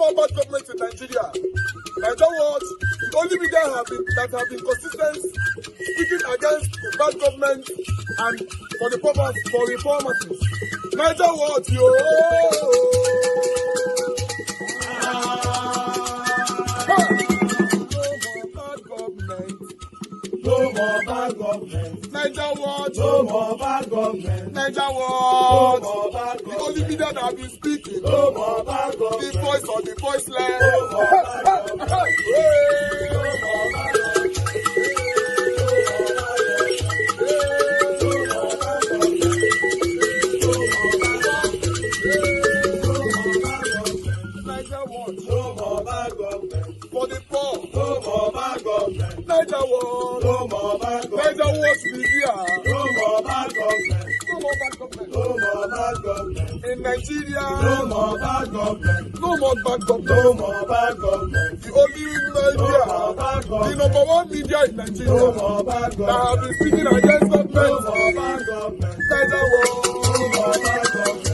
all bad governments in Nigeria. Nigeria Watch, the only media that have been consistent speaking against the bad government and for the purpose for reformers. Nigeria Watch, yo! No more bad government. Nigeria Watch. No more bad government. Nigeria Watch. No more bad government. The only media that have been speaking. No more bad government. The voice of the voiceless. No more bad government. No more bad government. No more bad government. For the poor. No more bad government. Nigeria Watch. No more bad government. Nigeria Watch media. No more bad government. No more bad government. No more bad government. In Nigeria. No more bad government. No more bad government. No more bad government. The only media. No more bad government. The number one media in Nigeria. No more bad government. That have been speaking against government. No more bad government. Nigeria Watch. No more bad government.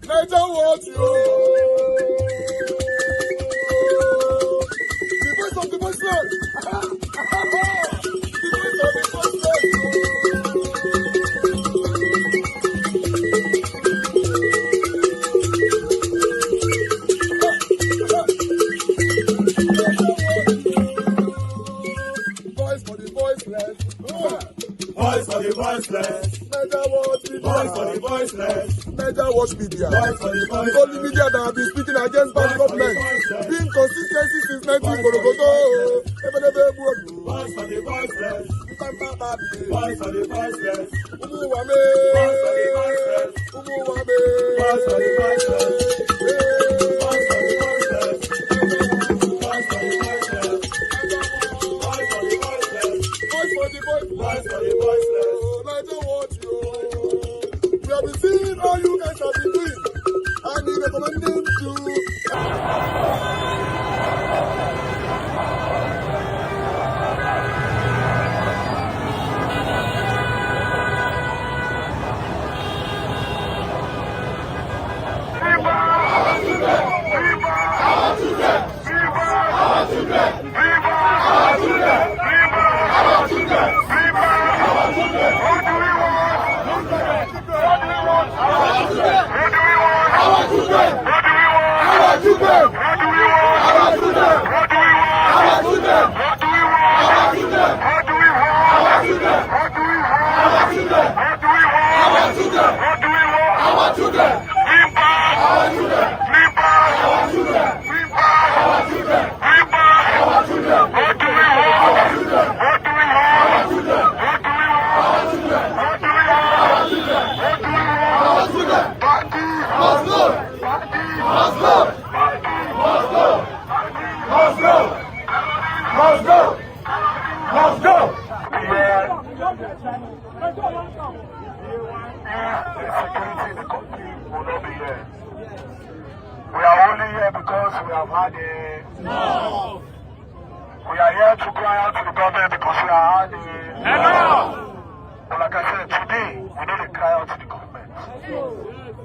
Nigeria Watch, yo! The voice of the voiceless! The voice of the voiceless! Voice for the voiceless! Voice for the voiceless! Nigeria Watch media! Voice for the voiceless! Nigeria Watch media! Voice for the voiceless! The only media that have been speaking against bad government, being consistency since 1944. Voice for the voiceless! Voice for the voiceless! Umuwame! Voice for the voiceless! Umuwame! Voice for the voiceless! Voice for the voiceless! Voice for the voiceless! Voice for the voiceless! Voice for the voiceless! Voice for the voiceless! Nigeria Watch, yo! We have been seeing all you guys have been doing, and we recommend them to. We are only here because we have had a no. We are here to cry out to the government because we have had a no. But like I said, today we need to cry out to the government.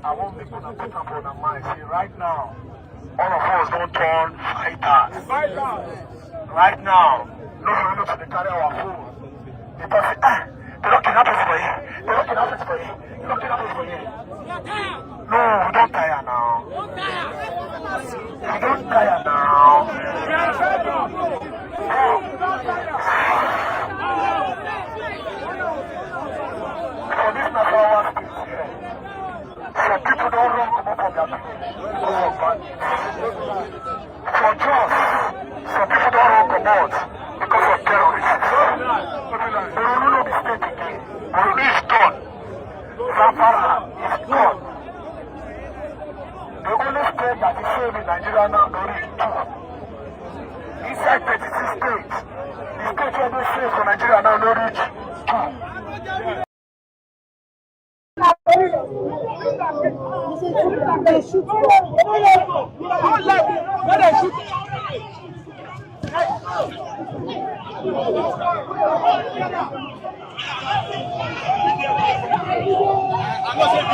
I won't make one put up on our mind. See, right now, all of us don't turn fighters. Right now, no one looks to carry our food. They say, they don't kidnap us for you. They don't kidnap us for you. They don't kidnap us for you. No, we don't tire now. We don't tire now. For this matter, our speech here. Some people don't run come up from their people because of bandits. For just, some people don't run come out because of terrorists. They will not be state again. Burundi is done. Zamfara is gone. The only state that is saved in Nigeria now is 2. Inside 36 states, the state where they save for Nigeria now no reach 2. I'm not saying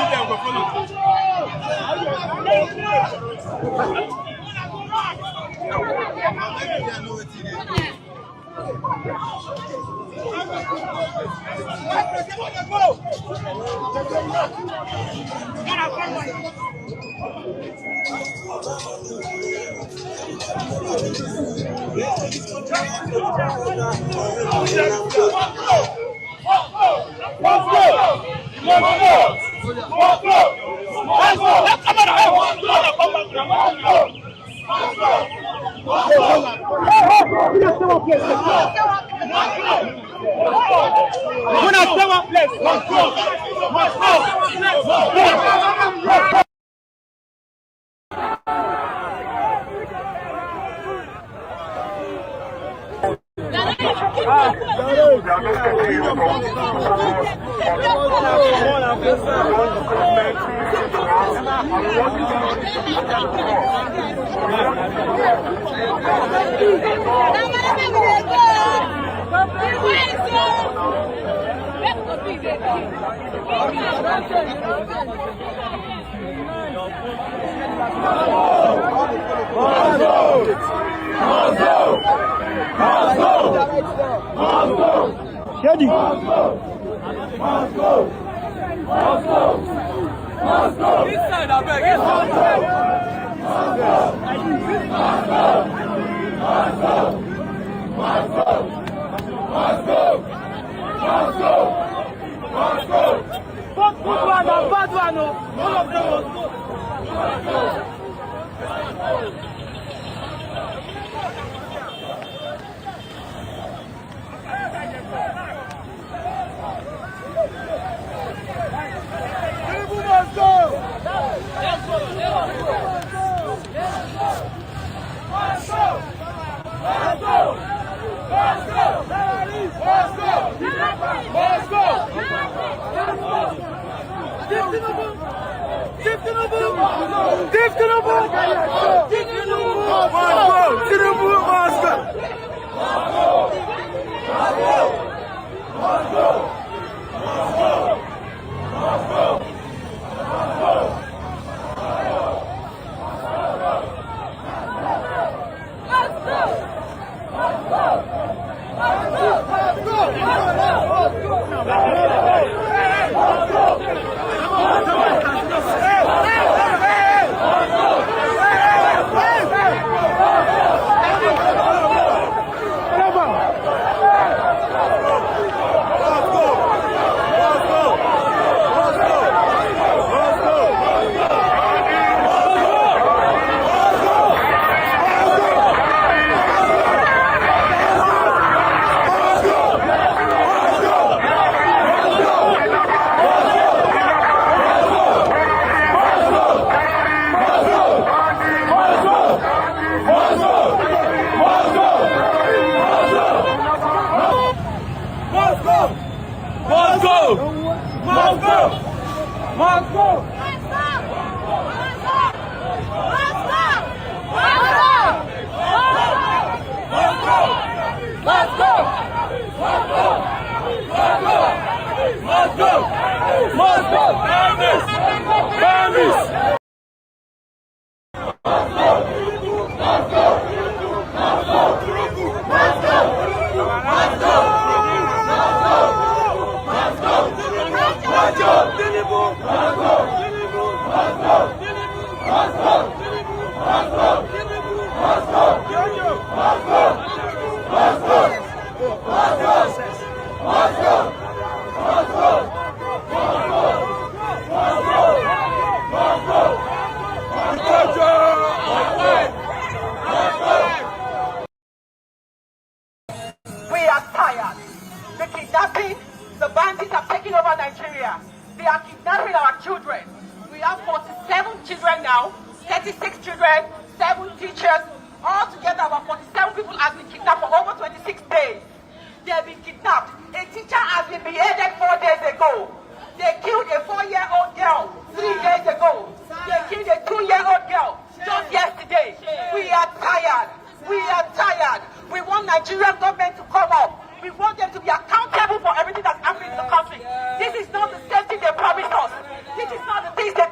This is not the safety they promised us. This is not the things they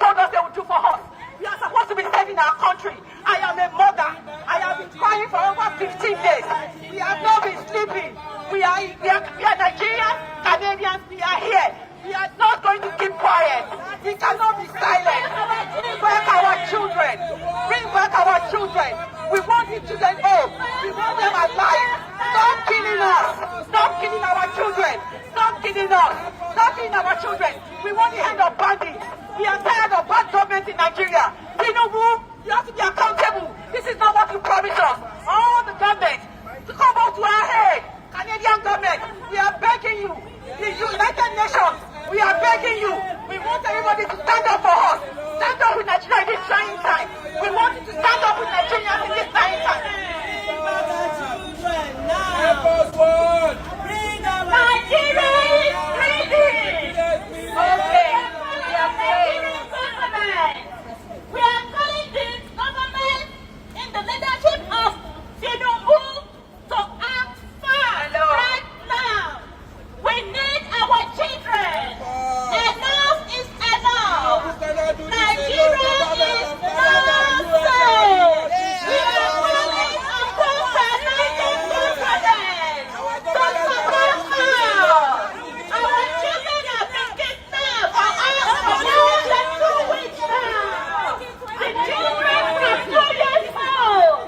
killing us, not killing our children. We want the end of bandits. We are tired of bad government in Nigeria. Tinubu, you have to be accountable. This is not what you promised us. All the government to come out to our head. Canadian government, we are begging you. The United Nations, we are begging you. We want everybody to stand up for us. Stand up with Nigeria in this trying time. We want you to stand up with Nigerians in this trying time. Nigeria is ready. Okay. We are calling this government in the leadership of Tinubu to act fast right now. We need our children. Enough is enough. Nigeria is not safe. We are calling on president to support us. Our children have been kidnapped for us for more than 2 weeks now. The children are 2 years old.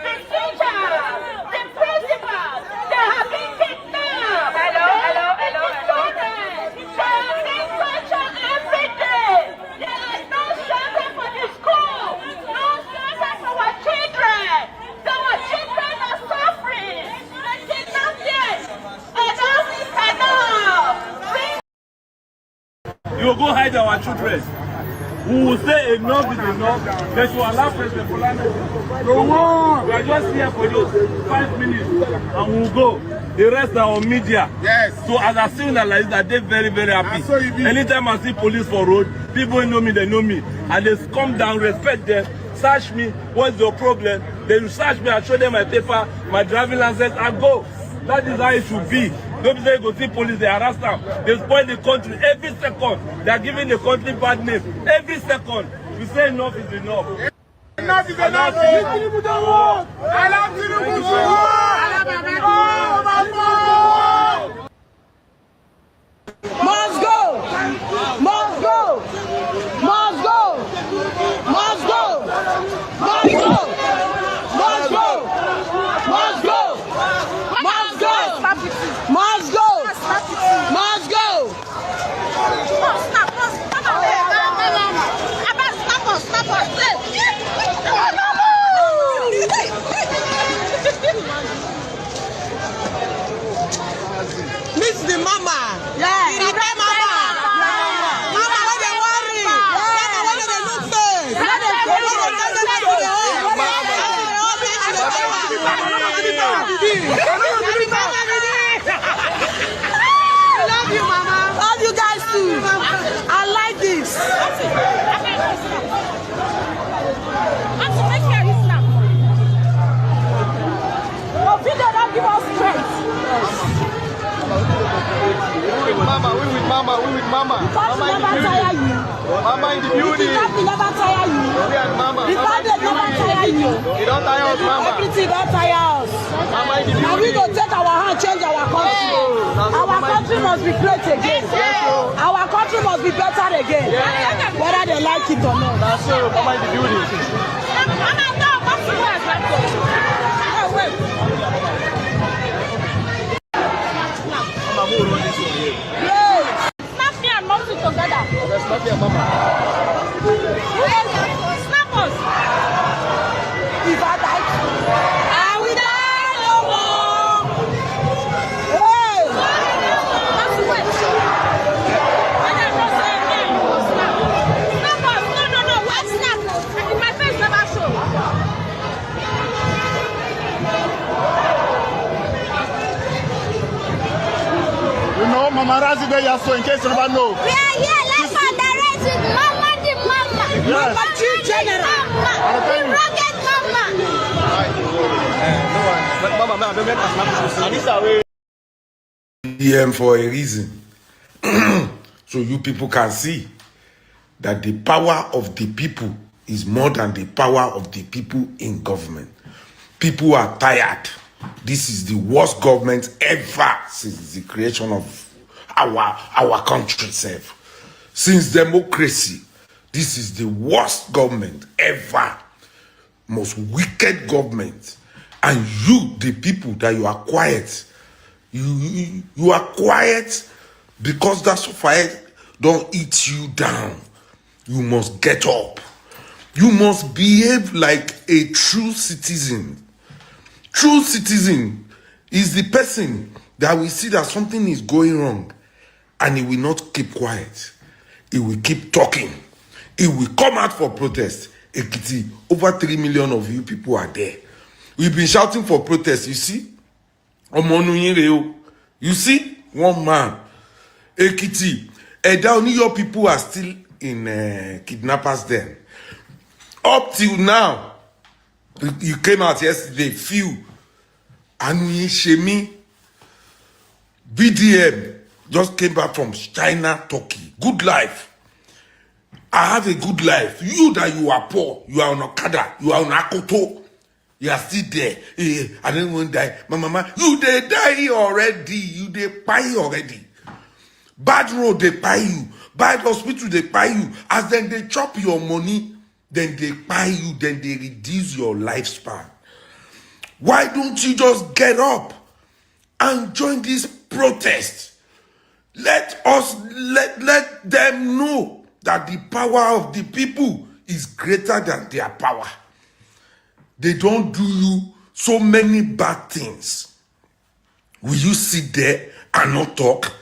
The teachers, the principals, they have been kidnapped. Hello. The students, they are being tortured every day. There is no shelter for the school, no shelter for our children. Our children are suffering. They kidnap them. Enough is enough. You will go hide our children. We will say enough is enough. They should allow President Fulani. No more. We are just here for just 5 minutes and we will go. The rest are on media. Yes. So as I see like this, I dey very, very happy. So you be. Anytime I see police for road, people know me, they know me. And they come down, respect them, search me, what's your problem? They will search me and show them my paper, my driving license, and go. That is how it should be. Don't say you go see police, they harass them. They spoil the country every second. They are giving the country bad name. Every second. We say enough is enough. Enough is enough. Tinubu don't want. I love Tinubu. Must go! Must go! Must go! Must go! Must go! Must go! Must go! Must go! Must go! Must go! Miss the mama. Yeah. The mama. Mama, what they worry? Mama, what they look face? I love you, mama. Love you guys too. I like this. Your video don't give us strength. We with mama. Because we never tire you. Mama in the building. Because we never tire you. We and mama. Because they never tire you. You don't tire us, mama. Everything don't tire us. Mama in the building. Now we go take our hand, change our country. Our country must be great again. Our country must be better again. Whether they like it or not. That's so. Mama in the building. Mama, no, what's the word? Oh, wait. Mama, who run this one here? Yes. Snap me and mom together. Let's not be a mama. Snap us. If I die, I will die no more. Hey. What's the word? Snap us. No. What snap? My face never show. You know, Mama Razi where you are so in case you never know. We are here, let's direct with Mama the Mama. Yes. Mama Chief General. The rocket Mama. VDM for a reason. So you people can see that the power of the people is more than the power of the people in government. People are tired. This is the worst government ever since the creation of our country itself. Since democracy, this is the worst government ever. Most wicked government. And you, the people that you are quiet, you are quiet Because that fire don't eat you down. You must get up. You must behave like a true citizen. True citizen is the person that will see that something is going wrong and he will not keep quiet. He will keep talking. He will come out for protest. Ekiti, over 3 million of you people are there. We've been shouting for protest, you see? You see? One man. Ekiti, down your people are still in kidnappers den. Up till now, you came out yesterday, few. Anuyi Shemi, VDM just came back from China, Turkey. Good life. I have a good life. You that you are poor, you are on Okada, you are on Akoto, you are still there. I don't want to die. My mama, you they die already. You they pay already. Bad road they pay you. Bad hospital they pay you. As then they chop your money, then they pay you, then they reduce your lifespan. Why don't you just get up and join this protest? Let them know that the power of the people is greater than their power. They don't do you so many bad things. Will you sit there and not talk?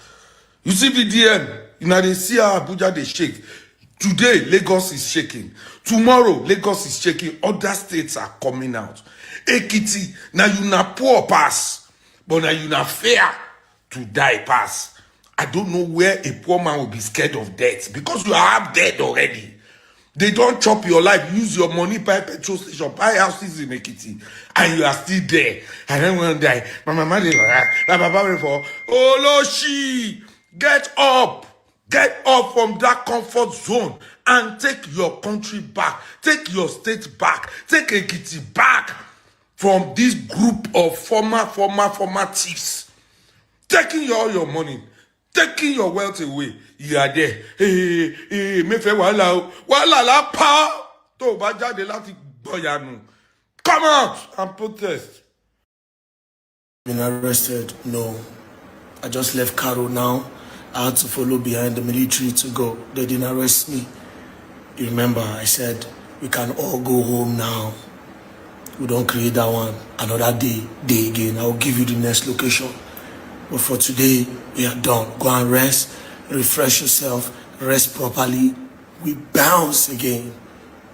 You see VDM, you know they see how Abuja they shake. Today, Lagos is shaking. Tomorrow, Lagos is shaking. Other states are coming out. Ekiti, now you na poor pass, but now you na fair to die pass. I don't know where a poor man will be scared of death because you are dead already. They don't chop your life, use your money, buy petrol station, buy houses in Ekiti, and you are still there. I don't want to die. My mama is for Oloshi, get up. Get up from that comfort zone and take your country back. Take your state back. Take Ekiti back from this group of former thieves. Taking all your money. Taking your wealth away. You are there. Come out and protest. Been arrested? No. I just left Cairo now. I had to follow behind the military to go. They didn't arrest me. You remember, I said, we can all go home now. We don't create that one. Another day again. I'll give you the next location. But for today, we are done. Go and rest, refresh yourself, rest properly. We bounce again.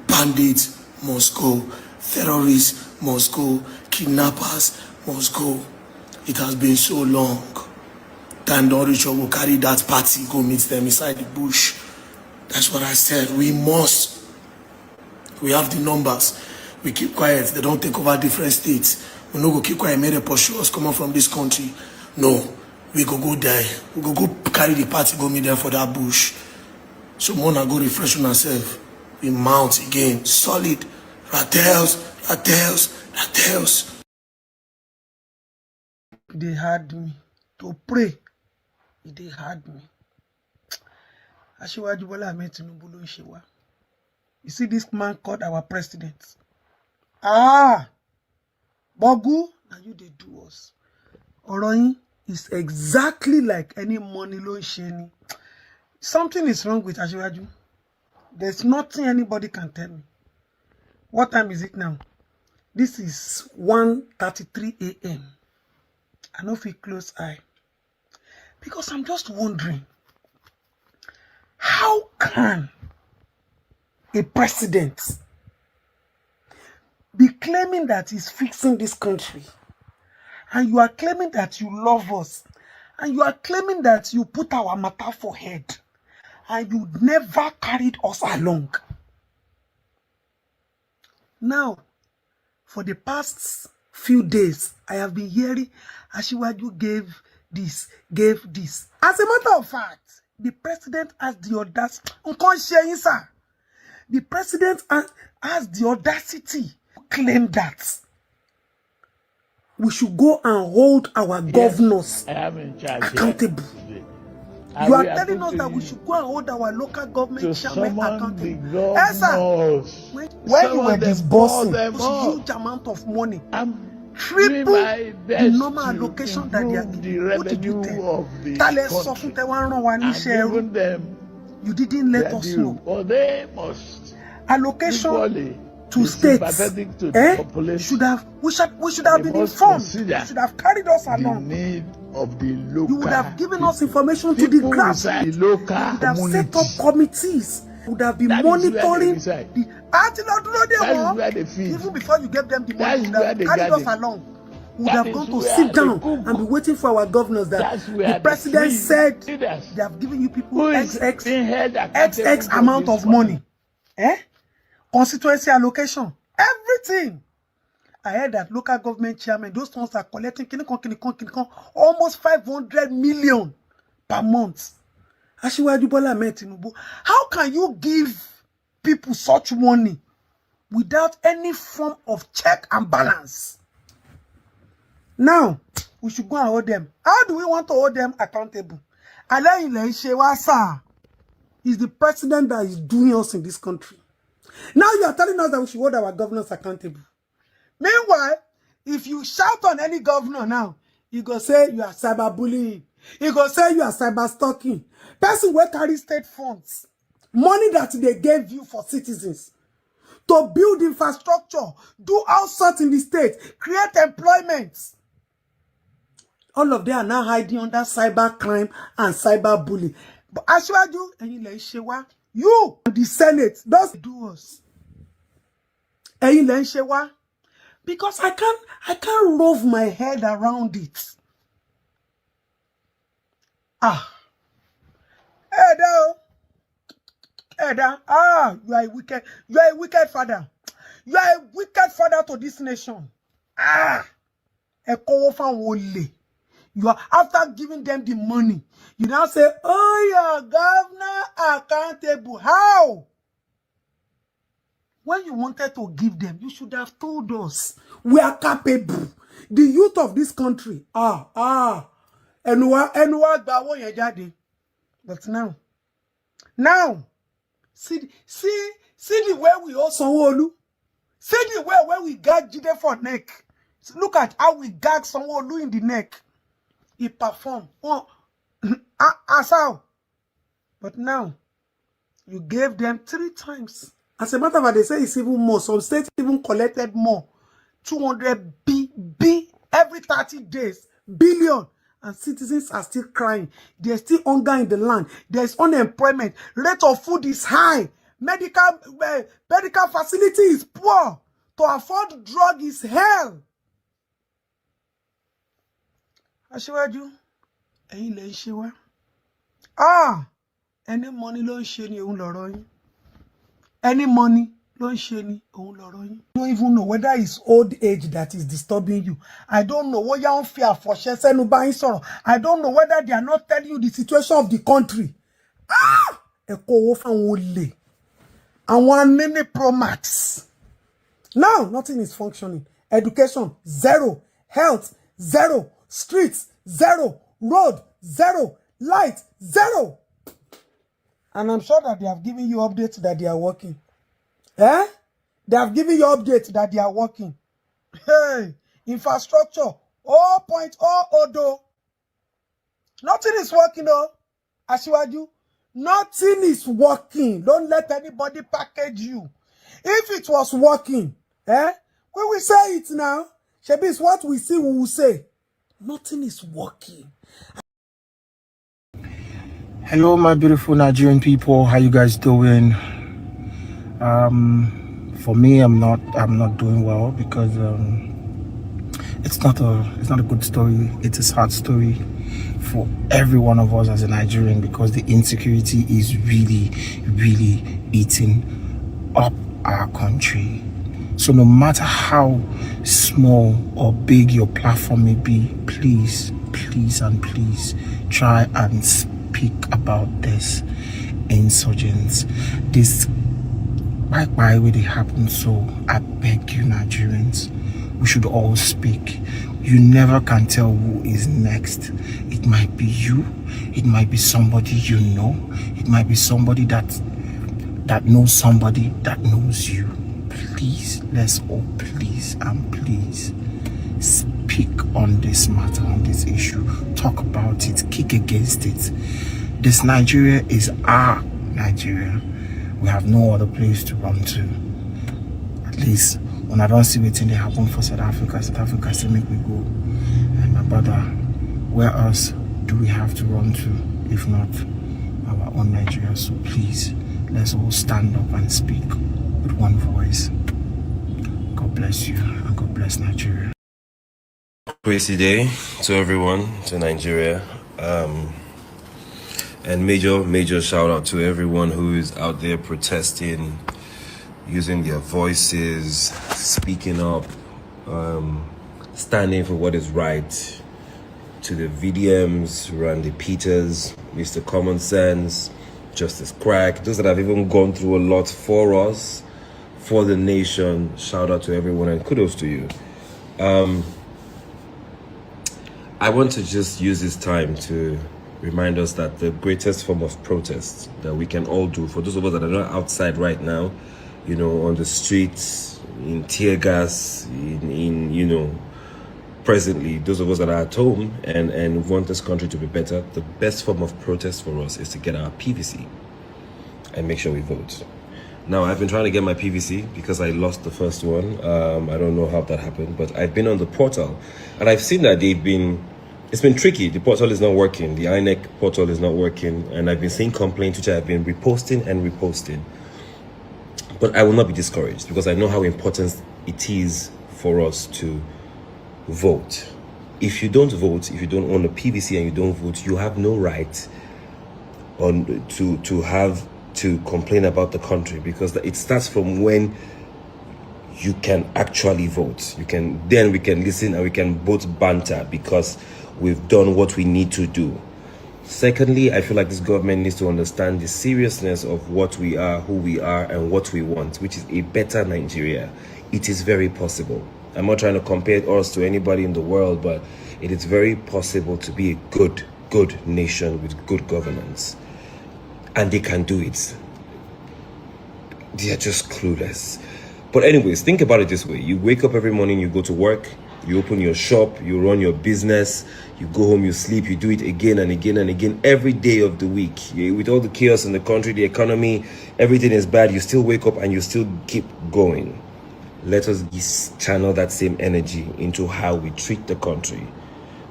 Bandits must go. Terrorists must go. Kidnappers must go. It has been so long. Time don't reach or we'll carry that party, go meet them inside the bush. That's what I said. We must. We have the numbers. We keep quiet. They don't take over different states. We no go keep quiet. May they pursue us coming from this country. No. We go there. We go carry the party, go meet them for that bush. So we wanna go refresh on ourselves. We mount again. Solid. Rattles. They had me to pray. They had me. Asiwaju Bola Ahmed Tinubu ló ń ṣe wá. You see this man called our president. Bogu, now you they do us. Ọ̀rọ̀ yín is exactly like any money ló ń ṣe ni. Something is wrong with Asiwaju. There's nothing anybody can tell me. What time is it now? This is 1:33 a.m. I know if we close eye. Because I'm just wondering, how can a president be claiming that he's fixing this country, and you are claiming that you love us, and you are claiming that you put our matter for head, and you never carried us along? Now, for the past few days, I have been hearing Asiwaju gave this. As a matter of fact, the president has the audacity. The president has the audacity to claim that we should go and hold our governors accountable. You are telling us that we should go and hold our local government chairman accountable. When you were disbursing a huge amount of money triple the normal allocation that they are giving. What did you tell? You didn't let us know. Allocation to states we should have been informed. You should have carried us along. You would have given us information to the grassroots. You would have set up committees. You would have been monitoring the even before you gave them the money. You would have carried us along. We would have gone to sit down and be waiting for our governors. That the president said they have given you people XX amount of money. Constituency allocation, everything. I heard that local government chairman, those ones are collecting almost 500 million per month. Tinubu, how can you give people such money without any form of check and balance? Now, we should go and hold them. How do we want to hold them accountable? Is the president that is doing us in this country. Now you are telling us that we should hold our governors accountable. Meanwhile, if you shout on any governor now, you go say you are cyberbullying. You go say you are cyber stalking. Person will carry state funds, money that they gave you for citizens, to build infrastructure, do all sorts in the state, create employment. All of them are now hiding under cyber crime and cyber bullying. But Ashwaju, you, the Senate, does do us. Because I can't rove my head around it. Eda, you are a wicked father. You are a wicked father to this nation. You are, after giving them the money, you now say, oh, your governor accountable. How? When you wanted to give them, you should have told us. We are capable. The youth of this country. But now, see the way we also Sanwo-Olu. See the way where we gag Jide for neck. Look at how we gag Sanwo-Olu in the neck. He performed. How? But now, you gave them 3 times. As a matter of fact, they say it's even more. Some states even collected more. 200 B every 30 days. Billion. And citizens are still crying. There's still hunger in the land. There's unemployment. Rate of food is high. Medical facility is poor. To afford drug is hell. Ashwaju, any money lo nse ni ohun loro yin. Any money lo nse ni ohun loro yin. You don't even know whether it's old age that is disturbing you. I don't know what you don't fear for senu ba yin sọ̀rọ̀. I don't know whether they are not telling you the situation of the country. Eko wo fa won le. Àwọn nene pro max. Now nothing is functioning. Education 0, health 0. Streets, 0. Road, 0. Light, 0. And I'm sure that they have given you updates that they are working. They have given you updates that they are working. Hey, infrastructure, 0.00 though. Nothing is working though. Asiwaju, nothing is working. Don't let anybody package you. If it was working, we will say it now. Shebi is what we see, we will say. Nothing is working. Hello, my beautiful Nigerian people. How you guys doing? For me, I'm not doing well because it's not a good story. It's a sad story for every one of us as a Nigerian because the insecurity is really, really eating up our country. So no matter how small or big your platform may be, please try and speak about this insurgents. This why will it happen? So I beg you, Nigerians, we should all speak. You never can tell who is next. It might be you, it might be somebody you know, it might be somebody that knows somebody that knows you. Please, let's all please speak on this matter, on this issue, talk about it, kick against it. This Nigeria is our Nigeria. We have no other place to run to. At least when I don't see what's in the happen for South Africa say make we go. And my brother, where else do we have to run to if not our own Nigeria? So please, let's all stand up and speak with one voice. God bless you and God bless Nigeria. Crazy day to everyone, to Nigeria, and major shout out to everyone who is out there protesting, using their voices, speaking up, standing for what is right. To the VDMs, Randy Peters, Mr. Common Sense, Justice Crack, those that have even gone through a lot for us, for the nation. Shout out to everyone and kudos to you. I want to just use this time to remind us that the greatest form of protest that we can all do, for those of us that are not outside right now, you know, on the streets, in tear gas, in you know, presently, those of us that are at home and want this country to be better, the best form of protest for us is to get our PVC and make sure we vote. Now, I've been trying to get my PVC because I lost the first one. I don't know how that happened, but I've been on the portal and I've seen that it's been tricky. The portal is not working. The INEC portal is not working. And I've been seeing complaints, which I've been reposting and reposting. But I will not be discouraged because I know how important it is for us to vote. If you don't vote, if you don't own a PVC and you don't vote, you have no right to complain about the country, because it starts from when you can actually vote. Then we can listen and we can both banter because we've done what we need to do. Secondly, I feel like this government needs to understand the seriousness of what we are, who we are, and what we want, which is a better Nigeria. It is very possible. I'm not trying to compare us to anybody in the world, but it is very possible to be a good nation with good governance. And they can do it. They are just clueless. But anyways, think about it this way. You wake up every morning, you go to work, you open your shop, you run your business, you go home, you sleep, you do it again and again and again every day of the week. With all the chaos in the country, the economy, everything is bad, you still wake up and you still keep going. Let us channel that same energy into how we treat the country.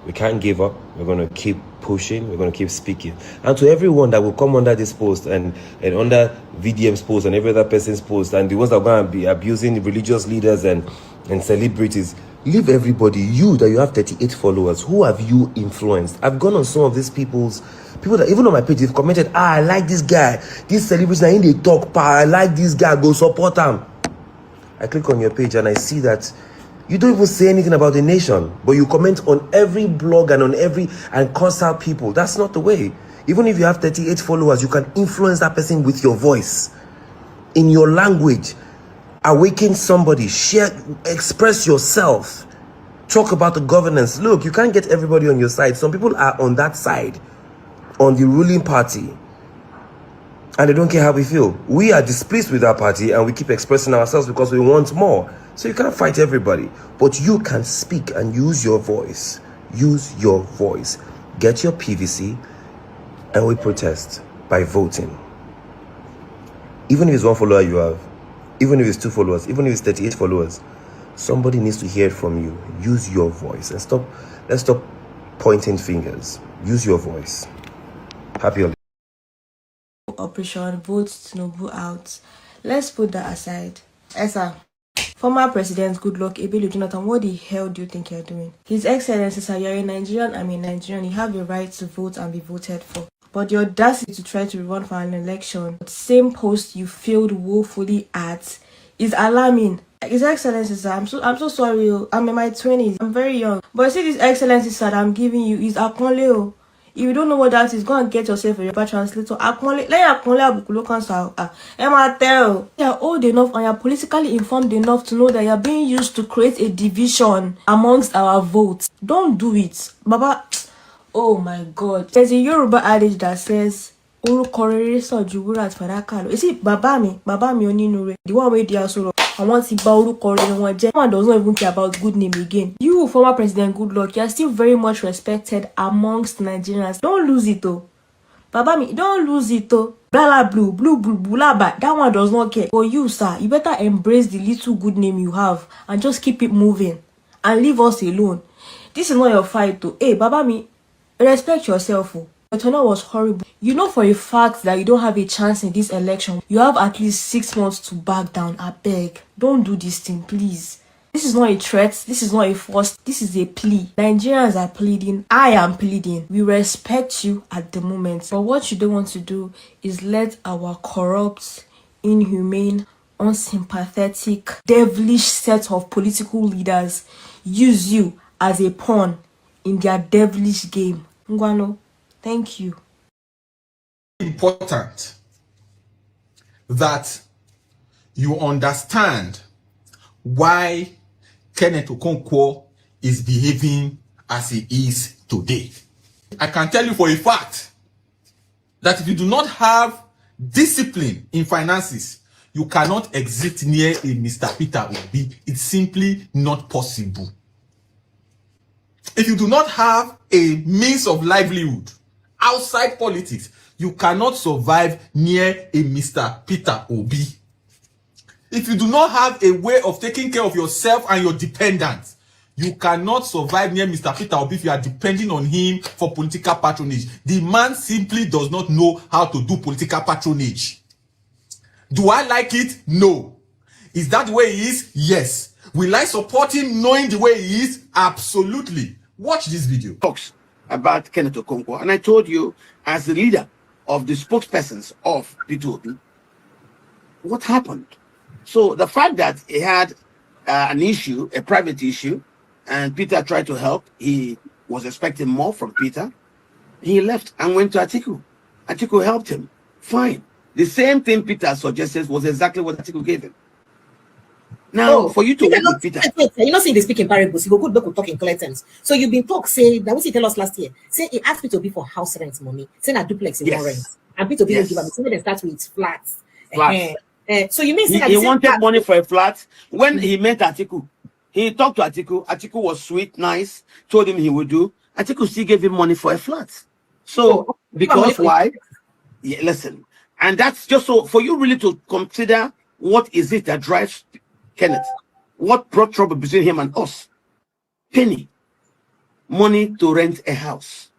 We can't give up. We're going to keep pushing. We're going to keep speaking. And to everyone that will come under this post and under VDM's post and every other person's post, and the ones that are going to be abusing religious leaders and celebrities, leave everybody. You, that you have 38 followers, who have you influenced? I've gone on some of these people that even on my page, they've commented, I like this guy. This celebrity, now in they talk, I like this guy, go support him. I click on your page and I see that you don't even say anything about the nation, but you comment on every blog and and curse out people. That's not the way. Even if you have 38 followers, you can influence that person with your voice, in your language. Awaken somebody, share, express yourself, talk about the governance. Look, you can't get everybody on your side. Some people are on that side, on the ruling party, and they don't care how we feel. We are displeased with our party and we keep expressing ourselves because we want more. So you can't fight everybody, but you can speak and use your voice. Use your voice. Get your PVC and we protest by voting. Even if it's 1 follower you have, even if it's 2 followers, even if it's 38 followers, somebody needs to hear it from you. Use your voice and let's stop pointing fingers. Use your voice. Happy holidays. Operation Vote Tinubu Out. Let's put that aside. Esa, former President Goodluck Ebele Jonathan, what the hell do you think you're doing? His Excellency, sir, you're a Nigerian, I'm a Nigerian. You have the right to vote and be voted for. But the audacity to try to run for an election, the same post you failed woefully at, is alarming. His Excellency, sir, I'm so sorry. I'm in my 20s. I'm very young. But see, this Excellency, sir, that I'm giving you is acknowledge. If you don't know what that is, go and get yourself a Yoruba translator. Acknowledge. Let you you're old enough and you're politically informed enough to know that you're being used to create a division amongst our votes. Don't do it, Baba. Oh my God. There's a Yoruba adage that says, orúkọ rere sàn ju wúrà àti fàdákà lọ. You see, bàbá mi onínúure, the one wey dey sọ̀rọ̀, àwọn ti bà orúkọ rere wọn jẹ́. One does not even care about good name again. You, former President Goodluck, you are still very much respected amongst Nigerians. Don't lose it though. Baba mi, don't lose it though. Blah blue, blaba. That one does not care. For you, sir, you better embrace the little good name you have and just keep it moving and leave us alone. This is not your fight though. Hey, Baba mi, respect yourself. Your turnout was horrible. You know for a fact that you don't have a chance in this election. You have at least 6 months to back down. I beg. Don't do this thing, please. This is not a threat. This is not a force. This is a plea. Nigerians are pleading. I am pleading. We respect you at the moment. But what you don't want to do is let our corrupt, inhumane, unsympathetic, devilish set of political leaders use you as a pawn in their devilish game. Ngwano, thank you. Important that you understand why Kenneth Okonkwo is behaving as he is today. I can tell you for a fact that if you do not have discipline in finances, you cannot exit near a Mr. Peter Obi. It's simply not possible. If you do not have a means of livelihood outside politics, you cannot survive near a Mr. Peter Obi. If you do not have a way of taking care of yourself and your dependents, you cannot survive near Mr. Peter Obi if you are depending on him for political patronage. The man simply does not know how to do political patronage. Do I like it? No. Is that the way he is? Yes. Will I support him knowing the way he is? Absolutely. Watch this video. Talks about Kenneth Okonkwo, and I told you, as the leader of the spokespersons of P2OB, what happened. So the fact that he had an issue, a private issue, and Peter tried to help, he was expecting more from Peter. He left and went to Atiku. Atiku helped him. Fine. The same thing Peter suggested was exactly what Atiku gave him. Now, for you to work with Peter. You know, see, they speak in parables. You go good, look, talk in clear terms. So you've been talk, say, that was he tell us last year. Say he asked Peter to be for house rent money. Say a duplex in rent. And Peter didn't give him. So they start with flats. So you mean he wanted money for a flat when he met Atiku. He talked to Atiku. Atiku was sweet, nice, told him he would do. Atiku still gave him money for a flat. So because why? Yeah, listen, and that's just so for you really to consider what is it that drives Kenneth. What brought trouble between him and us? Penny, money to rent a house.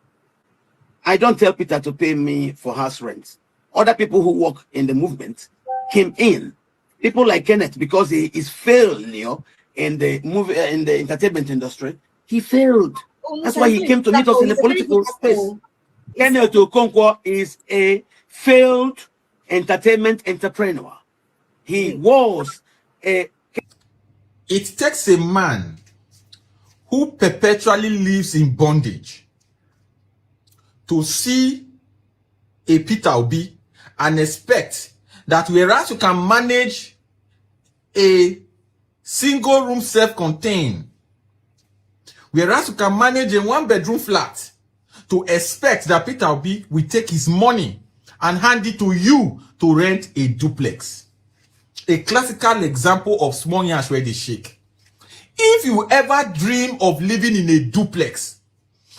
I don't tell Peter to pay me for house rent. Other people who work in the movement came in. People like Kenneth, because he is failure in the movie in the entertainment industry, he failed. That's why he came to meet us in the political space. Kenneth Okonkwo is a failed entertainment entrepreneur. He was a. It takes a man who perpetually lives in bondage to see a Peter Obi and expect that whereas you can manage a single room self-contained, whereas you can manage a 1-bedroom flat, to expect that Peter Obi will take his money and hand it to you to rent a duplex. A classical example of small yash where they shake. If you ever dream of living in a duplex,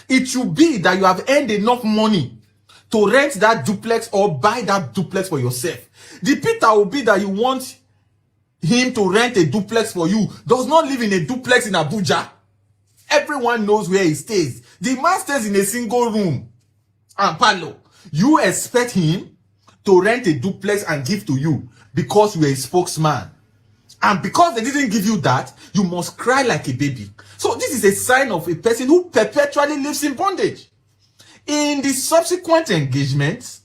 it should be that you have earned enough money to rent that duplex or buy that duplex for yourself. The Peter Obi that you want him to rent a duplex for you does not live in a duplex in Abuja. Everyone knows where he stays. The man stays in a single room. And Palo, you expect him to rent a duplex and give to you because you are a spokesman. And because they didn't give you that, you must cry like a baby. So this is a sign of a person who perpetually lives in bondage. In the subsequent engagements,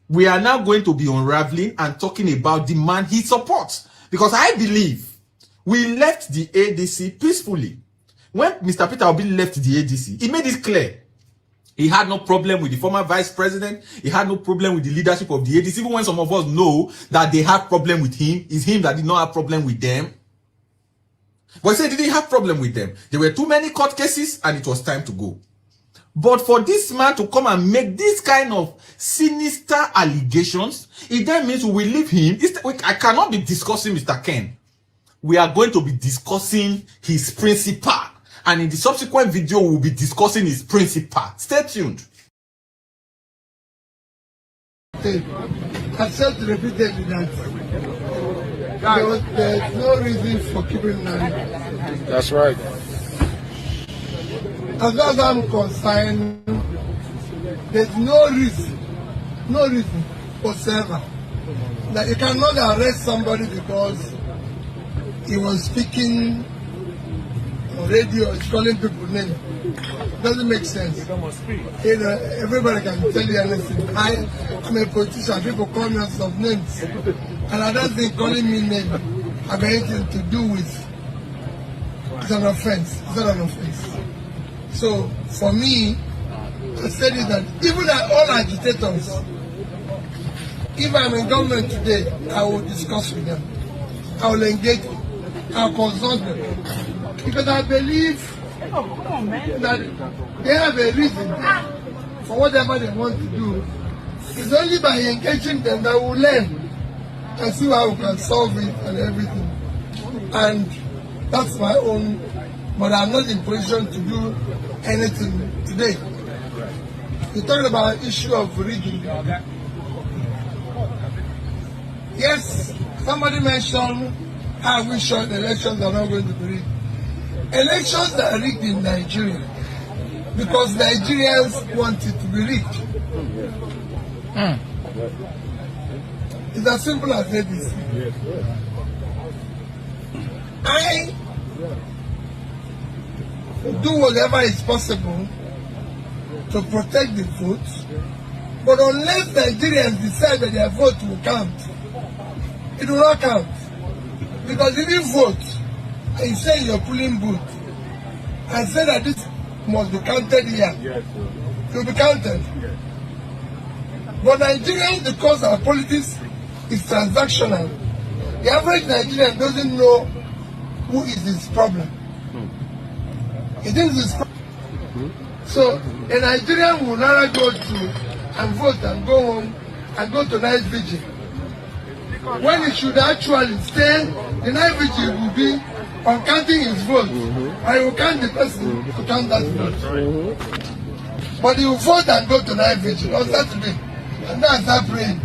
we are now going to be unraveling and talking about the man he supports. Because I believe we left the ADC peacefully. When Mr. Peter Obi left the ADC, he made it clear. He had no problem with the former vice president. He had no problem with the leadership of the ADC. Even when some of us know that they had problem with him, it's him that did not have problem with them. But he said he didn't have problem with them. There were too many court cases and it was time to go. But for this man to come and make this kind of sinister allegations, it then means we will leave him. I cannot be discussing Mr. Ken. We are going to be discussing his principal. And in the subsequent video, we will be discussing his principal. Stay tuned. I said repeatedly that there's no reason for keeping Nani. That's right. As far as I'm concerned, there's no reason whatsoever that you cannot arrest somebody because he was speaking on radio, calling people names. Doesn't make sense. You know, everybody can tell you anything. I'm a politician, people call me lots of names. And I don't think calling me names have anything to do with it's an offense. It's not an offense. So for me, I said it that even all agitators, if I'm in government today, I will discuss with them. I will engage them. I will consult them. Because I believe that they have a reason for whatever they want to do. It's only by engaging them that we'll learn and see how we can solve it and everything. And that's my own, but I'm not in position to do anything today. You're talking about an issue of rigging. Yes, somebody mentioned how we sure the elections are not going to be rigged. Elections are rigged in Nigeria because Nigerians want it to be rigged. It's as simple as this. I do whatever is possible to protect the vote, but unless Nigerians decide that their vote will count, it will not count. Because if you vote, and you say you're polling booth, and say that this must be counted here, it will be counted. But Nigerians, because our politics is transactional, the average Nigerian doesn't know who is his problem. He thinks his problem. So a Nigerian will rather go to and vote and go home and go to night vigil, when he should actually stay. The night vigil will be on counting his vote, and he will count the person to count that vote. But he will vote and go to night vigil on Saturday, and that's start praying,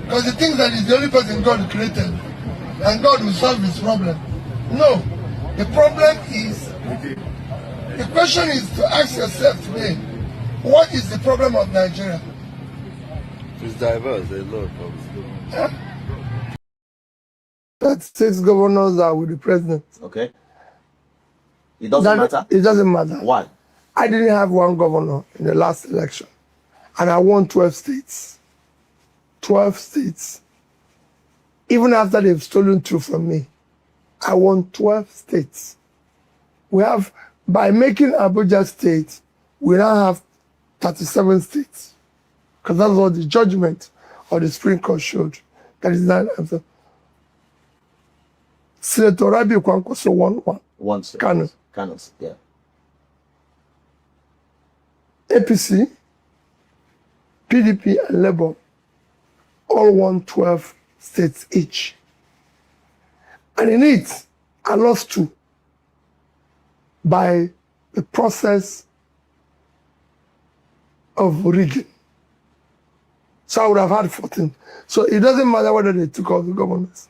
because he thinks that he's the only person God created, and God will solve his problem. No, the problem is, the question is to ask yourself today, what is the problem of Nigeria? It's diverse, there's a lot of problems. That 6 governors are with the president. Okay. It doesn't matter? It doesn't matter. Why? I didn't have one governor in the last election, and I won 12 states. 12 states. Even after they've stolen two from me, I won 12 states. We have, by making Abuja state, we now have 37 states. Because that's what the judgment of the Supreme Court showed. That is not answer. Senator Rabi Kwankwaso won one. One state. Kano. Kano, yeah. APC, PDP, and Labour all won 12 states each. And in it, I lost 2 by the process of rigging. So I would have had 14. So it doesn't matter whether they took all the governors.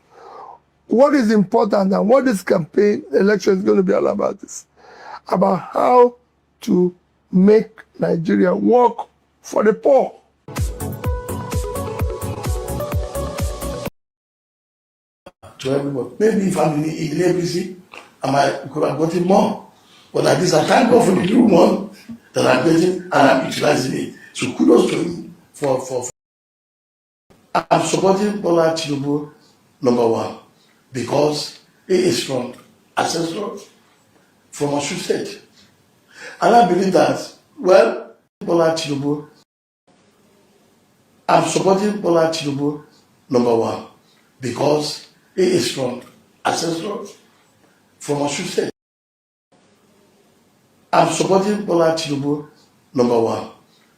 What is important and what this campaign election is going to be all about is about how to make Nigeria work for the poor. To everybody. Maybe if I'm in the APC, I could have gotten more. But at least I thank God for the new one that I'm getting and I'm utilizing it. So kudos to him for I'm supporting Bola Tinubu, #1, because he is from ancestral from Osun State. And I believe that, well, Bola Tinubu, I'm supporting Bola Tinubu, #1, because he is from ancestral from Osun State. I'm supporting Bola Tinubu, number one,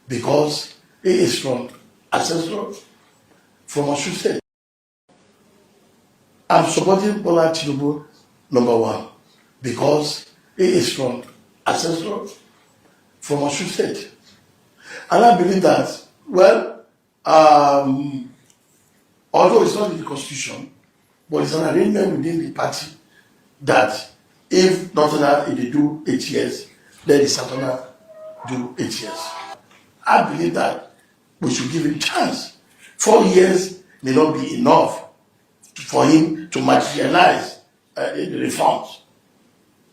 because he is from ancestral from Osun State. I'm supporting Bola Tinubu, number one, because he is from ancestral from Osun State. And I believe that, well, although it's not in the constitution, but it's an arrangement within the party that if Northerner, if they do 8 years, then the Southerner do 8 years. I believe that we should give him a chance. 4 years may not be enough for him to materialize the reforms.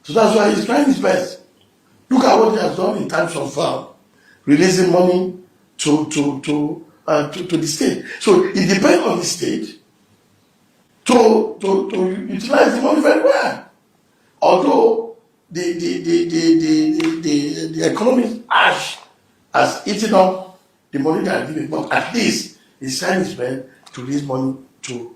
So that's why he's trying his best. Look at what he has done in terms of releasing money to the state. So it depends on the state to utilize the money very well. Although the economic ash has eaten up the money they are giving, but at least he's trying his best to release money to.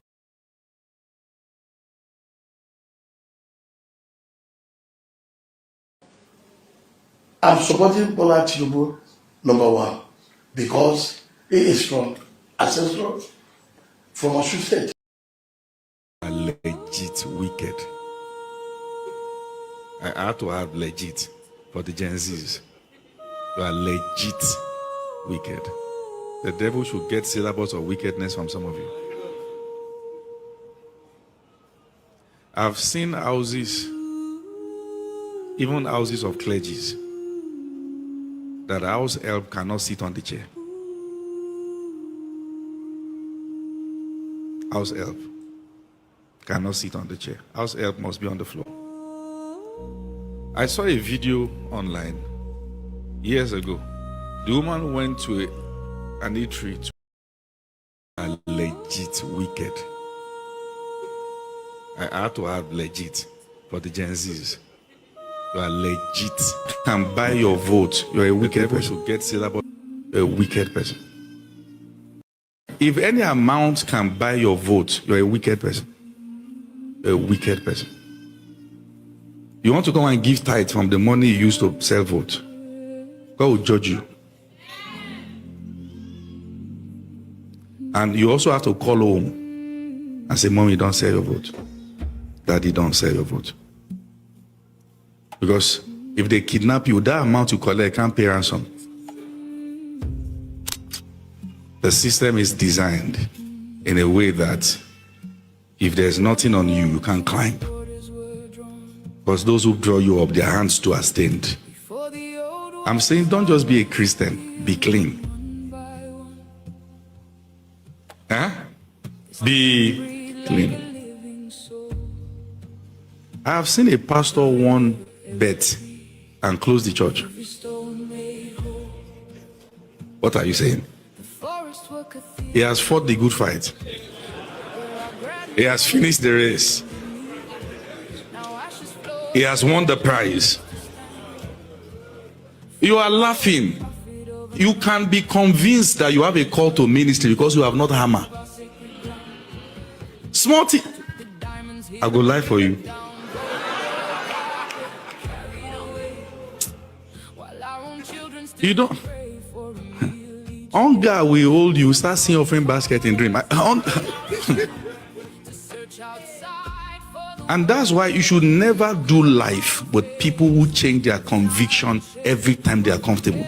I'm supporting Bola Tinubu, number one, because he is from ancestral from Osun State. Legit wicked. I had to have legit for the Gen Zs. You are legit wicked. The devil should get syllables of wickedness from some of you. I've seen houses, even houses of clergies, that house help cannot sit on the chair. House help cannot sit on the chair. House help must be on the floor. I saw a video online years ago. The woman went to an eatery to a legit wicked. I had to have legit for the Gen Zs. You are legit. Can buy your vote. You're a wicked person. Get syllable. A wicked person. If any amount can buy your vote, you're a wicked person. A wicked person. You want to go and give tithe from the money you used to sell vote. God will judge you. And you also have to call home and say, Mommy, don't sell your vote. Daddy, don't sell your vote. Because if they kidnap you, that amount you collect can't pay ransom. The system is designed in a way that if there's nothing on you, you can't climb. Because those who draw you up, their hands too are stained. I'm saying don't just be a Christian, be clean. Huh? Be clean. I have seen a pastor won bet and close the church. What are you saying? He has fought the good fight. He has finished the race. He has won the prize. You are laughing. You can be convinced that you have a call to ministry because you have not hammer. Small thing. I go lie for you. You don't. Hunger will hold you. Start seeing offering basket in dream. And that's why you should never do life with people who change their conviction every time they are comfortable.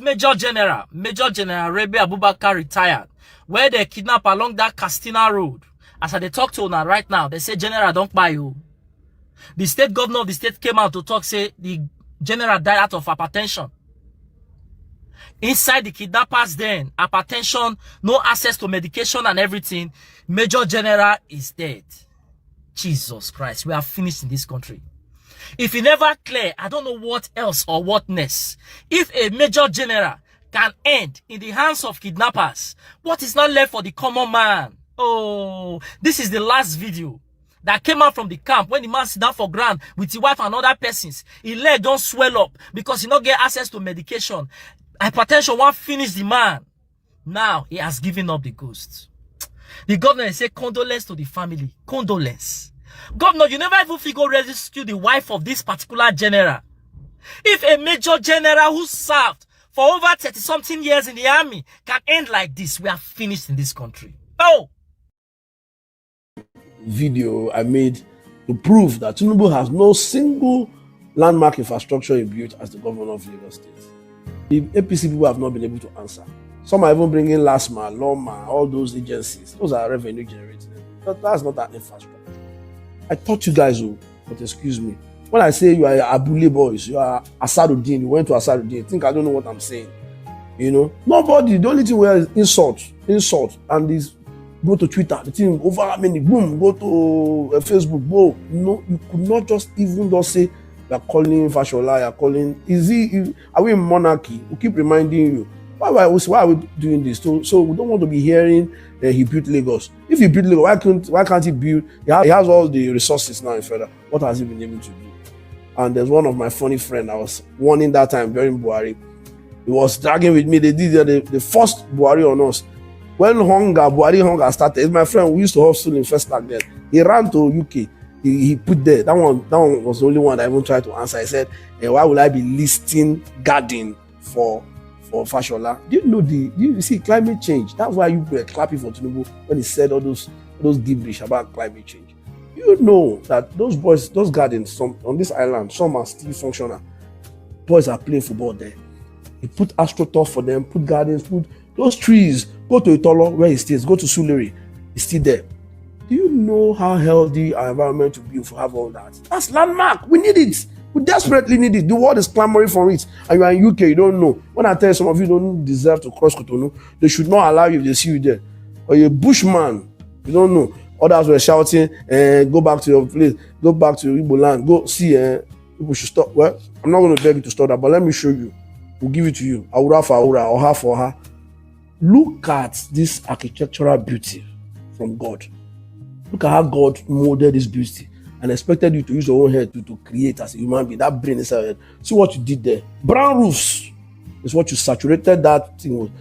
Major General Rebe Abubakar retired, where they kidnap along that Castina Road. As they talk to her right now, they say, General, don't buy you. The state governor of the state came out to talk, say the general died out of hypertension. Inside the kidnappers then, hypertension, no access to medication and everything. Major General is dead. Jesus Christ, we are finished in this country. If you never clear, I don't know what else or what next. If a Major General can end in the hands of kidnappers, what is not left for the common man? Oh, this is the last video that came out from the camp when the man sit down for ground with his wife and other persons. His leg don't swell up because he not get access to medication. Hypertension won't finish the man. Now he has given up the ghost. The governor say condolence to the family. Condolence. Governor, you never even figure rescue the wife of this particular general. If a major general who served for over 30-something years in the army can end like this, we are finished in this country. Oh! Video I made to prove that Tinubu has no single landmark infrastructure he built as the governor of Lagos State. The APC people have not been able to answer. Some are even bringing LASMA, LOMA, all those agencies. Those are revenue generating. But that's not an infrastructure. I taught you guys, but excuse me. When I say you are Abule boys, you are Asaduddin, you went to Asaduddin, think I don't know what I'm saying. You know, nobody, the only thing we are is insult, and this go to Twitter, the thing over how many, boom, go to Facebook, boom. No, you could not just say, you're calling Fashola, you're calling, are we in monarchy? We keep reminding you. Why are we doing this? So we don't want to be hearing he built Lagos. If he built Lagos, why can't he build? He has all the resources now in federal. What has he been able to do? And there's one of my funny friends I was warning that time during Buhari. He was dragging with me. They did the first Buhari on us. When Buhari hunger started, my friend, we used to hustle in first back then. He ran to UK. He put there. That one was the only one I even tried to answer. I said, why would I be listing garden for Fashola? Do you see climate change? That's why you were clapping for Tinubu when he said all those gibberish about climate change. You know that those boys, those gardens, some on this island, some are still functional. Boys are playing football there. He put AstroTurf for them, put gardens, put those trees. Go to Itolo where he stays. Go to Sulere, he's still there. Do you know how healthy our environment will be if we have all that? That's landmark. We need it. We desperately need it. The world is clamoring for it. And you are in UK, you don't know. When I tell you some of you don't deserve to cross Cotonou, they should not allow you if they see you there. Or you're a bushman, you don't know. Others were shouting, go back to your place, go back to Igbo land, go see, people should stop. Well, I'm not going to beg you to stop that, but let me show you. We'll give it to you. Aura for Aura, or her for her. Look at this architectural beauty from God. Look at how God molded this beauty and expected you to use your own head to create as a human being. That brain inside your head. See what you did there. Brown roofs is what you saturated that thing with.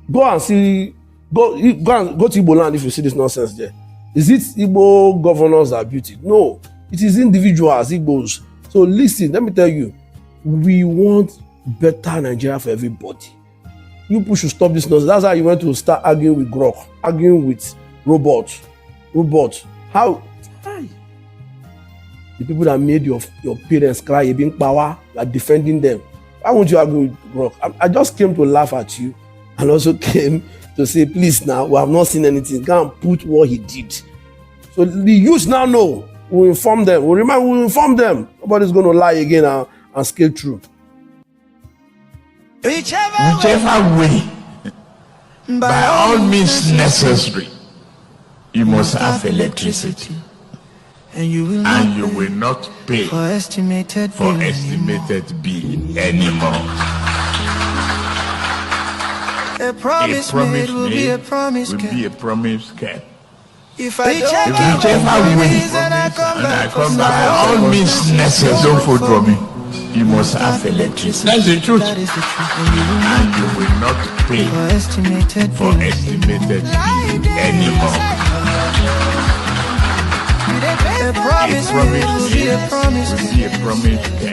Go and see, go to Igbo land if you see this nonsense there. Is it Igbo governors that are beauty? No, it is individuals, Igbos. So listen, let me tell you, we want better Nigeria for everybody. You people should stop this nonsense. That's how you went to start arguing with Grok, arguing with robots. How? The people that made your parents cry, you being power, you are defending them. Why won't you argue with Grok? I just came to laugh at you and also came to say, please now, we have not seen anything. Go and put what he did. So the youth now know. We'll inform them. We'll inform them. Nobody's going to lie again and scale through. Whichever way, by all means necessary, you must have electricity. And you will not pay for estimated bill anymore. A promise made will be a promise kept. If I whichever way, and I come back, by all means necessary, don't vote for me. You must have electricity. That's the truth. And you will not pay for estimated bill anymore. A promise will be a promise.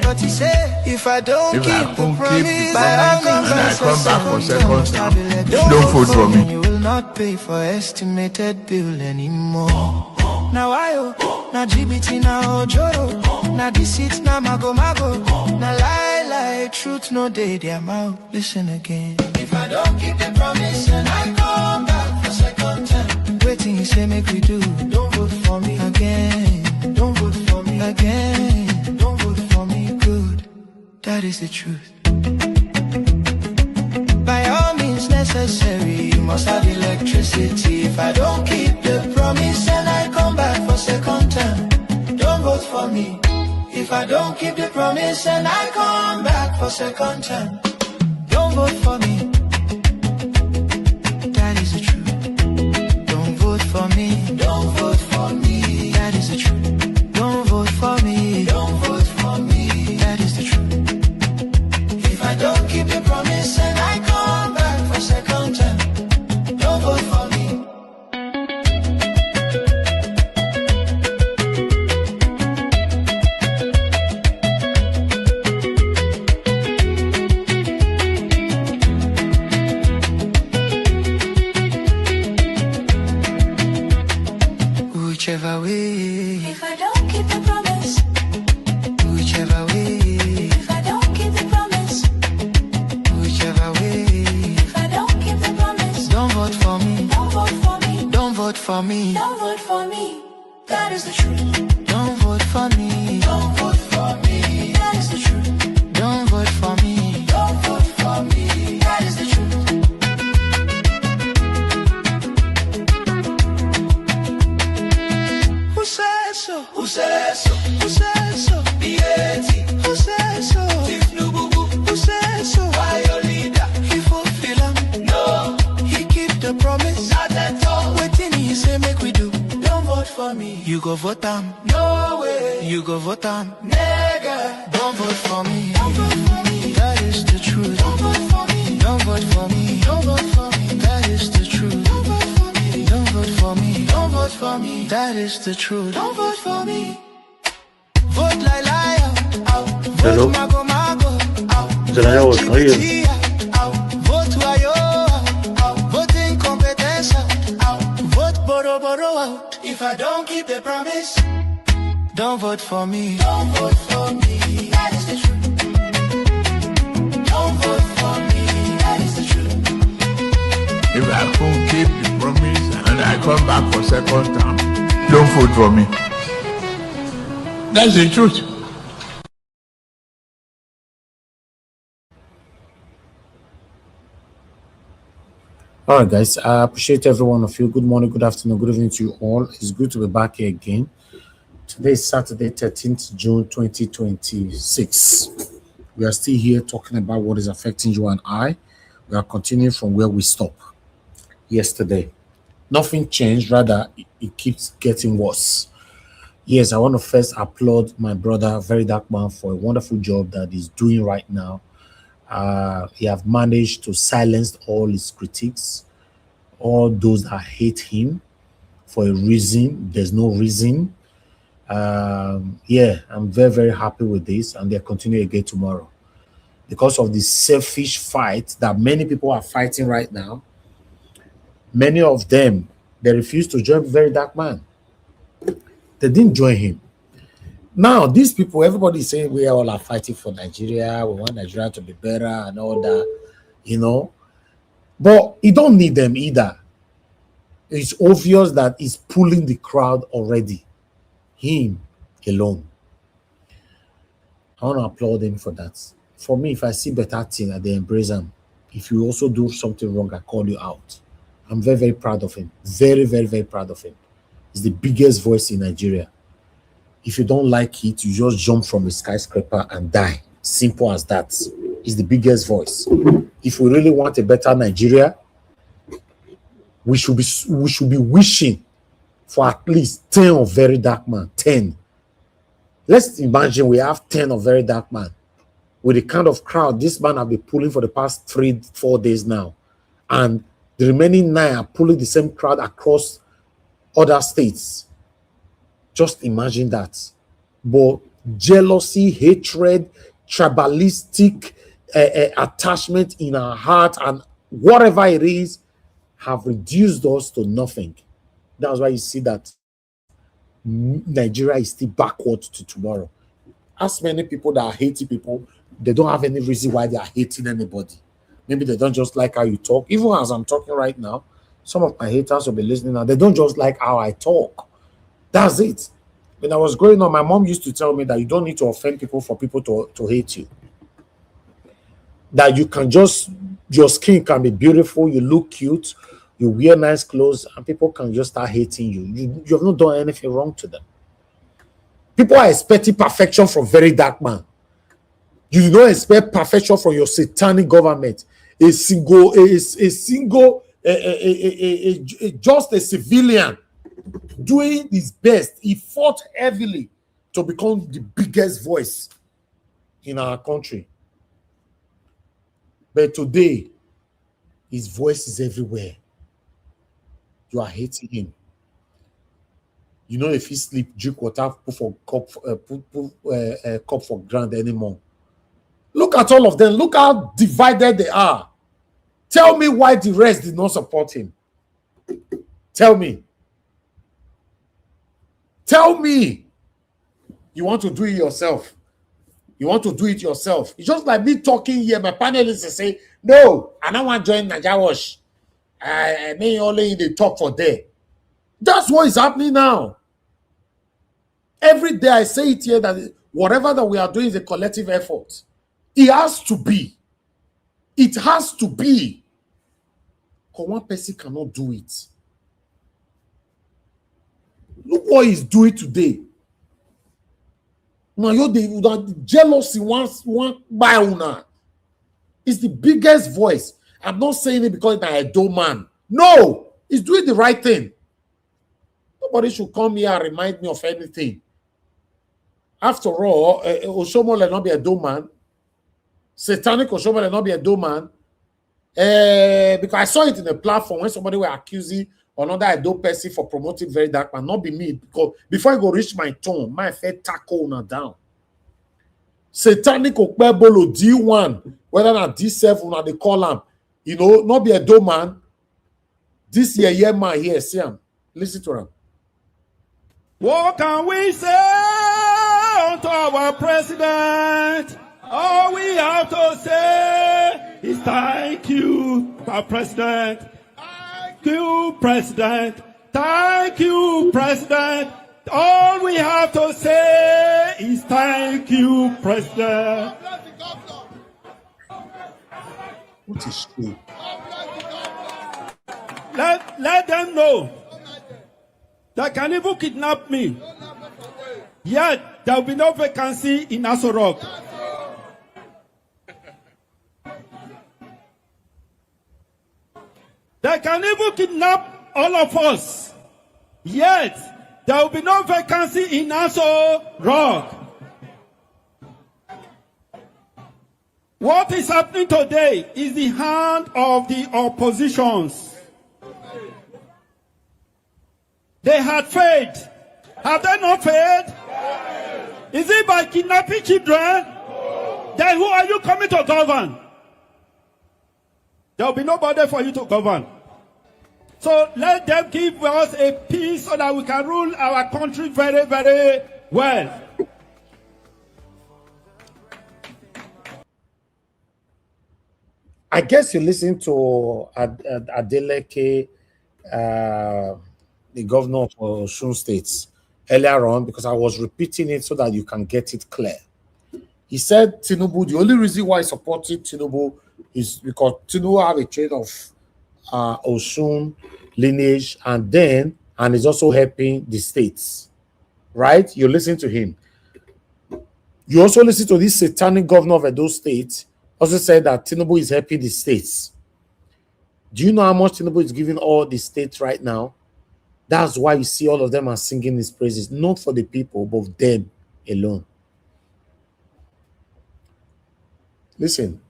But he said, if I don't keep the promise, by all means I come back for second time, don't vote for me. You will not pay for estimated bill anymore. Now now GBT, now Ojoro, now deceit, now mago, now lie, truth, no day, their mouth, listen again. If I don't keep the promise and I come back for second time, waiting, you say, make we do, don't vote for me again. Don't vote for me again. Don't vote for me, good. That is the truth. By all means necessary, you must have electricity. If I don't keep the promise and I come back for second time, don't vote for me. If I don't keep the promise and I come back for second time, don't vote for me. That is the truth. Don't vote for me. Don't vote for me. That is the truth. Don't vote for me. Don't vote for me. That is the truth. If I don't keep the promise and I come back for second time, don't vote for me. for me. Don't vote for me. That is the truth. Don't vote for me. Don't vote for me. That is the truth. Don't vote for me. Don't vote for me. That is the truth. Who says so? Who says so? Who says so? B.A.T. Who says so? Tinubu. Who says so? Why your leader? He fulfill him. No. He keep the promise. Not at all. Waiting he say make we do. Don't vote for me. You go vote him. No way. You go vote him. Nigga. Don't vote for me. Don't vote for me. That is the truth. Don't vote for me. Don't vote for me. Don't vote for me. That is the truth. Don't vote for me. Don't vote for me. Don't vote for me. That is the truth. Don't vote for me. Vote like liar. Hello. Zelaya was how are you? Vote wayo. Vote incompetence. Vote boro boro out. If I don't keep the promise, don't vote for me. Don't vote for me. That is the truth. Don't vote for me. That is the truth. If I don't keep the promise and I come back for second term, don't vote for me. That's the truth. All right, guys. I appreciate every one of you. Good morning, good afternoon, good evening to you all. It's good to be back here again. Today is Saturday, 13th June 2026. We are still here talking about what is affecting you and I. We are continuing from where we stopped yesterday. Nothing changed, rather, it keeps getting worse. Yes, I want to first applaud my brother, Very Dark Man, for a wonderful job that he's doing right now. He have managed to silence all his critics, all those that hate him for a reason. There's no reason. Yeah, I'm very, very happy with this, and they'll continue again tomorrow. Because of the selfish fight that many people are fighting right now, many of them, they refuse to join Very Dark Man. They didn't join him. Now, these people, everybody is saying we all are fighting for Nigeria. We want Nigeria to be better and all that, you know. But you don't need them either. It's obvious that he's pulling the crowd already. Him alone. I want to applaud him for that. For me, if I see better thing, they embrace him. If you also do something wrong, I call you out. I'm very, very proud of him. Very, very, very proud of him. He's the biggest voice in Nigeria. If you don't like it, you just jump from a skyscraper and die. Simple as that. He's the biggest voice. If we really want a better Nigeria, we should be wishing for at least 10 of Very Dark Man. 10. Let's imagine we have 10 of Very Dark Man. With the kind of crowd this man have been pulling for the past 3-4 days now. And the remaining 9 are pulling the same crowd across other states. Just imagine that. But jealousy, hatred, tribalistic attachment in our heart and whatever it is have reduced us to nothing. That's why you see that Nigeria is still backward to tomorrow. As many people that are hating people, they don't have any reason why they are hating anybody. Maybe they don't just like how you talk. Even as I'm talking right now, some of my haters will be listening now. They don't just like how I talk. That's it. When I was growing up, my mom used to tell me that you don't need to offend people for people to hate you. That you can just, your skin can be beautiful, you look cute, you wear nice clothes, and people can just start hating you. You have not done anything wrong to them. People are expecting perfection from Very Dark Man. You do not expect perfection from your satanic government. Just a civilian doing his best. He fought heavily to become the biggest voice in our country. But today, his voice is everywhere. You are hating him. You know, if he sleep, drink water, put cup for ground anymore. Look at all of them. Look how divided they are. Tell me why the rest did not support him. Tell me. Tell me. You want to do it yourself. You want to do it yourself. It's just like me talking here. My panelists say, no, I don't want to join Naija Wash. I may only in the talk for there. That's what is happening now. Every day I say it here that whatever that we are doing is a collective effort. It has to be. It has to be. Because one person cannot do it. Look what he's doing today. Now you're the jealousy one by una. It's the biggest voice. I'm not saying it because I'm a dull man. No, he's doing the right thing. Nobody should come here and remind me of anything. After all, Oshomo will not be a dull man. Satanic Oshomo will not be a dull man. Because I saw it in a platform when somebody were accusing another adult person for promoting very dark man, not be me. Because before I go reach my tone, my fair tackle now down. Satanic Okpebolo D1, whether not D7 or they call him, you know, not be a dull man. This year man here, see him. Listen to him. What can we say unto our president? All we have to say is thank you, our president. Thank you, president. Thank you, president. All we have to say is thank you, president. What is true? Let them know that can even kidnap me. Yet there will be no vacancy in Aso Rock. They can even kidnap all of us. Yet there will be no vacancy in Aso Rock. What is happening today is the hand of the oppositions. They had faith. Have they not faith? Is it by kidnapping children? Then who are you coming to govern? There will be nobody for you to govern. So let them give us a peace so that we can rule our country very, very well. I guess you listen to Adeleke, the governor of Osun State, earlier on, because I was repeating it so that you can get it clear. He said Tinubu, the only reason why he supported Tinubu is because Tinubu have a chain of Osun lineage, and is also helping the states. Right? You listen to him. You also listen to this satanic governor of Edo State, also said that Tinubu is helping the states. Do you know how much Tinubu is giving all the states right now? That's why you see all of them are singing his praises, not for the people, but them alone. Listen,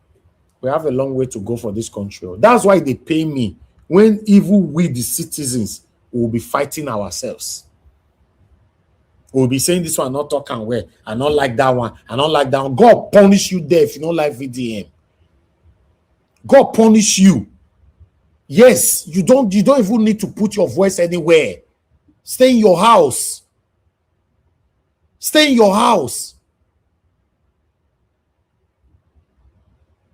we have a long way to go for this country. That's why they pay me when even we, the citizens, will be fighting ourselves. We'll be saying this one, not talking well. I don't like that one. I don't like that one. God punish you there if you don't like VDM. God punish you. Yes, you don't even need to put your voice anywhere. Stay in your house. Stay in your house.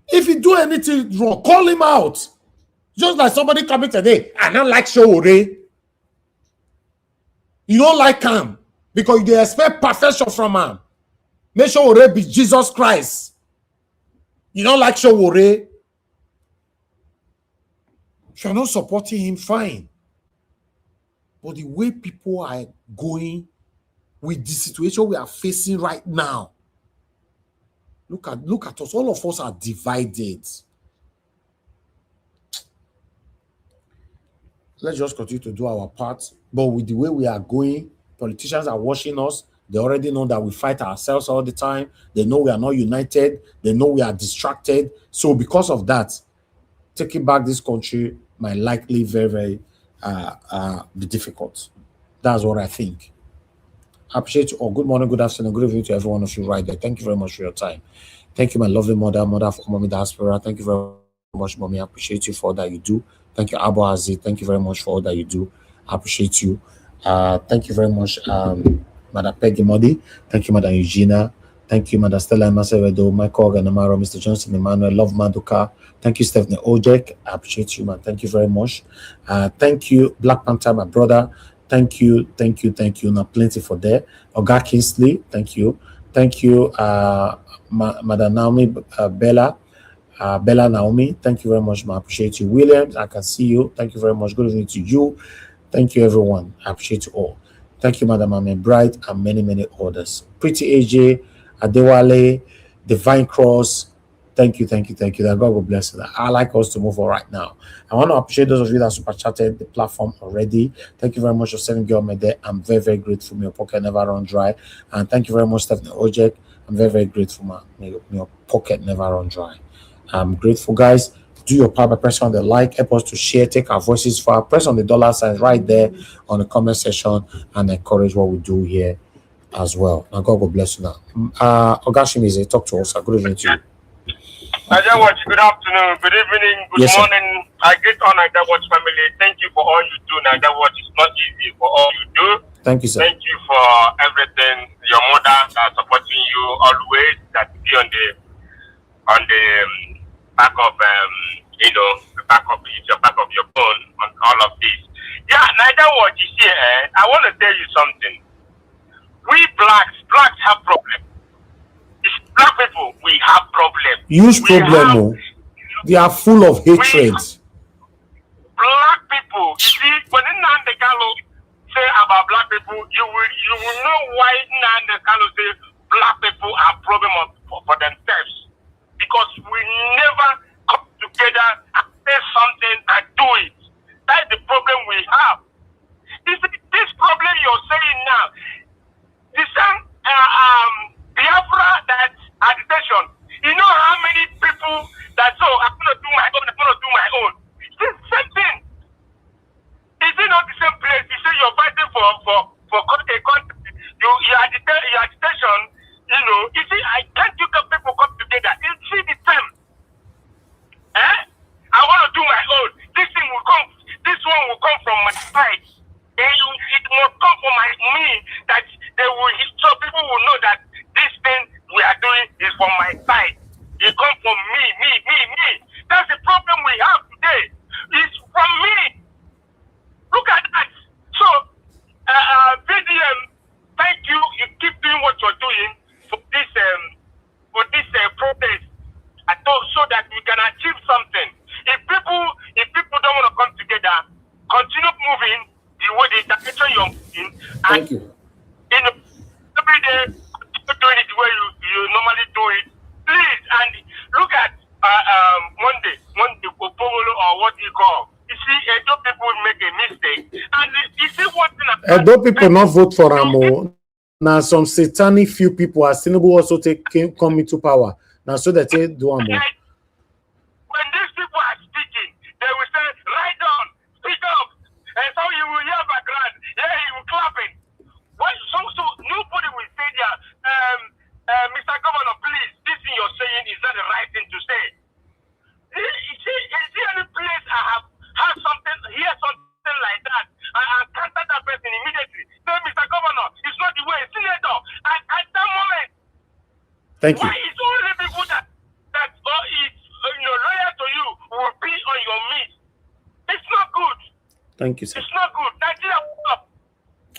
If you do anything wrong, call him out. Just like somebody coming today, I don't like Showore. You don't like him because you expect perfection from him. Make Showore be Jesus Christ. You don't like Showore. If you're not supporting him, fine. But the way people are going with the situation we are facing right now, look at us. All of us are divided. Let's just continue to do our part. But with the way we are going, politicians are watching us. They already know that we fight ourselves all the time. They know we are not united. They know we are distracted. So because of that, taking back this country might likely very, very be difficult. That's what I think. I appreciate you all. Good morning, good afternoon, good evening to every one of you right there. Thank you very much for your time. Thank you, my lovely mother of Mommy Diaspora. Thank you very much, Mommy. I appreciate you for all that you do. Thank you, Abu Aziz. Thank you very much for all that you do. I appreciate you. Thank you very much, Madam Peggy Modi. Thank you, Madam Eugenia. Thank you, Madam Stella Maseredo, Michael Ganamaro, Mr. Johnson Emmanuel, Love Maduka. Thank you, Stephanie Ojek. I appreciate you, man. Thank you very much. Thank you, Black Panther, my brother. Thank you. Now, plenty for there. Oga Kingsley, thank you. Thank you, Madam Naomi, Bella Naomi. Thank you very much, ma. I appreciate you. Williams, I can see you. Thank you very much. Good evening to you. Thank you, everyone. I appreciate you all. Thank you, Madam Ame Bright, and many, many others. Pretty AJ, Adewale, Divine Cross. Thank you. That God will bless you. I like us to move on right now. I want to appreciate those of you that super chatted the platform already. Thank you very much for sending your there. I'm very, very grateful. My pocket never run dry. And thank you very much, Stephanie Ojek. I'm very, very grateful. My pocket never run dry. I'm grateful, guys. Do your part by pressing on the like, help us to share, take our voices far, press on the dollar sign right there on the comment section, and encourage what we do here as well. Now, God will bless you now. Ogashimize, talk to us. Good evening to you. Naija Watch, good afternoon, good evening, good morning. I greet all Naija Watch family. Thank you for all you do. Naija Watch is not easy for all you do. Thank you, sir. Thank you for everything. Your mother supporting you always. That be on the back of the back of your phone on all of this. Yeah, Naija Watch is here. I want to tell you something. We blacks have problems. It's black people, we have problems. Huge problem. They are full of hatred. Black people, you see, when Nnamdi Kanu say about black people, you will know why Nnamdi Kanu say black people are problem for themselves. Because we never come together and say something and do it. That's the problem we have. This problem you're saying now, the same Biafra that agitation. You know how many people that I'm gonna do my own. It's the same thing. Is it not the same place? You say you're fighting for a country. Your agitation. You know. You see, can't you people come together? You see the same. I want to do my own. This one will come from my side. It must come from me that so people will know that this thing we are doing is from my side. It comes from me. That's the problem we have today. It's from me. Look at that. So, VDM, thank you. You keep doing what you're doing for this protest. So that we can achieve something. If people don't want to come together, continue moving the way the direction you're moving. Thank you. Every day, doing it the way you normally do it. Please, and look at Monday, Popolo, or what you call. You see, Edo people make a mistake. And you see one thing. Edo people not vote for Amo. Now some satanic few people as Tinubu also come into power. Now so that they do Amo. When these people are speaking, they will say, "Write down, speak up," and so you will hear background. Yeah, you will clapping. So nobody will say that, Mr. Governor, please, this thing you're saying is not the right thing to say. Is there any place I have heard something like that? I contact that person immediately. Say, Mr. Governor, it's not the way. Senator, at that moment, thank you. Why is only people that is loyal to you will be on your meat? It's not good. Thank you, sir. It's not good. Nigeria,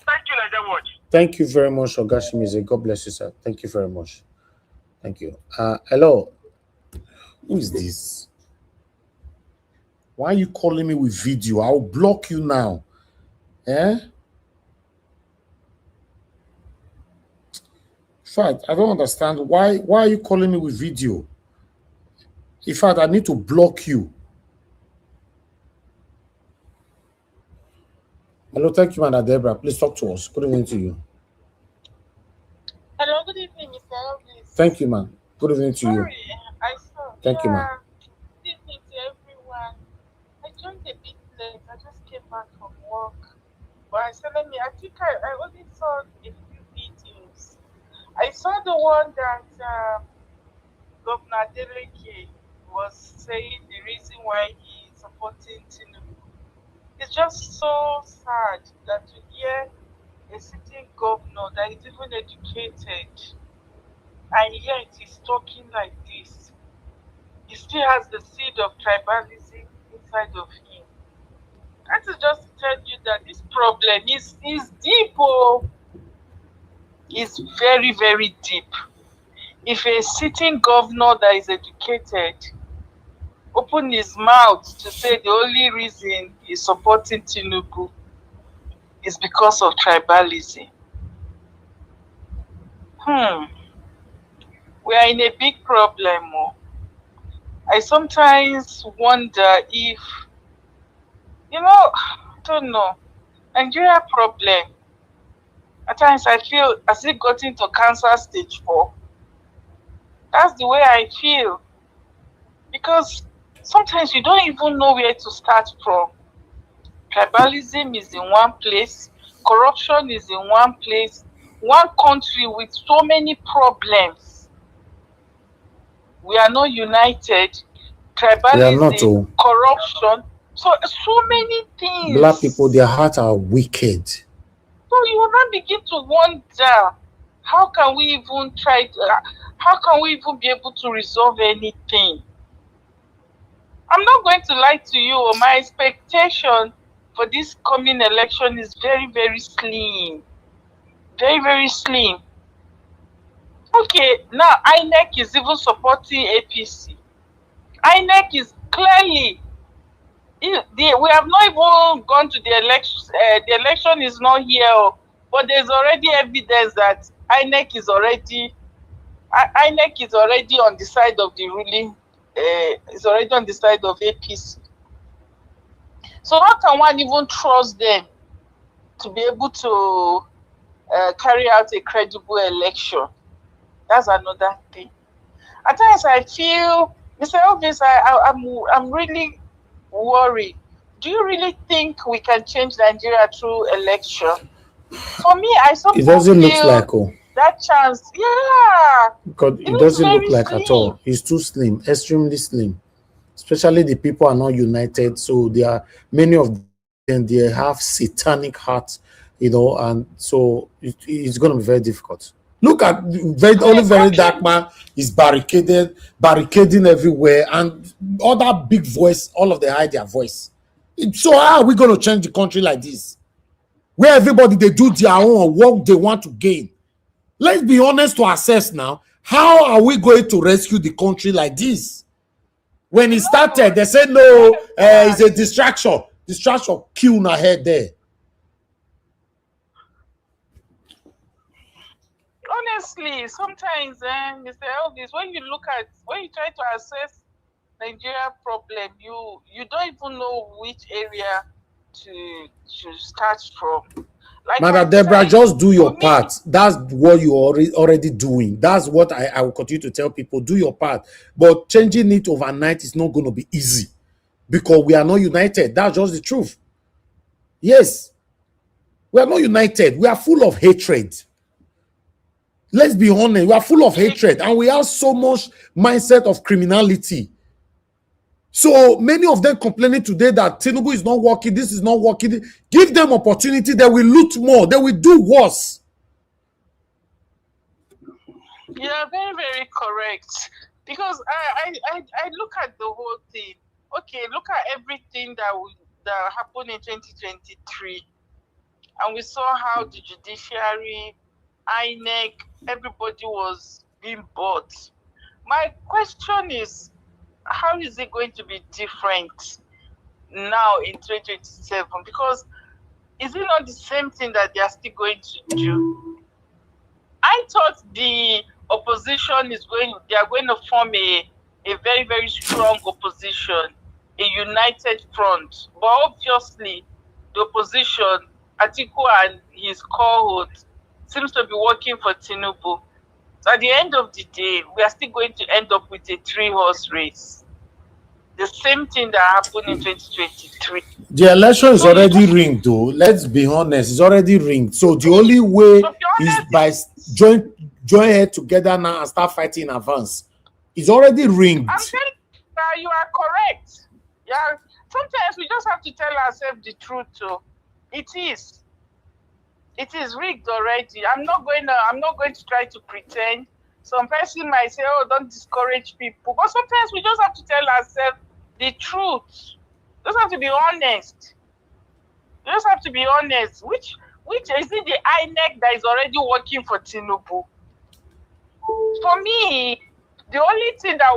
thank you, Naija Watch. Thank you very much, Ogashimize. God bless you, sir. Thank you very much. Thank you. Hello. Who is this? Why are you calling me with video? I'll block you now. In fact, I don't understand why are you calling me with video? In fact, I need to block you. Hello, thank you, Madam Deborah. Please talk to us. Good evening to you. Hello, good evening, Mr. Elvis. Thank you, ma'am. Good evening to you. I saw. Thank you, ma'am. Good evening to everyone. I joined a bit late. I just came back from work. But I think I only saw a few videos. I saw the one that Governor Deleke was saying the reason why he is supporting Tinubu. It's just so sad that to hear a sitting governor that is even educated and yet he's talking like this. He still has the seed of tribalism inside of him. That is just to tell you that this problem is deep. Oh, it's very, very deep. If a sitting governor that is educated open his mouth to say the only reason he's supporting Tinubu is because of tribalism, we are in a big problem. Oh. I sometimes wonder if, I don't know, Nigeria problem. At times I feel as if got into cancer stage 4. That's the way I feel. Because sometimes you don't even know where to start from. Tribalism is in one place, corruption is in one place, one country with so many problems. We are not united. We are not. Tribalism, corruption, so many things. Black people, their hearts are wicked. So you will not begin to wonder, how can we even how can we even be able to resolve anything? I'm not going to lie to you. My expectation for this coming election is very, very slim. Very, very slim. Okay, now INEC is even supporting APC. INEC is clearly, we have not even gone to the election. The election is not here, but there's already evidence that INEC is already on the side of the ruling. Is already on the side of APC. So how can one even trust them to be able to carry out a credible election? That's another thing. At times I feel, Mr. Elvis, I'm really worried. Do you really think we can change Nigeria through election? For me, I sometimes It doesn't look feel like that chance. Yeah. Because it doesn't look like at all. It's too slim, extremely slim. Especially the people are not united. So there are many of them, they have satanic hearts, and so it's going to be very difficult. Look at only very dark man is barricading everywhere, and other big voice, all of them hide their voice. So how are we going to change the country like this? Where everybody, they do their own work they want to gain. Let's be honest to ourselves now. How are we going to rescue the country like this? When it started, they said, no, it's a distraction. Distraction kill ahead there. Honestly, sometimes, Mr. Elvis, when you try to assess Nigeria problem, you don't even know which area to start from. Like Madam Deborah, just do your part. That's what you're already doing. That's what I will continue to tell people. Do your part. But changing it overnight is not going to be easy because we are not united. That's just the truth. Yes. We are not united. We are full of hatred. Let's be honest. We are full of hatred and we have so much mindset of criminality. So many of them complaining today that Tinubu is not working, this is not working. Give them opportunity, they will loot more, they will do worse. You are very, very correct. Because I look at the whole thing. Okay, look at everything that happened in 2023. And we saw how the judiciary, INEC, everybody was being bought. My question is, how is it going to be different now in 2027? Because is it not the same thing that they are still going to do? I thought the opposition they are going to form a very, very strong opposition, a united front. But obviously, the opposition, Atiku and his cohort, seems to be working for Tinubu. So at the end of the day, we are still going to end up with a 3-horse race. The same thing that happened in 2023. The election is already rigged, though. Let's be honest, it's already rigged. So the only way is by join head together now and start fighting in advance. It's already rigged. I'm saying you are correct. Yeah. Sometimes we just have to tell ourselves the truth too. It is rigged already. I'm not going to try to pretend. Some person might say, oh, don't discourage people. But sometimes we just have to tell ourselves the truth. Just have to be honest. You just have to be honest. Which is it the INEC that is already working for Tinubu? For me, the only thing that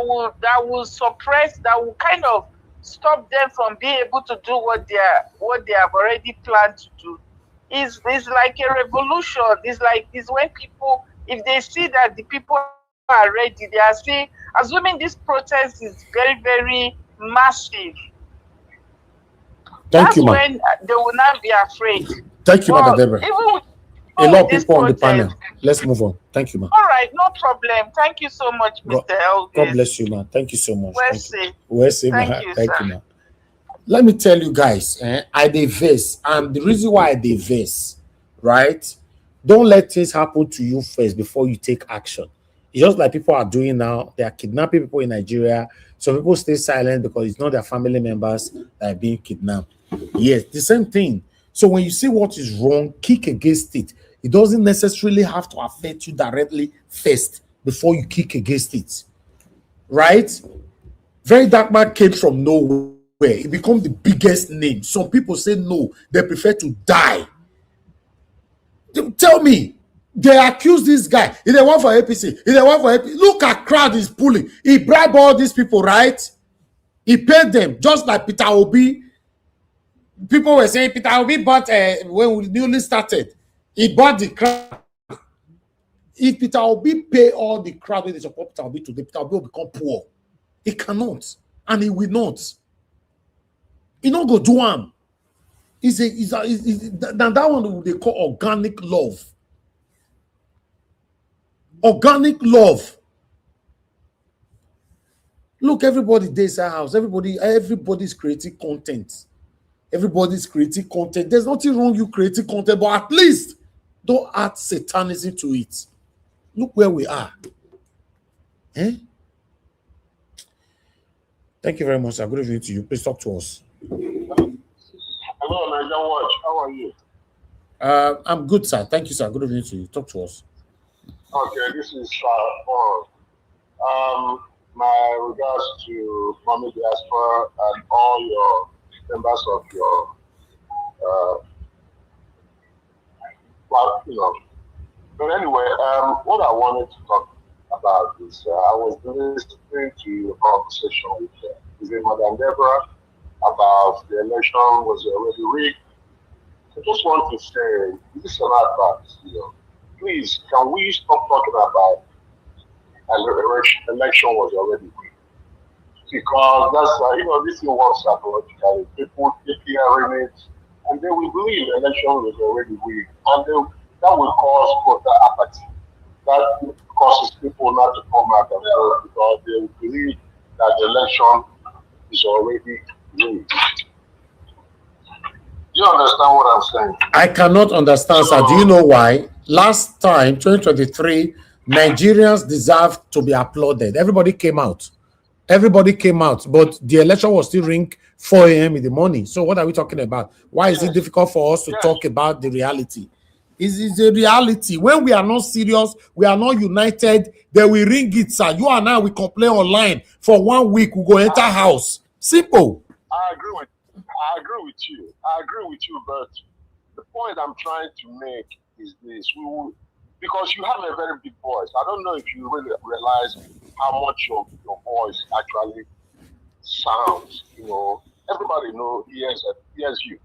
will suppress, that will kind of stop them from being able to do what they have already planned to do is like a revolution. It's when people, if they see that the people are ready, they are saying, assuming this protest is very, very massive, Thank that's you, ma. when they will not be afraid. Thank you, Mother But Deborah. A lot of people on the panel. Let's move on. Thank you, ma. All right, no problem. Thank you so much, Mr. Elvis. God bless you, ma. Thank you so much. Well Thank said. you. Well said, ma. Thank you, Thank sir. you, ma. Let me tell you guys, I diverse, and the reason why I diverse, right? Don't let things happen to you first before you take action. It's just like people are doing now. They are kidnapping people in Nigeria. Some people stay silent because it's not their family members that are being kidnapped. Yes, the same thing. So when you see what is wrong, kick against it. It doesn't necessarily have to affect you directly first before you kick against it. Right? Very Dark Man came from nowhere. It became the biggest name. Some people say no, they prefer to die. Tell me, they accuse this guy. Is the one for APC? Is the one for APC? Look at crowd is pulling. He bribed all these people, right? He paid them just like Peter Obi. People were saying Peter Obi bought when we newly started. He bought the crowd. If Peter Obi pay all the crowd when they support Peter Obi today, Peter Obi will become poor. He cannot, and he will not. He not go do am. That one they call organic love. Organic love. Look, everybody days our house. Everybody's creating content. Everybody's creating content. There's nothing wrong you creating content, but at least don't add satanism to it. Look where we are. Thank you very much, sir. Good evening to you. Please talk to us. Hello, Niger Watch. How are you? I'm good, sir. Thank you, sir. Good evening to you. Talk to us. Okay, this is my regards to Mommy Diaspora and all your members of your But anyway, what I wanted to talk about is I was listening to your conversation with Madam Deborah about the election was already rigged. I just want to say, this is an advice, please, can we stop talking about election was already rigged? Because that's, this thing works psychologically. People keep hearing it, and they will believe the election was already rigged. And that will cause voter apathy. That causes people not to come out and vote because they will believe that the election is already rigged. You understand what I'm saying? I cannot understand, sir. Do you know why? Last time, 2023, Nigerians deserve to be applauded. Everybody came out. Everybody came out, but the election was still ring 4 a.m. in the morning. So what are we talking about? Why is it difficult for us to talk about the reality? It's a reality. When we are not serious, we are not united, then we ring it, sir. You and I, we complain online for 1 week, we go enter house. Simple. I agree with you. But the point I'm trying to make is this. Because you have a very big voice. I don't know if you really realize how much your voice actually sounds. Everybody hears you.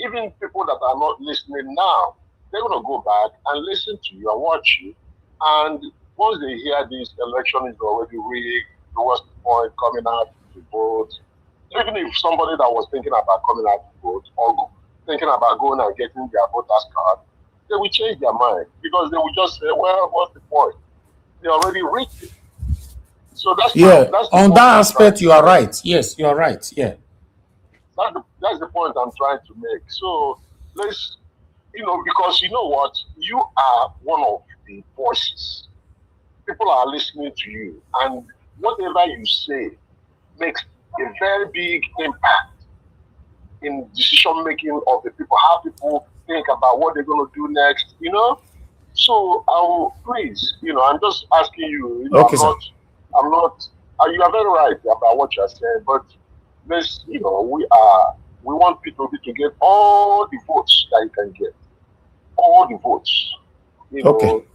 Even people that are not listening now, they're going to go back and listen to you and watch you. And once they hear this election is already rigged, what's the point coming out to vote? Even if somebody that was thinking about coming out to vote or thinking about going and getting their voter's card, they will change their mind because they will just say, well, what's the point? They already rigged it. So that's on that aspect, you are right. Yes, you are right. Yeah. That's the point I'm trying to make. So let's, because you know what? You are one of the voices. People are listening to you, and whatever you say makes a very big impact in decision making of the people, how people think about what they're going to do next, So I will please, I'm just asking you, Okay, I'm not, you are very right about what you're saying, but this, we are we want P2B to get all the votes that he can get. All the votes. You know,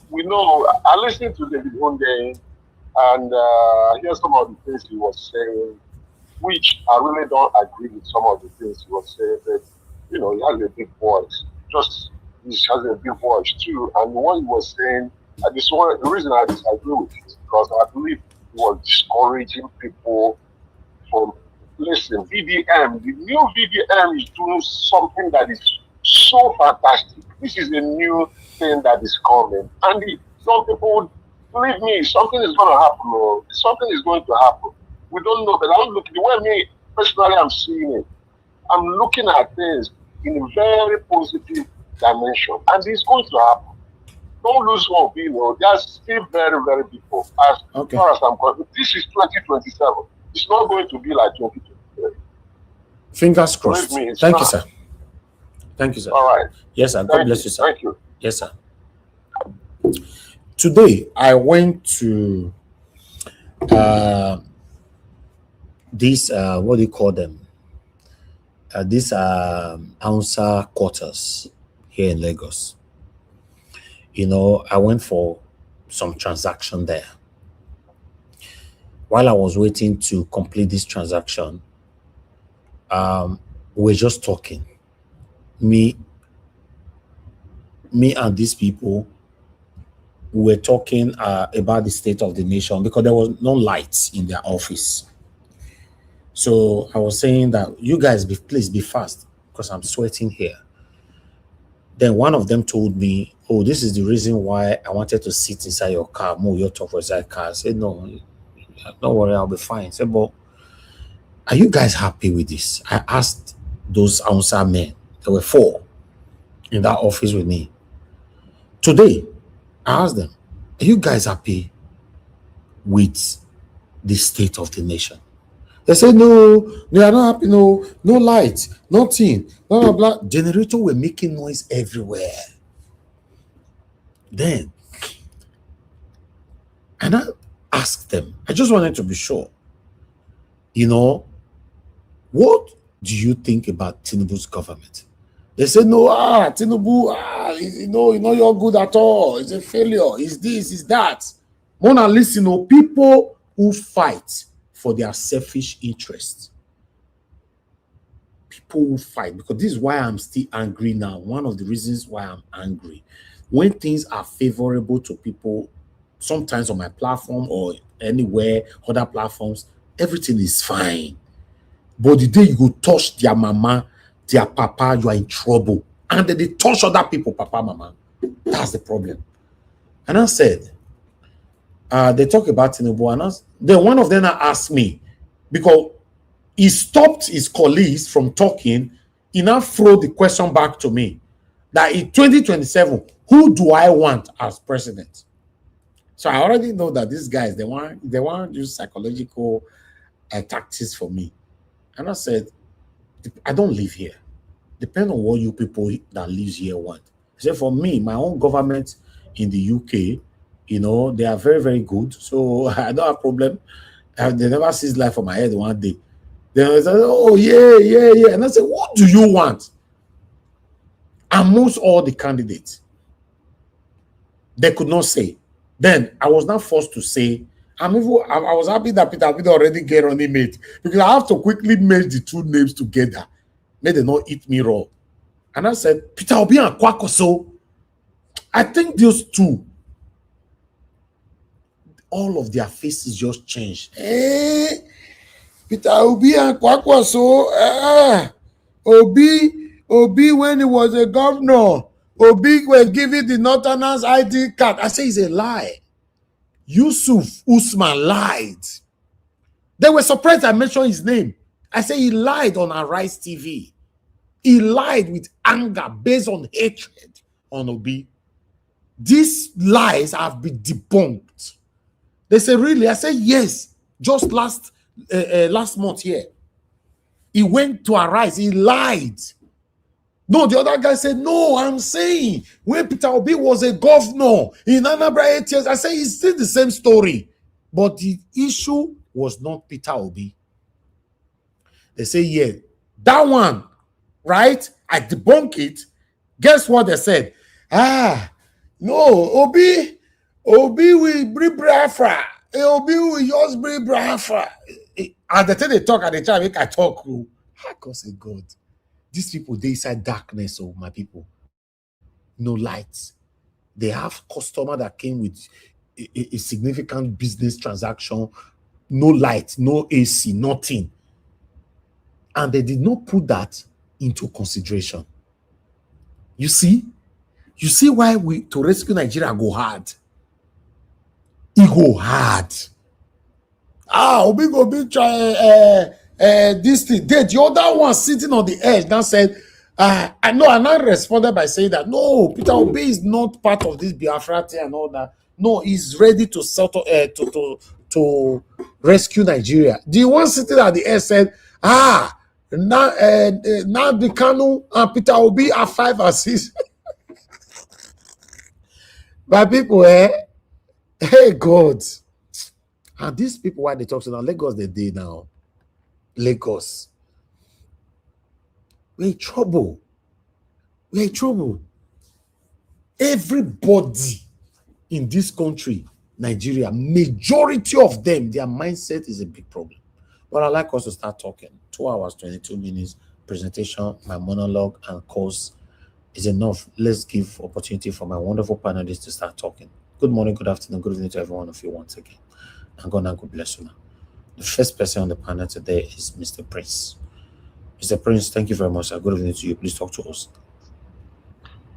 we know, I listened to David Hunde and I hear some of the things he was saying, which I really don't agree with some of the things he was saying, but, you know, he has a big voice. He has a big voice too. And what he was saying, the reason I disagree with it is because I believe he was discouraging people from, listen, VDM, the new VDM is doing something that is so fantastic. This is a new thing that is coming. And some people, believe me, something is going to happen. Or something is going to happen. We don't know, but I'm looking, the way me, personally, I'm seeing it. I'm looking at things in a very positive dimension. And it's going to happen. Don't lose hope, you know. There's still very, very big hope. As far as I'm concerned, this is 2027. It's not going to be like 2023. Fingers crossed. Believe me, Thank you, sir. Thank you, sir. All right. Yes, sir. God bless you, sir. Thank you. Yes, sir. Today, I went to this, what do you call them? This Hausa quarters here in Lagos. You know, I went for some transaction there. While I was waiting to complete this transaction, we're just talking. Me and these people were talking about the state of the nation because there was no lights in their office. So I was saying that you guys, please be fast because I'm sweating here. Then one of them told me, oh, this is the reason why I wanted to sit inside your car, move your top inside car. I said, no, don't worry, I'll be fine. I said, but are you guys happy with this? I asked those Hausa men. There were 4 in that office with me. Today, I asked them, are you guys happy with the state of the nation? They said, no, they are not happy, no light, nothing, blah, blah, blah. Generator were making noise everywhere. Then, and I asked them, I just wanted to be sure, you know, what do you think about Tinubu's government? They said, no, Tinubu, you know, you're good at all. It's a failure. It's this, it's that. Mona, listen, people who fight for their selfish interests. People who fight, because this is why I'm still angry now. One of the reasons why I'm angry. When things are favorable to people, sometimes on my platform or anywhere, other platforms, everything is fine. But the day you go touch their mama, their papa, you are in trouble. And then they touch other people, papa, mama. That's the problem. And I said, they talk about Tinubu, and then one of them asked me, because he stopped his colleagues from talking, he now threw the question back to me, that in 2027, who do I want as president? So I already know that these guys, they want to use psychological tactics for me. And I said, I don't live here. Depend on what you people that lives here want. I said, for me, my own government in the UK, you know, they are very, very good. So I don't have problem. They never sees life on my head one day. Then I said, oh, yeah. And I said, what do you want? Amongst all the candidates, they could not say. Then I was not forced to say, I was happy that Peter Obi already get on the mate, because I have to quickly merge the 2 names together. May they not eat me raw. And I said, Peter Obi and Kwakoso, I think those 2, all of their faces just changed. Peter Obi and Kwakoso, Obi when he was a governor, Obi was giving the Northerners ID card. I say it's a lie. Yusuf Usman lied. They were surprised I mentioned his name. I say he lied on Arise TV. He lied with anger based on hatred on Obi. These lies have been debunked. They say, really? I say, yes. Just last month here. He went to Arise. He lied. No, the other guy said, no, I'm saying when Peter Obi was a governor in Anambra 8 years, I say it's still the same story. But the issue was not Peter Obi. They say, yeah, That one, right? I debunk it. Guess what they said? No, Obi will bring Biafra. Obi will just bring Biafra. At the time they talk, at the time I talk. God say God. These people, they inside darkness, oh my people. No lights. They have customer that came with a significant business transaction, no light, no AC, nothing. And they did not put that into consideration. You see why we to rescue Nigeria go hard. It go hard. Obi go be try this thing. The other one sitting on the edge now said, I know, and I responded by saying that no, Peter Obi is not part of this Biafra thing and all that. No, he's ready to settle to rescue Nigeria. The one sitting at the edge said, now the Kanu and Peter Obi are 5 or 6. My people, hey God. And these people, why they talk to now? Lagos, they did now. Lagos. We're in trouble. We're in trouble. Everybody in this country, Nigeria, majority of them, their mindset is a big problem. But I'd like us to start talking. 2 hours, 22 minutes, presentation, my monologue, and course is enough. Let's give opportunity for my wonderful panelists to start talking. Good morning, good afternoon, good evening to every one of you once again. And God bless you now. The first person on the panel today is Mr. Prince. Mr. Prince, thank you very much, sir. Good evening to you. Please talk to us.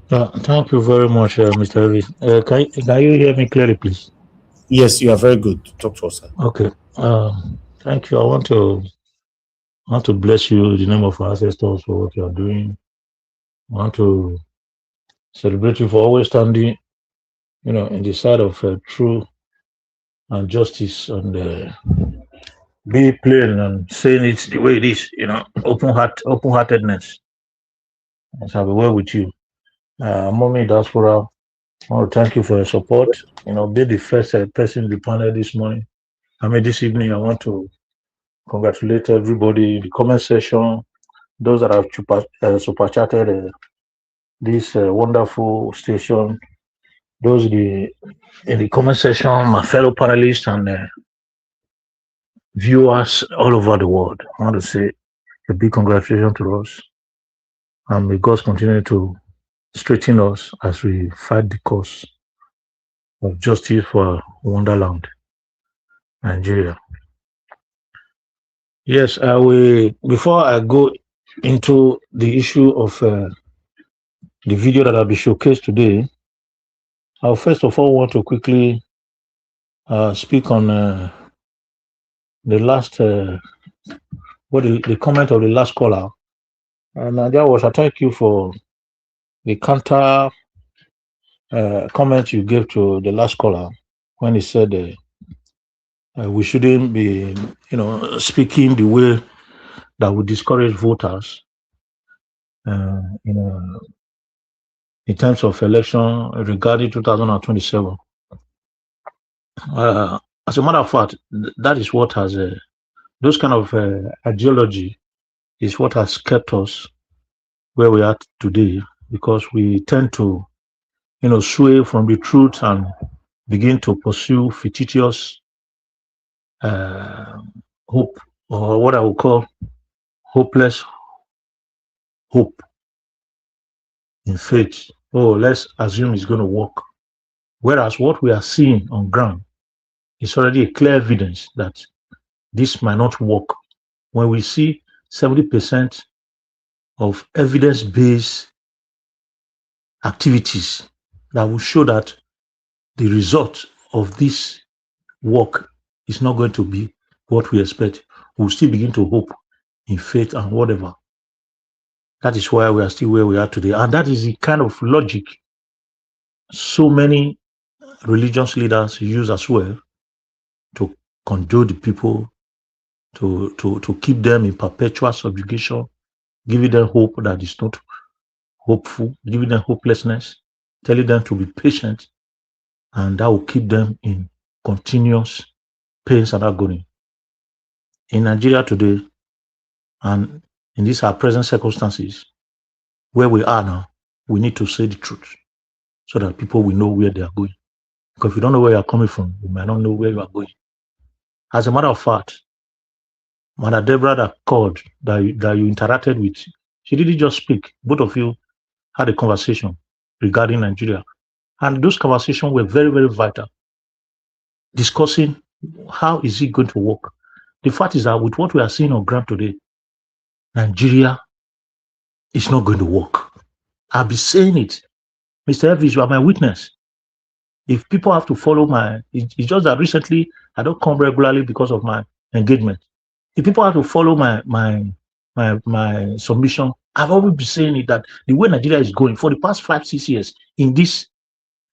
Thank you very much, Mr. Elvis. Can you hear me clearly, please? Yes, you are very good. Talk to us, sir. Okay. Thank you. I want to bless you in the name of our ancestors for what you are doing. I want to celebrate you for always standing, in the side of truth and justice, and be plain and saying it the way it is, open-heartedness. And so I'll be well with you. Mommy Diaspora, I want to thank you for your support. Be the first person in the panel this morning. This evening, I want to congratulate everybody in the comment section, those that have super chatted this wonderful station, those in the comment section, my fellow panelists and viewers all over the world. I want to say a big congratulations to us, and may God continue to straighten us as we fight the cause of justice for Wonderland, Nigeria. Yes, before I go into the issue of the video that I'll be showcased today, I first of all want to quickly speak on the last, the comment of the last caller. And that was, I thank you for the counter comment you gave to the last caller when he said we shouldn't be, speaking the way that would discourage voters, in terms of election regarding 2027. As a matter of fact, that is what has those kind of ideology is what has kept us where we are today, because we tend to, sway from the truth and begin to pursue fictitious hope, or what I would call hopeless hope in faith. Oh, let's assume it's going to work. Whereas what we are seeing on ground is already a clear evidence that this might not work. When we see 70% of evidence-based activities that will show that the result of this work is not going to be what we expect, we'll still begin to hope in faith and whatever. That is why we are still where we are today. And that is the kind of logic so many religious leaders use as well to control the people, to keep them in perpetual subjugation, giving them hope that is not hopeful, giving them hopelessness, telling them to be patient, and that will keep them in continuous pains and agony. In Nigeria today, and in these our present circumstances, where we are now, we need to say the truth so that people will know where they are going. Because if you don't know where you are coming from, you might not know where you are going. As a matter of fact, Mother Deborah that called, that you interacted with, she didn't just speak. Both of you had a conversation regarding Nigeria. And those conversations were very, very vital, discussing how is it going to work. The fact is that with what we are seeing on ground today, Nigeria is not going to work. I'll be saying it. Mr. Elvis, you are my witness. If people have to follow it's just that recently I don't come regularly because of my engagement. If people have to follow my submission, I've always been saying it, that the way Nigeria is going for the past 5-6 years in this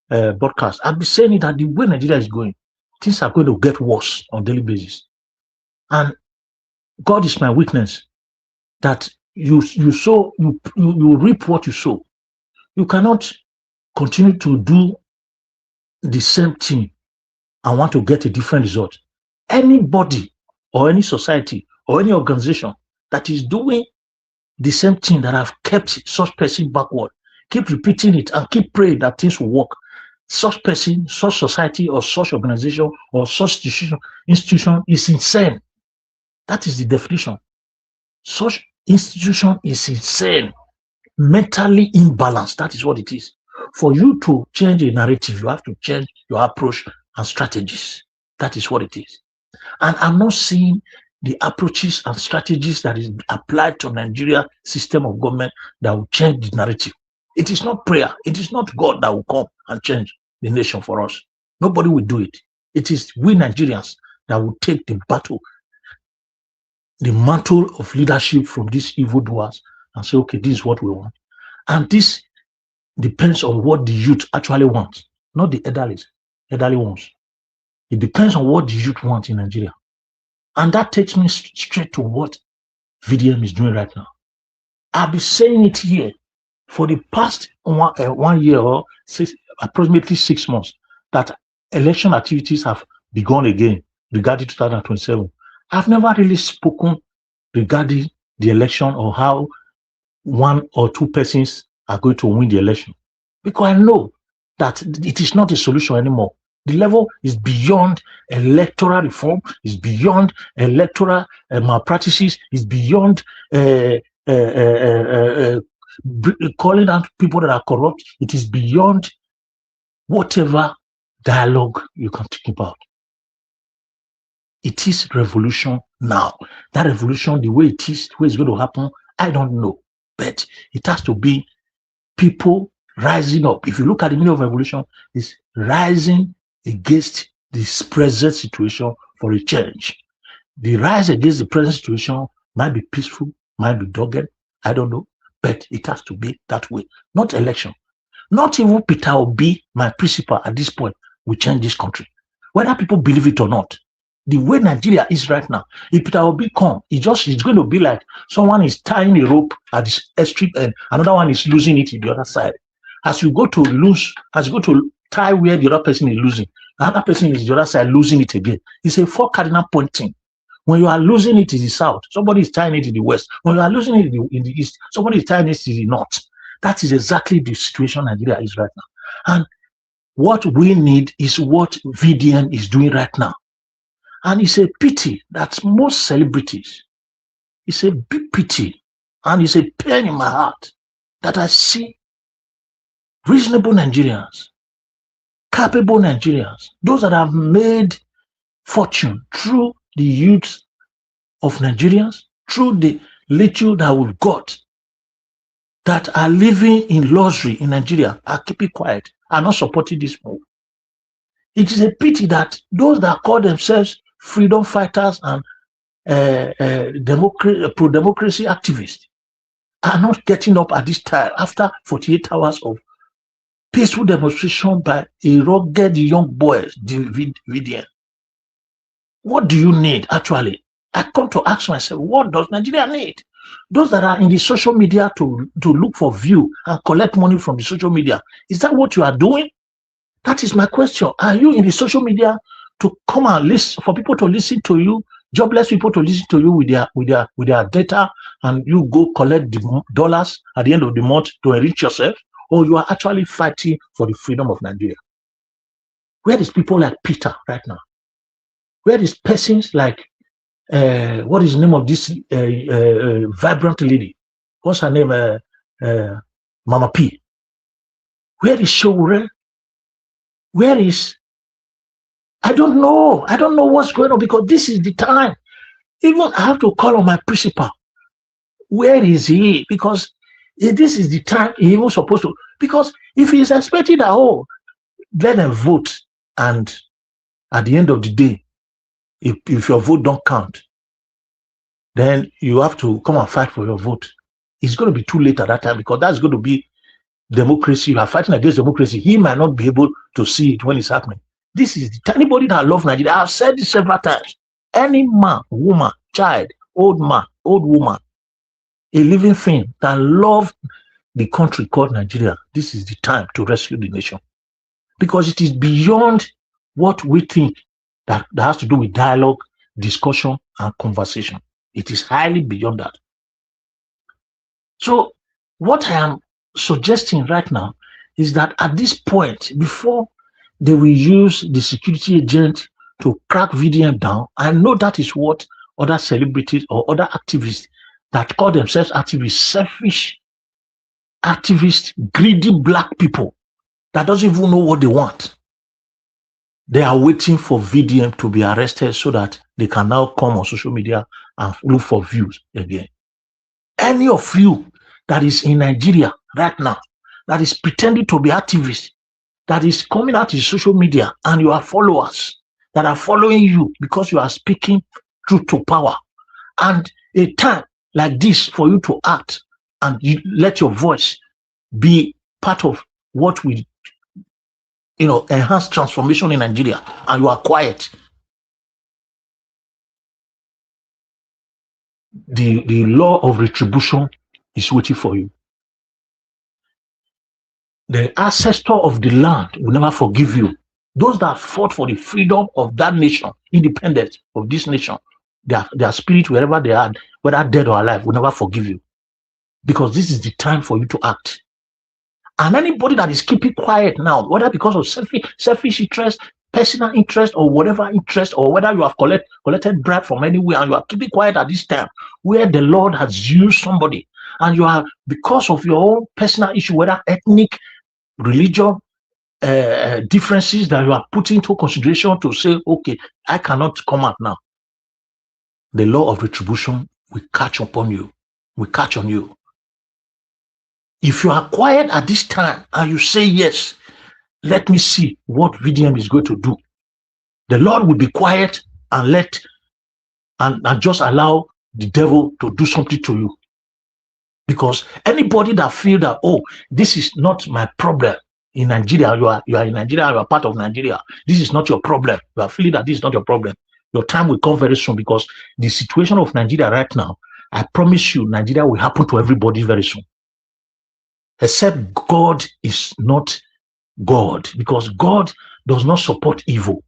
broadcast, I've been saying it that the way Nigeria is going, things are going to get worse on a daily basis. And God is my witness that you reap what you sow. You cannot continue to do the same thing and want to get a different result. Anybody or any society or any organization that is doing the same thing that have kept such person backward, keep repeating it and keep praying that things will work, such person, such society or such organization or such institution is insane. That is the definition. Such institution is insane, mentally imbalanced. That is what it is. For you to change a narrative, you have to change your approach and strategies. That is what it is. And I'm not seeing the approaches and strategies that is applied to Nigeria system of government that will change the narrative. It is not prayer. It is not God that will come and change the nation for us. Nobody will do it. It is we Nigerians that will take the battle, the mantle of leadership from these evildoers and say, okay, this is what we want. And this depends on what the youth actually wants, not the elderly ones. It depends on what the youth want in Nigeria. And that takes me straight to what VDM is doing right now. I've been saying it here for the past 1 year or approximately 6 months that election activities have begun again regarding 2027. I've never really spoken regarding the election or how 1 or 2 persons are going to win the election, because I know that it is not a solution anymore. The level is beyond electoral reform, is beyond electoral malpractices, is beyond calling out people that are corrupt. It is beyond whatever dialogue you can think about. It is revolution now. That revolution, the way it is, the way it's going to happen, I don't know. But it has to be people rising up. If you look at the meaning of revolution, it's rising against this present situation for a change. The rise against the present situation might be peaceful, might be dogged, I don't know, but it has to be that way. Not election. Not even Peter Obi, my principal at this point, will change this country. Whether people believe it or not, the way Nigeria is right now, if Peter Obi come, it's going to be like someone is tying a rope at the extreme end, another one is losing it in the other side. As you go to tie where the other person is losing, the other person is the other side losing it again. It's a 4 cardinal point thing. When you are losing it in the south, somebody is tying it in the west. When you are losing it in the east, somebody is tying it in the north. That is exactly the situation Nigeria is right now. And what we need is what VDM is doing right now. And it's a pity that most celebrities, it's a big pity, and it's a pain in my heart that I see reasonable Nigerians, capable Nigerians, those that have made fortune through the youth of Nigerians, through the little that we've got, that are living in luxury in Nigeria, are keeping quiet, are not supporting this move. It is a pity that those that call themselves freedom fighters and pro-democracy activists are not getting up at this time after 48 hours of peaceful demonstration by a rugged young boy, the VDM. What do you need actually? I come to ask myself, what does Nigeria need? Those that are in the social media to look for view and collect money from the social media, is that what you are doing? That is my question. Are you in the social media to come and listen, for people to listen to you, jobless people to listen to you with their data, and you go collect the dollars at the end of the month to enrich yourself, or you are actually fighting for the freedom of Nigeria? Where is people like Peter right now? Where is persons like what is the name of this vibrant lady? What's her name? Mama P. Where is Showre? Where is... I don't know. I don't know what's going on, because this is the time. Even I have to call on my principal. Where is he? Because this is the time he was supposed to. Because if he's expecting that, oh, let them vote, and at the end of the day, if your vote don't count, then you have to come and fight for your vote. It's going to be too late at that time, because that's going to be democracy. You are fighting against democracy. He might not be able to see it when it's happening. This is anybody that loves Nigeria. I've said this several times. Any man, woman, child, old man, old woman, a living thing that love the country called Nigeria, this is the time to rescue the nation, because it is beyond what we think that has to do with dialogue, discussion, and conversation. It is highly beyond that. So what I am suggesting right now is that at this point, before they will use the security agent to crack VDM down, I know that is what other celebrities or other activists that call themselves activists, selfish activists, greedy black people that doesn't even know what they want. They are waiting for VDM to be arrested so that they can now come on social media and look for views again. Any of you that is in Nigeria right now, that is pretending to be activists, that is coming out in social media, and you are followers that are following you because you are speaking truth to power, and a time like this for you to act and you let your voice be part of what will, enhance transformation in Nigeria, and you are quiet, the law of retribution is waiting for you. The ancestor of the land will never forgive you. Those that fought for the freedom of that nation, independence of this nation, their spirit, wherever they are, whether dead or alive, will never forgive you. Because this is the time for you to act. And anybody that is keeping quiet now, whether because of selfish interest, personal interest, or whatever interest, or whether you have collected bribe from anywhere and you are keeping quiet at this time, where the Lord has used somebody, and you are, because of your own personal issue, whether ethnic, religion, differences that you are putting into consideration to say, okay, I cannot come out now. The law of retribution will catch upon you, will catch on you. If you are quiet at this time and you say, yes, let me see what VDM is going to do, the Lord will be quiet and and just allow the devil to do something to you. Because anybody that feel that, oh, this is not my problem in Nigeria, you are in Nigeria, you are part of Nigeria, this is not your problem, you are feeling that this is not your problem, your time will come very soon, because the situation of Nigeria right now, I promise you, Nigeria will happen to everybody very soon. Except God is not God, because God does not support evil.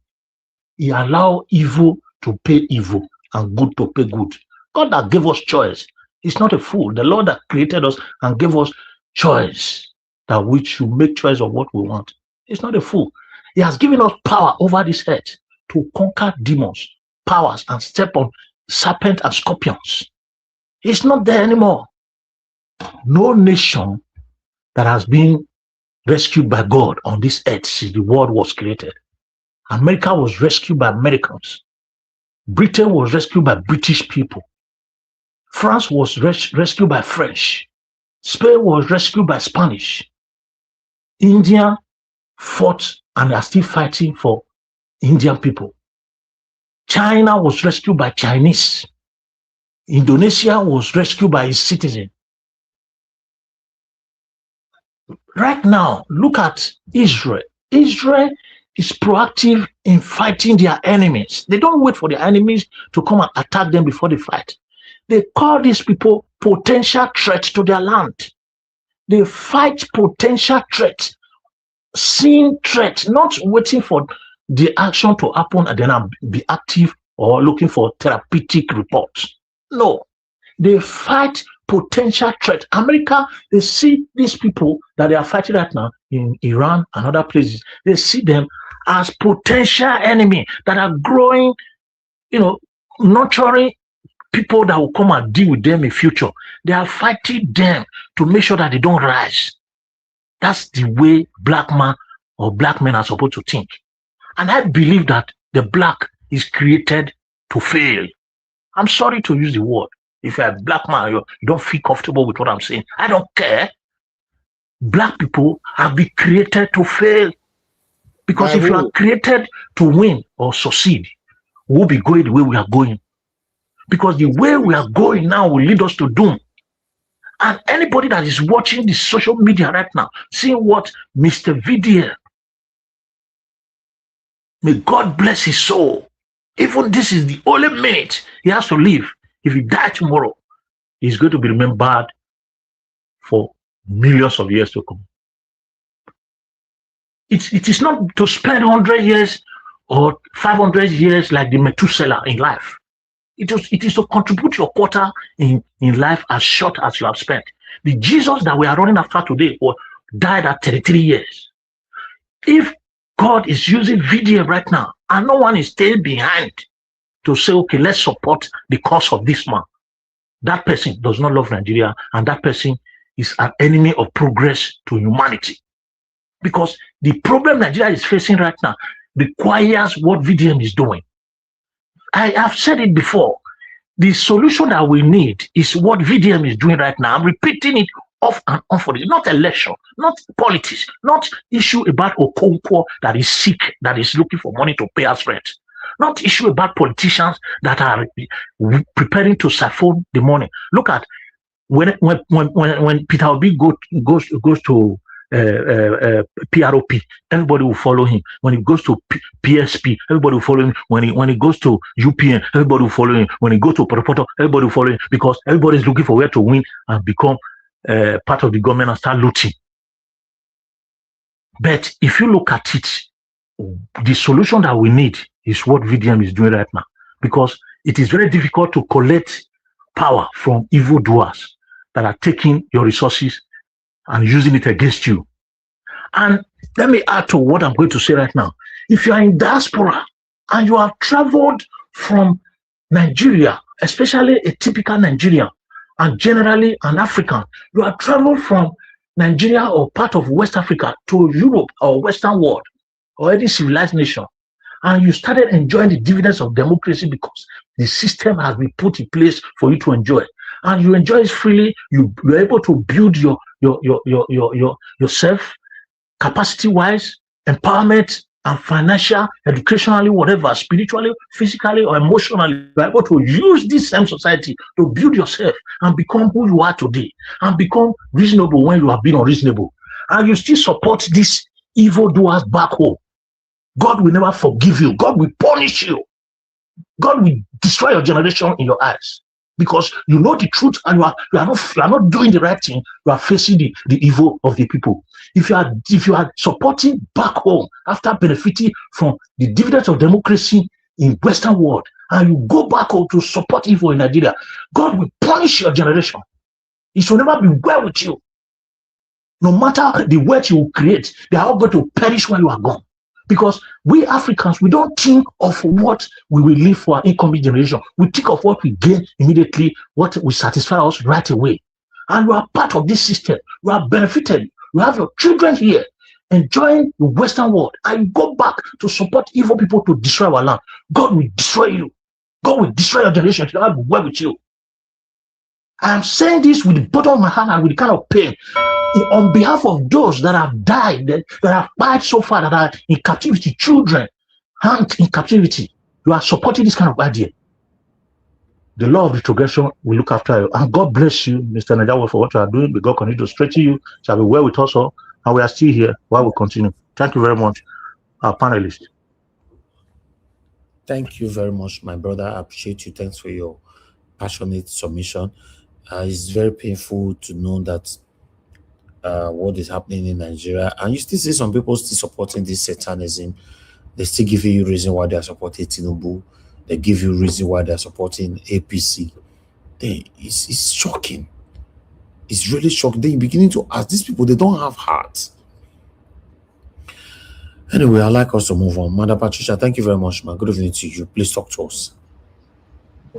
He allows evil to pay evil and good to pay good. God that gave us choice, he's not a fool. The Lord that created us and gave us choice, that we should make choice of what we want. He's not a fool. He has given us power over this earth to conquer demons, powers, and step on serpents and scorpions. It's not there anymore. No nation that has been rescued by God on this earth since the world was created. America was rescued by Americans. Britain was rescued by British people. France was rescued by French. Spain was rescued by Spanish. India fought and are still fighting for Indian people. China was rescued by Chinese. Indonesia was rescued by its citizens. Right now, look at Israel. Israel is proactive in fighting their enemies. They don't wait for their enemies to come and attack them before they fight. They call these people potential threats to their land. They fight potential threats, seeing threats, not waiting for the action to happen and then be active or looking for therapeutic reports. No, they fight potential threat. America, they see these people that they are fighting right now in Iran and other places. They see them as potential enemy that are growing, nurturing people that will come and deal with them in future. They are fighting them to make sure that they don't rise. That's the way black man or black men are supposed to think. And I believe that the black is created to fail. I'm sorry to use the word. If you're a black man, you don't feel comfortable with what I'm saying. I don't care. Black people have been created to fail. Because if you are created to win or succeed, we'll be going the way we are going. Because the way we are going now will lead us to doom. And anybody that is watching the social media right now, seeing what Mr. VDM, may God bless his soul. Even this is the only minute he has to live. If he dies tomorrow, he's going to be remembered for millions of years to come. It is not to spend 100 years or 500 years like the Methuselah in life. It is to contribute your quota in life as short as you have spent. The Jesus that we are running after today died at 33 years. If God is using VDM right now, and no one is staying behind to say, okay, let's support the cause of this man, that person does not love Nigeria, and that person is an enemy of progress to humanity. Because the problem Nigeria is facing right now requires what VDM is doing. I have said it before. The solution that we need is what VDM is doing right now. I'm repeating it off and on for it. Not election, not politics, not issue about Okonkwo that is sick, that is looking for money to pay us rent. Not issue about politicians that are preparing to siphon the money. Look at when Peter Obi goes to PROP, everybody will follow him. When he goes to PSP, everybody will follow him. When he goes to UPN, everybody will follow him. When he goes to Propoto, everybody will follow him, because everybody is looking for where to win and become part of the government and start looting. But if you look at it, the solution that we need is what VDM is doing right now, because it is very difficult to collect power from evildoers that are taking your resources and using it against you. And let me add to what I'm going to say right now. If you are in diaspora and you have traveled from Nigeria, especially a typical Nigerian, and generally an African, you have traveled from Nigeria or part of West Africa to Europe or Western world or any civilized nation, and you started enjoying the dividends of democracy because the system has been put in place for you to enjoy, and you enjoy it freely. You're able to build yourself capacity-wise, empowerment and financial, educationally, whatever, spiritually, physically, or emotionally. You're able to use this same society to build yourself and become who you are today, and become reasonable when you have been unreasonable. And you still support these evildoers back home. God will never forgive you. God will punish you. God will destroy your generation in your eyes, because you know the truth and you are not doing the right thing. You are facing the evil of the people. If you are supporting back home after benefiting from the dividends of democracy in Western world, and you go back home to support evil in Nigeria, God will punish your generation. It shall never be well with you. No matter the wealth you will create, they are all going to perish when you are gone. Because we Africans, we don't think of what we will leave for our incoming generation. We think of what we gain immediately, what will satisfy us right away. And you are part of this system. You are benefited. You have your children here enjoying the Western world, and you go back to support evil people to destroy our land. God will destroy you. God will destroy your generation. It will not be well with you. I am saying this with the bottom of my hand and with the kind of pain, on behalf of those that have died, that have died so far, that are in captivity, children hanged in captivity. You are supporting this kind of idea. The law of retrogression will look after you. And God bless you, Mr. Najawa, for what you are doing. May God continue to strengthen you. Shall be well with us all. And we are still here while we continue. Thank you very much, our panelists. Thank you very much, my brother. I appreciate you. Thanks for your passionate submission. It's very painful to know that what is happening in Nigeria, and you still see some people still supporting this satanism. They still give you reason why they are supporting Tinubu. they give you reason why they're supporting APC. Then it's shocking. It's really shocking. Then you're beginning to ask these people, they don't have hearts. Anyway, I'd like us to move on. Mother Patricia, thank you very much, man. Good evening to you. Please talk to us.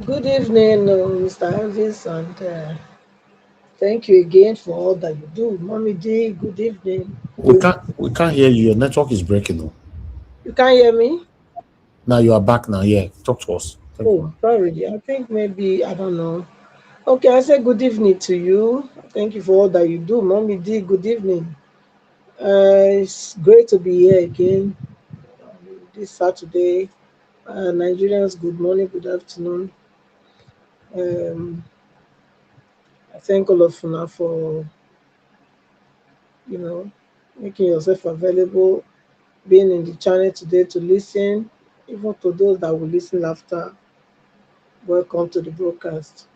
Good evening, Mr. Elvis, and thank you again for all that you do. Mommy D, good evening. We can't hear you. Your network is breaking though. You can't hear me? Now you are back now. Yeah, talk to us. Thank you. Sorry. I think maybe, I don't know. Okay, I said good evening to you. Thank you for all that you do. Mommy D, good evening. It's great to be here again this Saturday. Nigerians, good morning, good afternoon. I thank all of you for, making yourself available, being in the channel today to listen, even to those that will listen after. Welcome to the broadcast.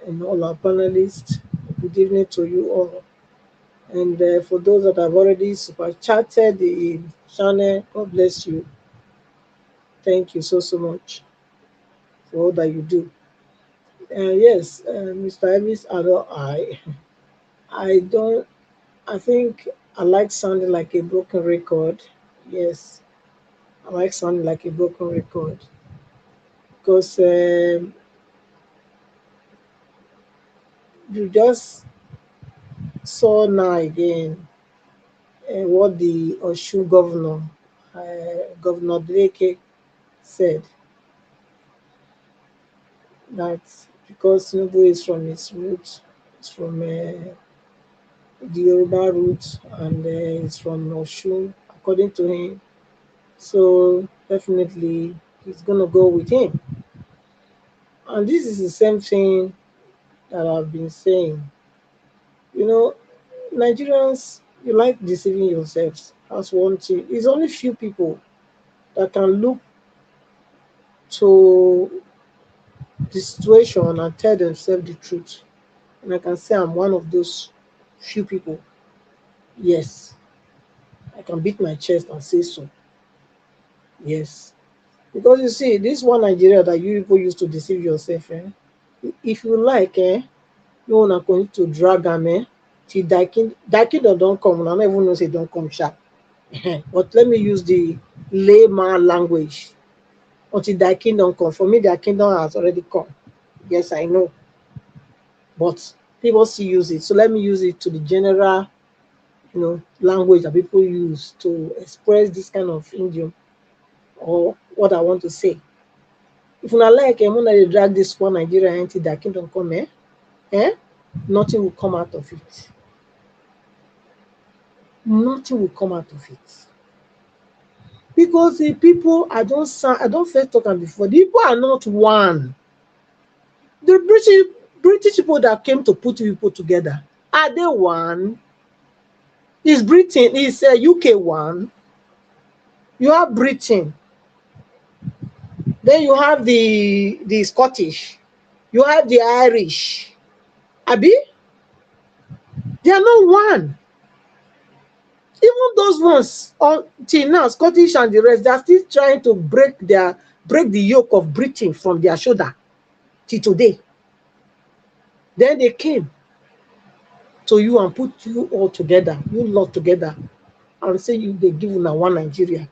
And all our panelists, good evening to you all. And for those that have already super chatted the channel, God bless you. Thank you so much for all that you do. Yes, Mr. Elvis, I think I like sounding like a broken record. Yes, I like sounding like a broken record. Because you just saw now again what the Osun governor, Governor Dele said, that because Tinubu is from his roots, it's from the Yoruba roots, and it's from Osun, according to him. So definitely he's gonna go with him. And this is the same thing that I've been saying. Nigerians, you like deceiving yourselves. That's one thing. It's only few people that can look to the situation and tell themselves the truth. And I can say I'm one of those few people. Yes, I can beat my chest and say so. Yes. Because you see, this one Nigeria that you people used to deceive yourself, if you like, you are going to drag them, till that kingdom don't come. I don't even know say don't come sharp. But let me use the layman language. Until that kingdom come. For me, that kingdom has already come. Yes, I know. But people still use it. So let me use it to the general, language that people use to express this kind of idiom or what I want to say. If you like, I'm gonna drag this one Nigeria into that kingdom come, nothing will come out of it. Nothing will come out of it. Because the people, I don't first talk them before. The people are not one. The British people that came to put people together, are they one? Is Britain, is UK one? You have Britain. Then you have the Scottish. You have the Irish. Abi? They are not one. Even those ones, until now, Scottish and the rest, they are still trying to break the yoke of Britain from their shoulder till today. Then they came to you and put you all together, you lot together, and say they give you now one Nigeria.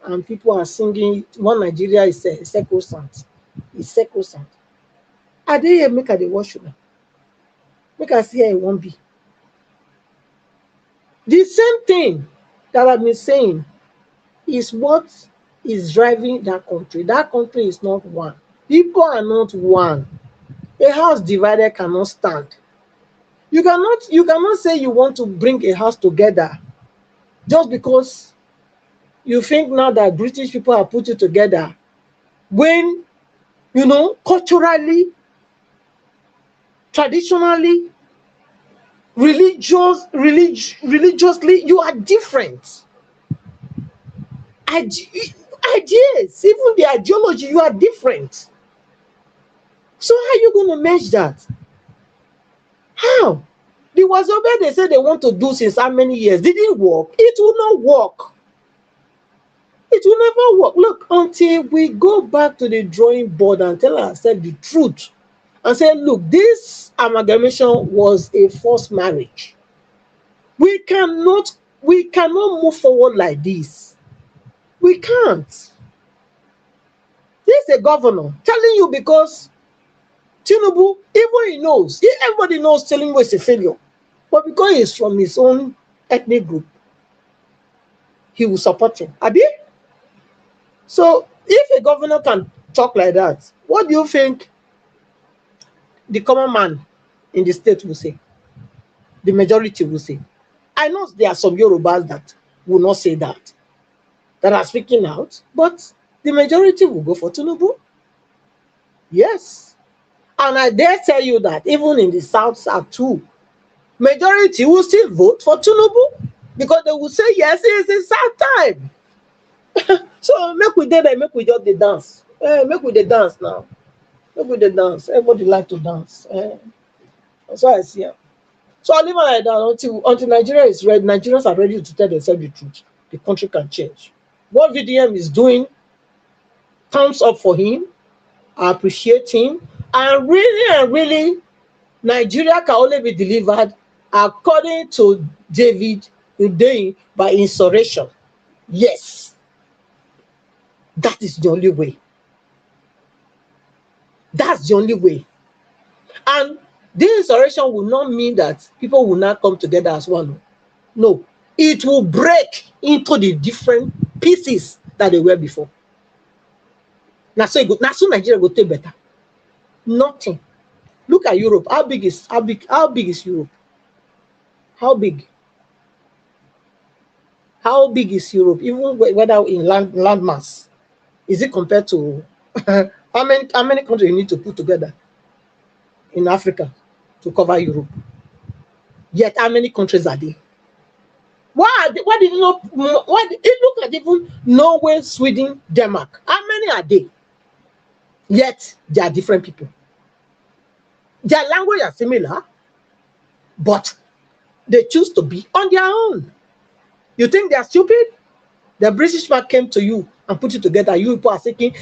And people are singing, one Nigeria is sacrosanct. It's sacrosanct. Are they here make they watch you now? Make I see how it won't be. The same thing that I've been saying is what is driving that country. That country is not one. People are not one. A house divided cannot stand. You cannot say you want to bring a house together just because you think now that British people have put it together, when culturally, traditionally, religiously, you are different. Ideas, even the ideology, you are different. So how are you going to match that? How? The Wazobia they said they want to do since how many years? Did it work? It will not work. It will never work. Look, until we go back to the drawing board and tell ourselves the truth and say, look, this amalgamation was a forced marriage. We cannot move forward like this. We can't. This is a governor telling you because Tinubu, even he knows, everybody knows Tinubu is a failure. But because he's from his own ethnic group, he will support him. Abi? So if a governor can talk like that, what do you think the common man in the state will say? The majority will say. I know there are some Yorubas that will not say that are speaking out, but the majority will go for Tinubu. Yes. And I dare tell you that even in the South too, majority will still vote for Tinubu because they will say, yes, it is a sad time. So make we there, make we just the dance. Make we the dance now. Make we the dance. Everybody like to dance. That's why I see it. So I'll leave it like that until Nigeria is ready. Nigerians are ready to tell themselves the truth. The country can change. What VDM is doing, thumbs up for him. I appreciate him. And really, Nigeria can only be delivered according to David Udein by insurrection. Yes. That is the only way. That's the only way. And this insurrection will not mean that people will not come together as one. No. It will break into the different pieces that they were before. Now so Nigeria will take better. Nothing. Look at Europe. How big is Europe? How big? How big is Europe? Even whether in land mass, is it compared to how many countries you need to put together in Africa to cover Europe? Yet how many countries are there? Why did you not? Why look at even Norway, Sweden, Denmark? How many are they? Yet they are different people. Their language are similar, but they choose to be on their own. You think they are stupid? The British man came to you and put it together. You people are singing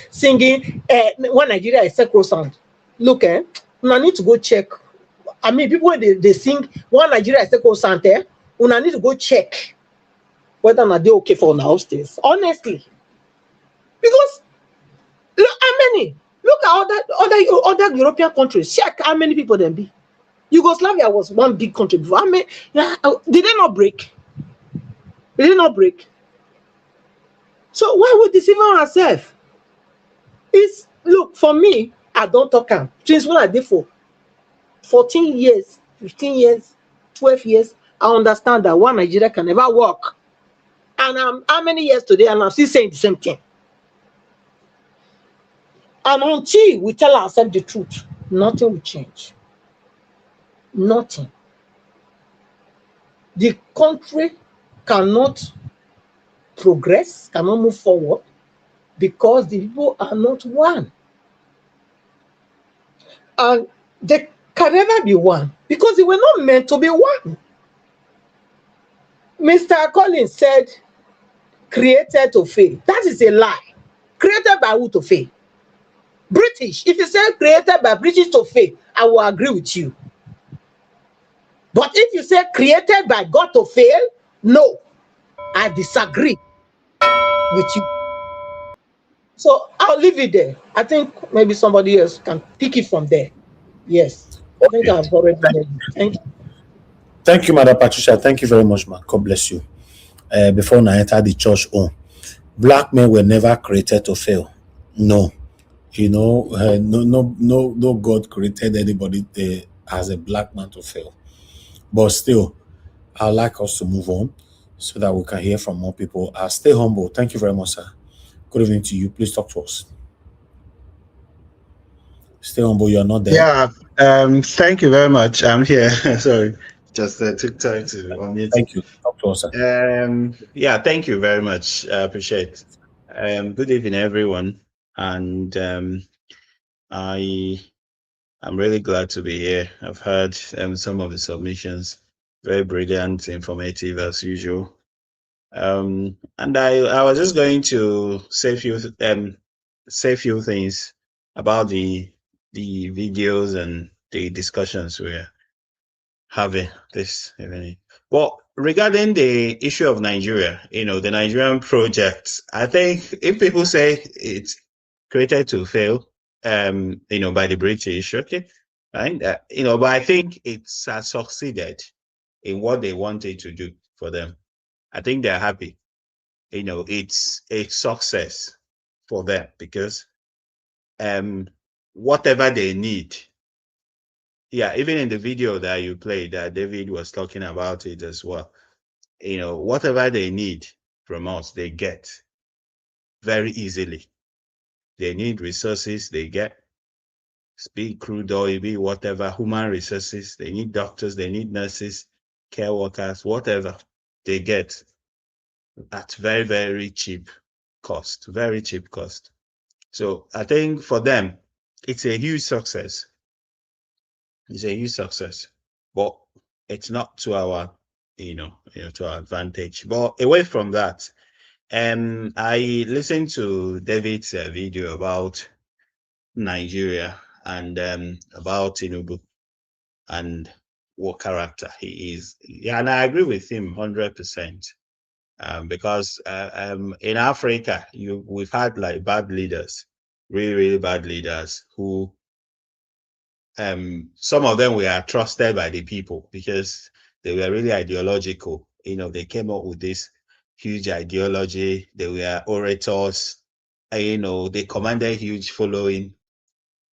when Nigeria is sacrosanct. Look, I need to go check. I mean, people when they sing when Nigeria is sacrosanct, I need to go check whether or not they're okay for now upstairs. Honestly, because look how many. Look at other European countries. Check how many people there be. Yugoslavia was one big country before. Did they not break? Did they not break? So why would deceive ourselves? Look, for me, I don't talk since when I did for 14 years, 15 years, 12 years, I understand that one Nigeria can never work. And I'm how many years today, and I'm still saying the same thing. And until we tell ourselves the truth, nothing will change. Nothing. The country cannot progress, cannot move forward because the people are not one. And they can never be one because they were not meant to be one. Mr. Collins said, created to fail. That is a lie. Created by who to fail? British. If you say created by British to fail, I will agree with you. But if you say created by God to fail, no, I disagree with you. So I'll leave it there. I think maybe somebody else can pick it from there. Yes. I think I've already made it. Thank you. Thank you, Madam Patricia. Thank you very much, man. God bless you. Before I enter the church, black men were never created to fail. No. No God created anybody as a black man to fail. But still, I'd like us to move on so that we can hear from more people. Stay humble. Thank you very much, sir. Good evening to you. Please talk to us. Stay humble. You're not there. Yeah. Thank you very much. I'm here. Sorry. Just took time to unmute. Thank you. Talk to us, sir. Yeah, thank you very much. I appreciate it. Good evening, everyone. And I'm really glad to be here. I've heard some of the submissions. Very brilliant, informative as usual. And I was just going to say a few things about the videos and the discussions we're having this evening. Well, regarding the issue of Nigeria, the Nigerian project, I think if people say it's created to fail, by the British, okay, and but I think it's succeeded in what they wanted to do for them. I think they're happy. It's a success for them because whatever they need, yeah, even in the video that you played, David was talking about it as well. Whatever they need from us, they get very easily. They need resources, they get speed, crude oil, be whatever, human resources. They need doctors, they need nurses, care workers, whatever they get at very, very cheap cost, very cheap cost. So I think for them, it's a huge success. It's a huge success, but it's not to our, to our advantage. But away from that, I listened to David's video about Nigeria and about Tinubu and what character he is. Yeah, and I agree with him 100%. Because in Africa, we've had like bad leaders, really, really bad leaders who some of them were trusted by the people because they were really ideological. They came up with this huge ideology. They were orators. And, they commanded huge following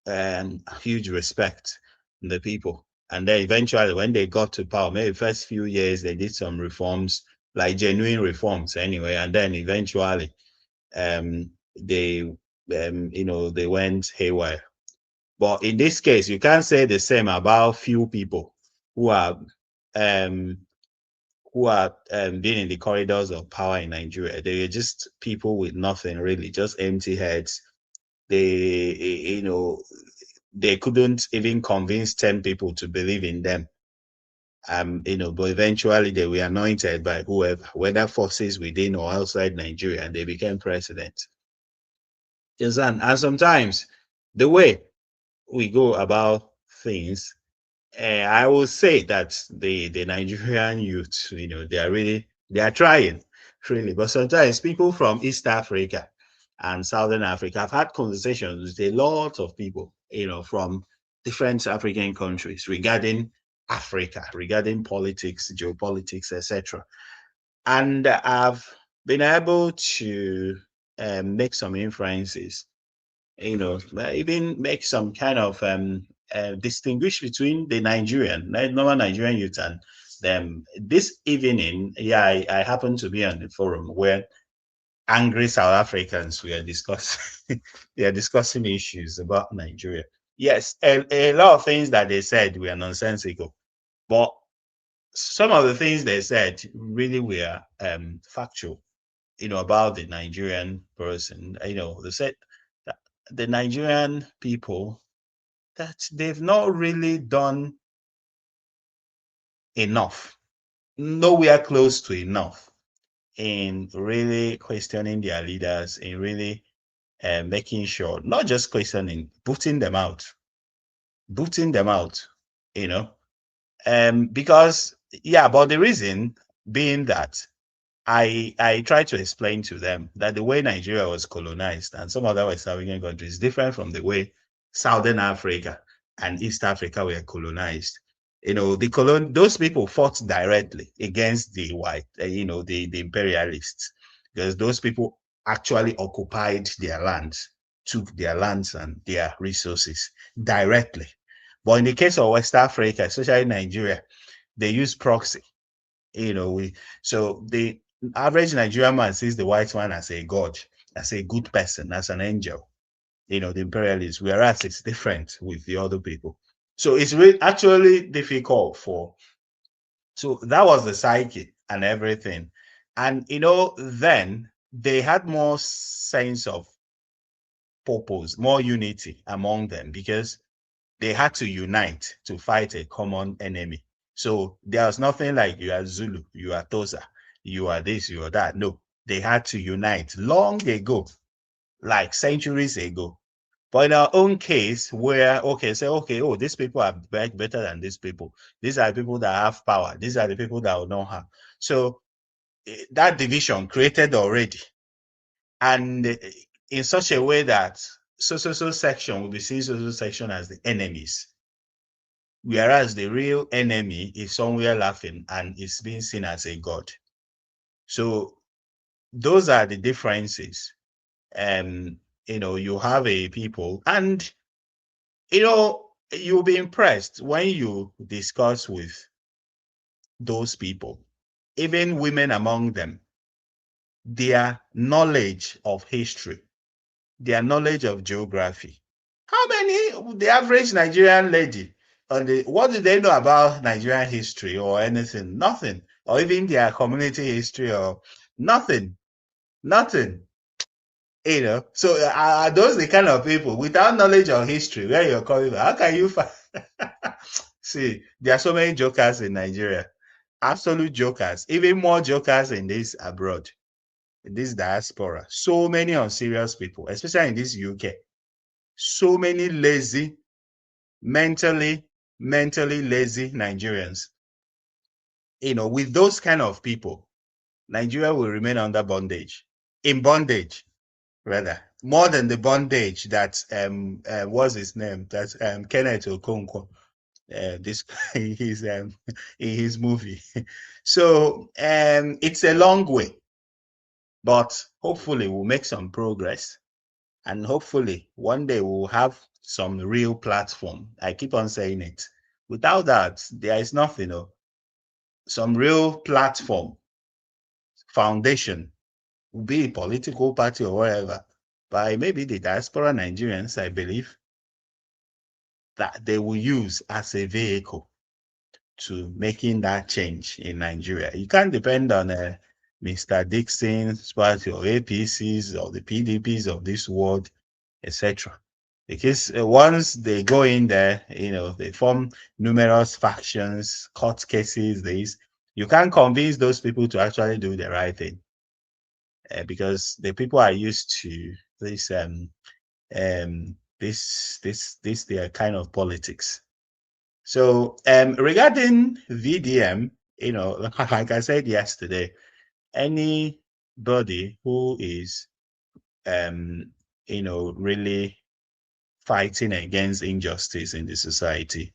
and huge respect in the people. And then eventually, when they got to power, maybe the first few years, they did some reforms, like genuine reforms anyway. And then eventually, they, they went haywire. But in this case, you can't say the same about few people who are being in the corridors of power in Nigeria. They are just people with nothing really, just empty heads. They, they couldn't even convince 10 people to believe in them. But eventually they were anointed by whoever, whether forces within or outside Nigeria, and they became president. And sometimes the way we go about things, I will say that the Nigerian youth, they are trying, really. But sometimes people from East Africa and Southern Africa, I've had conversations with a lot of people, from different African countries regarding Africa, regarding politics, geopolitics, etc. And I've been able to make some inferences, even make some kind of distinguish between the normal Nigerian youth and them. This evening, yeah, I happened to be on the forum where angry South Africans were discussing they are discussing issues about Nigeria. Yes, a lot of things that they said were nonsensical, but some of the things they said really were factual, about the Nigerian person. They said that the Nigerian people, that they've not really done enough, nowhere close to enough in really questioning their leaders, in really making sure, not just questioning, booting them out, you know, because, yeah, but the reason being that I try to explain to them that the way Nigeria was colonized and some other West African countries is different from the way Southern Africa and East Africa were colonized. Those people fought directly against the white, the imperialists, because those people actually occupied their lands, took their lands and their resources directly. But in the case of West Africa, especially Nigeria, they use proxy. So the average Nigerian man sees the white man as a god, as a good person, as an angel, the imperialists, whereas it's different with the other people. So it's really actually difficult so that was the psyche and everything. And, then they had more sense of purpose, more unity among them because they had to unite to fight a common enemy. So there's nothing like you are Zulu, you are Tosa, you are this, you are that. No, they had to unite long ago, like centuries ago. But in our own case, where oh, these people are better than these people. These are the people that have power. These are the people that will not have. So that division created already, and in such a way that so section will be seen so section as the enemies, whereas the real enemy is somewhere laughing and is being seen as a god. So those are the differences. You have a people, and you'll be impressed when you discuss with those people, even women among them, their knowledge of history, their knowledge of geography. How many, the average Nigerian lady, what do they know about Nigerian history or anything? Nothing. Or even their community history or nothing. Nothing. So are those the kind of people without knowledge of history where you're coming from? How can you find? See, there are so many jokers in Nigeria, absolute jokers, even more jokers in this abroad, in this diaspora. So many unserious people, especially in this UK. So many lazy, mentally lazy Nigerians. With those kind of people, Nigeria will remain under bondage, in bondage, rather, more than the bondage that what's his name? That's Kenneth Okonkwo. This he's in his movie. So it's a long way, but hopefully we'll make some progress, and hopefully one day we'll have some real platform. I keep on saying it. Without that, there is nothing. Some real platform, foundation, will be a political party or whatever, by maybe the diaspora Nigerians, I believe, that they will use as a vehicle to making that change in Nigeria. You can't depend on Mr. Dixon's party or APCs or the PDPs of this world, etc. Because once they go in there, they form numerous factions, court cases. You can't convince those people to actually do the right thing, because the people are used to this their kind of politics. So regarding VDM, like I said yesterday, anybody who is really fighting against injustice in the society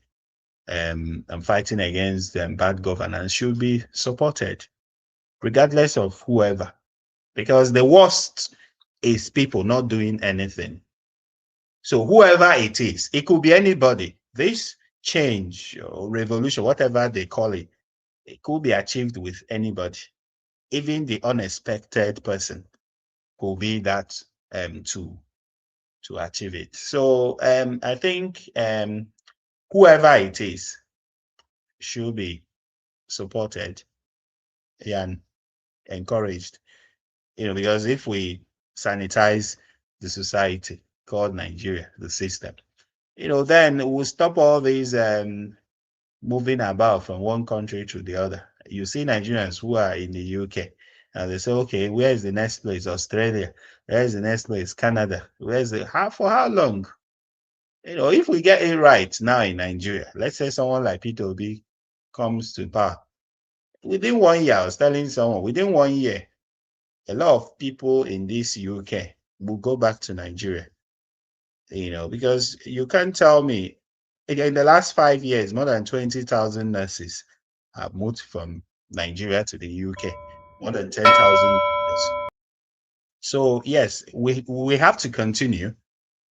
and fighting against bad governance should be supported, regardless of whoever, because the worst is people not doing anything. So whoever it is, it could be anybody. This change or revolution, whatever they call it, it could be achieved with anybody. Even the unexpected person could be that to achieve it. So I think whoever it is should be supported and encouraged. Because if we sanitize the society called Nigeria, the system, then we'll stop all these moving about from one country to the other. You see Nigerians who are in the UK, and they say, okay, where is the next place? Australia. Where is the next place? Canada. For how long? If we get it right now in Nigeria, let's say someone like Peter Obi comes to power. Within 1 year, I was telling someone, within 1 year, a lot of people in this UK will go back to Nigeria. Because you can't tell me, in the last 5 years, more than 20,000 nurses have moved from Nigeria to the UK, more than 10,000. So yes, we have to continue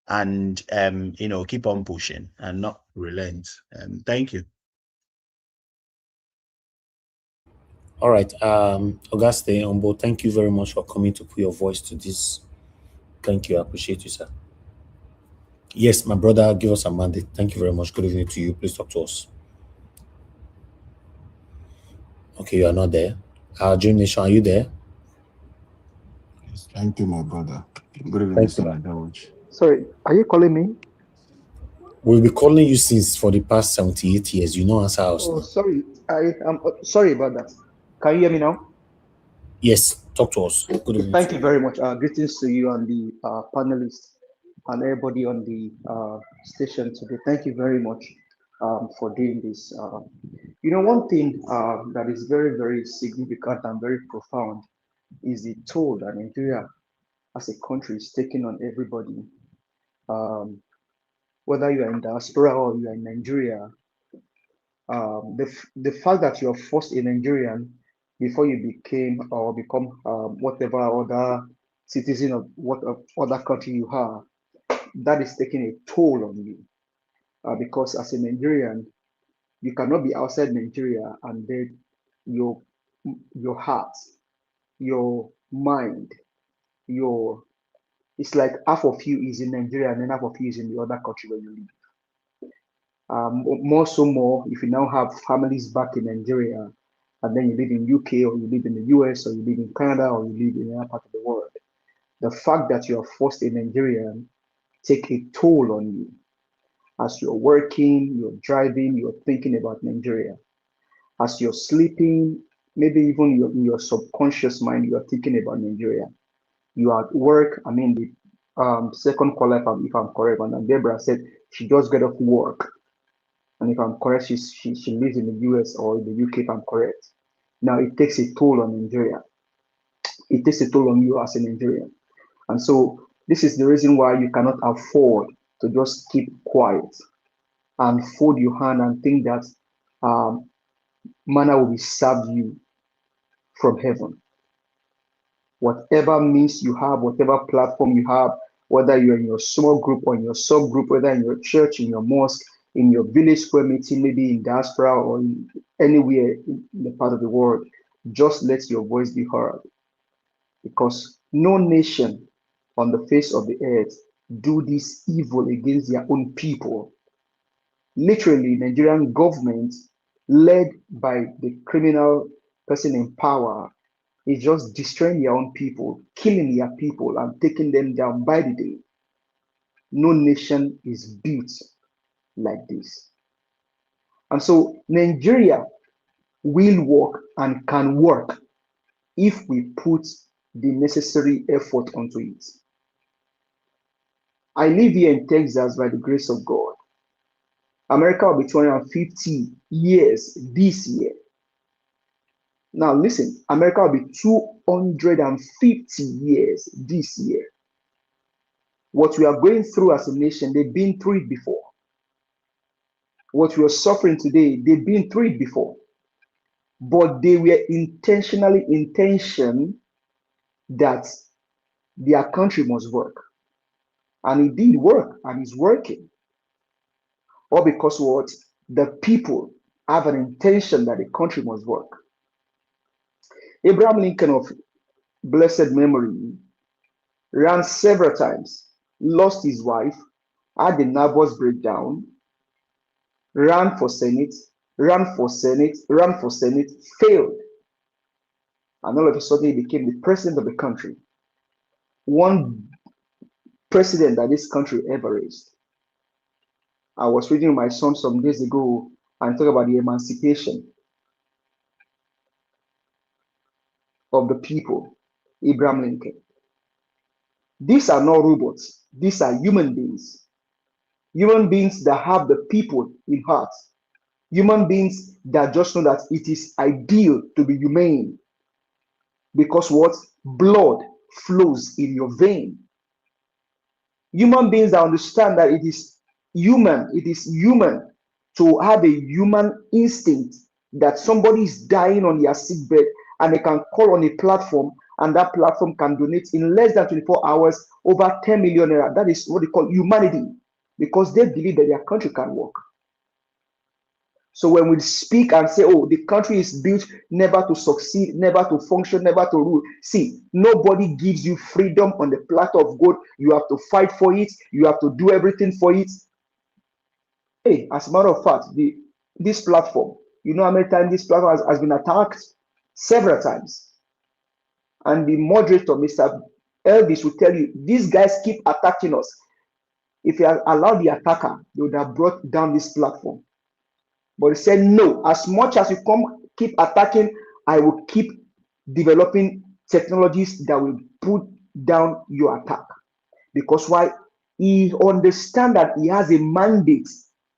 and keep on pushing and not relent. Thank you. All right, Auguste Ombo, thank you very much for coming to put your voice to this. Thank you, I appreciate you, sir. Yes, my brother, give us a mandate. Thank you very much. Good evening to you. Please talk to us. Okay, you are not there. Dream Nation, are you there? Yes, thank you, my brother. Good evening, Mr. George. Sorry, are you calling me? We'll be calling you since for the past 78 years. You know, answer us. Oh, sorry. I am sorry about that. Can you hear me now? Yes, talk to us. Good evening. Thank you very much. Greetings to you and the panelists and everybody on the station today. Thank you very much for doing this. One thing that is very, very significant and very profound is the toll that Nigeria as a country is taking on everybody. Whether you are in diaspora or you are in Nigeria, the fact that you are first a Nigerian before you became or become whatever other citizen of what other country you are, that is taking a toll on you. Because as a Nigerian, you cannot be outside Nigeria and then your heart, your mind, it's like half of you is in Nigeria and then half of you is in the other country where you live. More if you now have families back in Nigeria and then you live in UK or you live in the US or you live in Canada or you live in another part of the world. The fact that you are forced a Nigerian take a toll on you. As you're working, you're driving, you're thinking about Nigeria. As you're sleeping, maybe even in your subconscious mind, you are thinking about Nigeria. You are at work. I mean, the second caller, if I'm correct, and Deborah said she just got off work. And if I'm correct, she lives in the US or in the UK, if I'm correct. Now, it takes a toll on Nigeria. It takes a toll on you as a Nigerian. And so this is the reason why you cannot afford to just keep quiet and fold your hand and think that manna will be served you from heaven. Whatever means you have, whatever platform you have, whether you're in your small group or in your subgroup, whether in your church, in your mosque, in your village square meeting, maybe in diaspora or anywhere in the part of the world, just let your voice be heard. Because no nation on the face of the earth do this evil against their own people. Literally, Nigerian government, led by the criminal person in power, is just destroying their own people, killing their people, and taking them down by the day. No nation is built like this. And so Nigeria will work and can work if we put the necessary effort onto it. I live here in Texas by the grace of God. America will be 250 years this year. Now listen, America will be 250 years this year. What we are going through as a nation, they've been through it before. What we are suffering today, they've been through it before. But they were intentionally intentioned that their country must work. And it did work, and it's working. Or because what? The people have an intention that the country must work. Abraham Lincoln, of blessed memory, ran several times, lost his wife, had a nervous breakdown, ran for Senate, failed. And all of a sudden he became the president of the country. One president that this country ever raised. I was reading with my son some days ago and talk about the emancipation of the people, Abraham Lincoln. These are not robots. These are human beings. Human beings that have the people in heart. Human beings that just know that it is ideal to be humane. Because what? Blood flows in your vein. Human beings that understand that it is human to have a human instinct that somebody is dying on their sick bed and they can call on a platform and that platform can donate in less than 24 hours over 10 million naira. That is what they call humanity, because they believe that their country can work. So when we speak and say, oh, the country is built never to succeed, never to function, never to rule. See, nobody gives you freedom on the platter of gold. You have to fight for it. You have to do everything for it. Hey, as a matter of fact, this platform, you know how many times this platform has been attacked? Several times. And the moderator, Mr. Elvis, will tell you, these guys keep attacking us. If you allow the attacker, they would have brought down this platform. But he said, no, as much as you keep attacking, I will keep developing technologies that will put down your attack. Because why? He understands that he has a mandate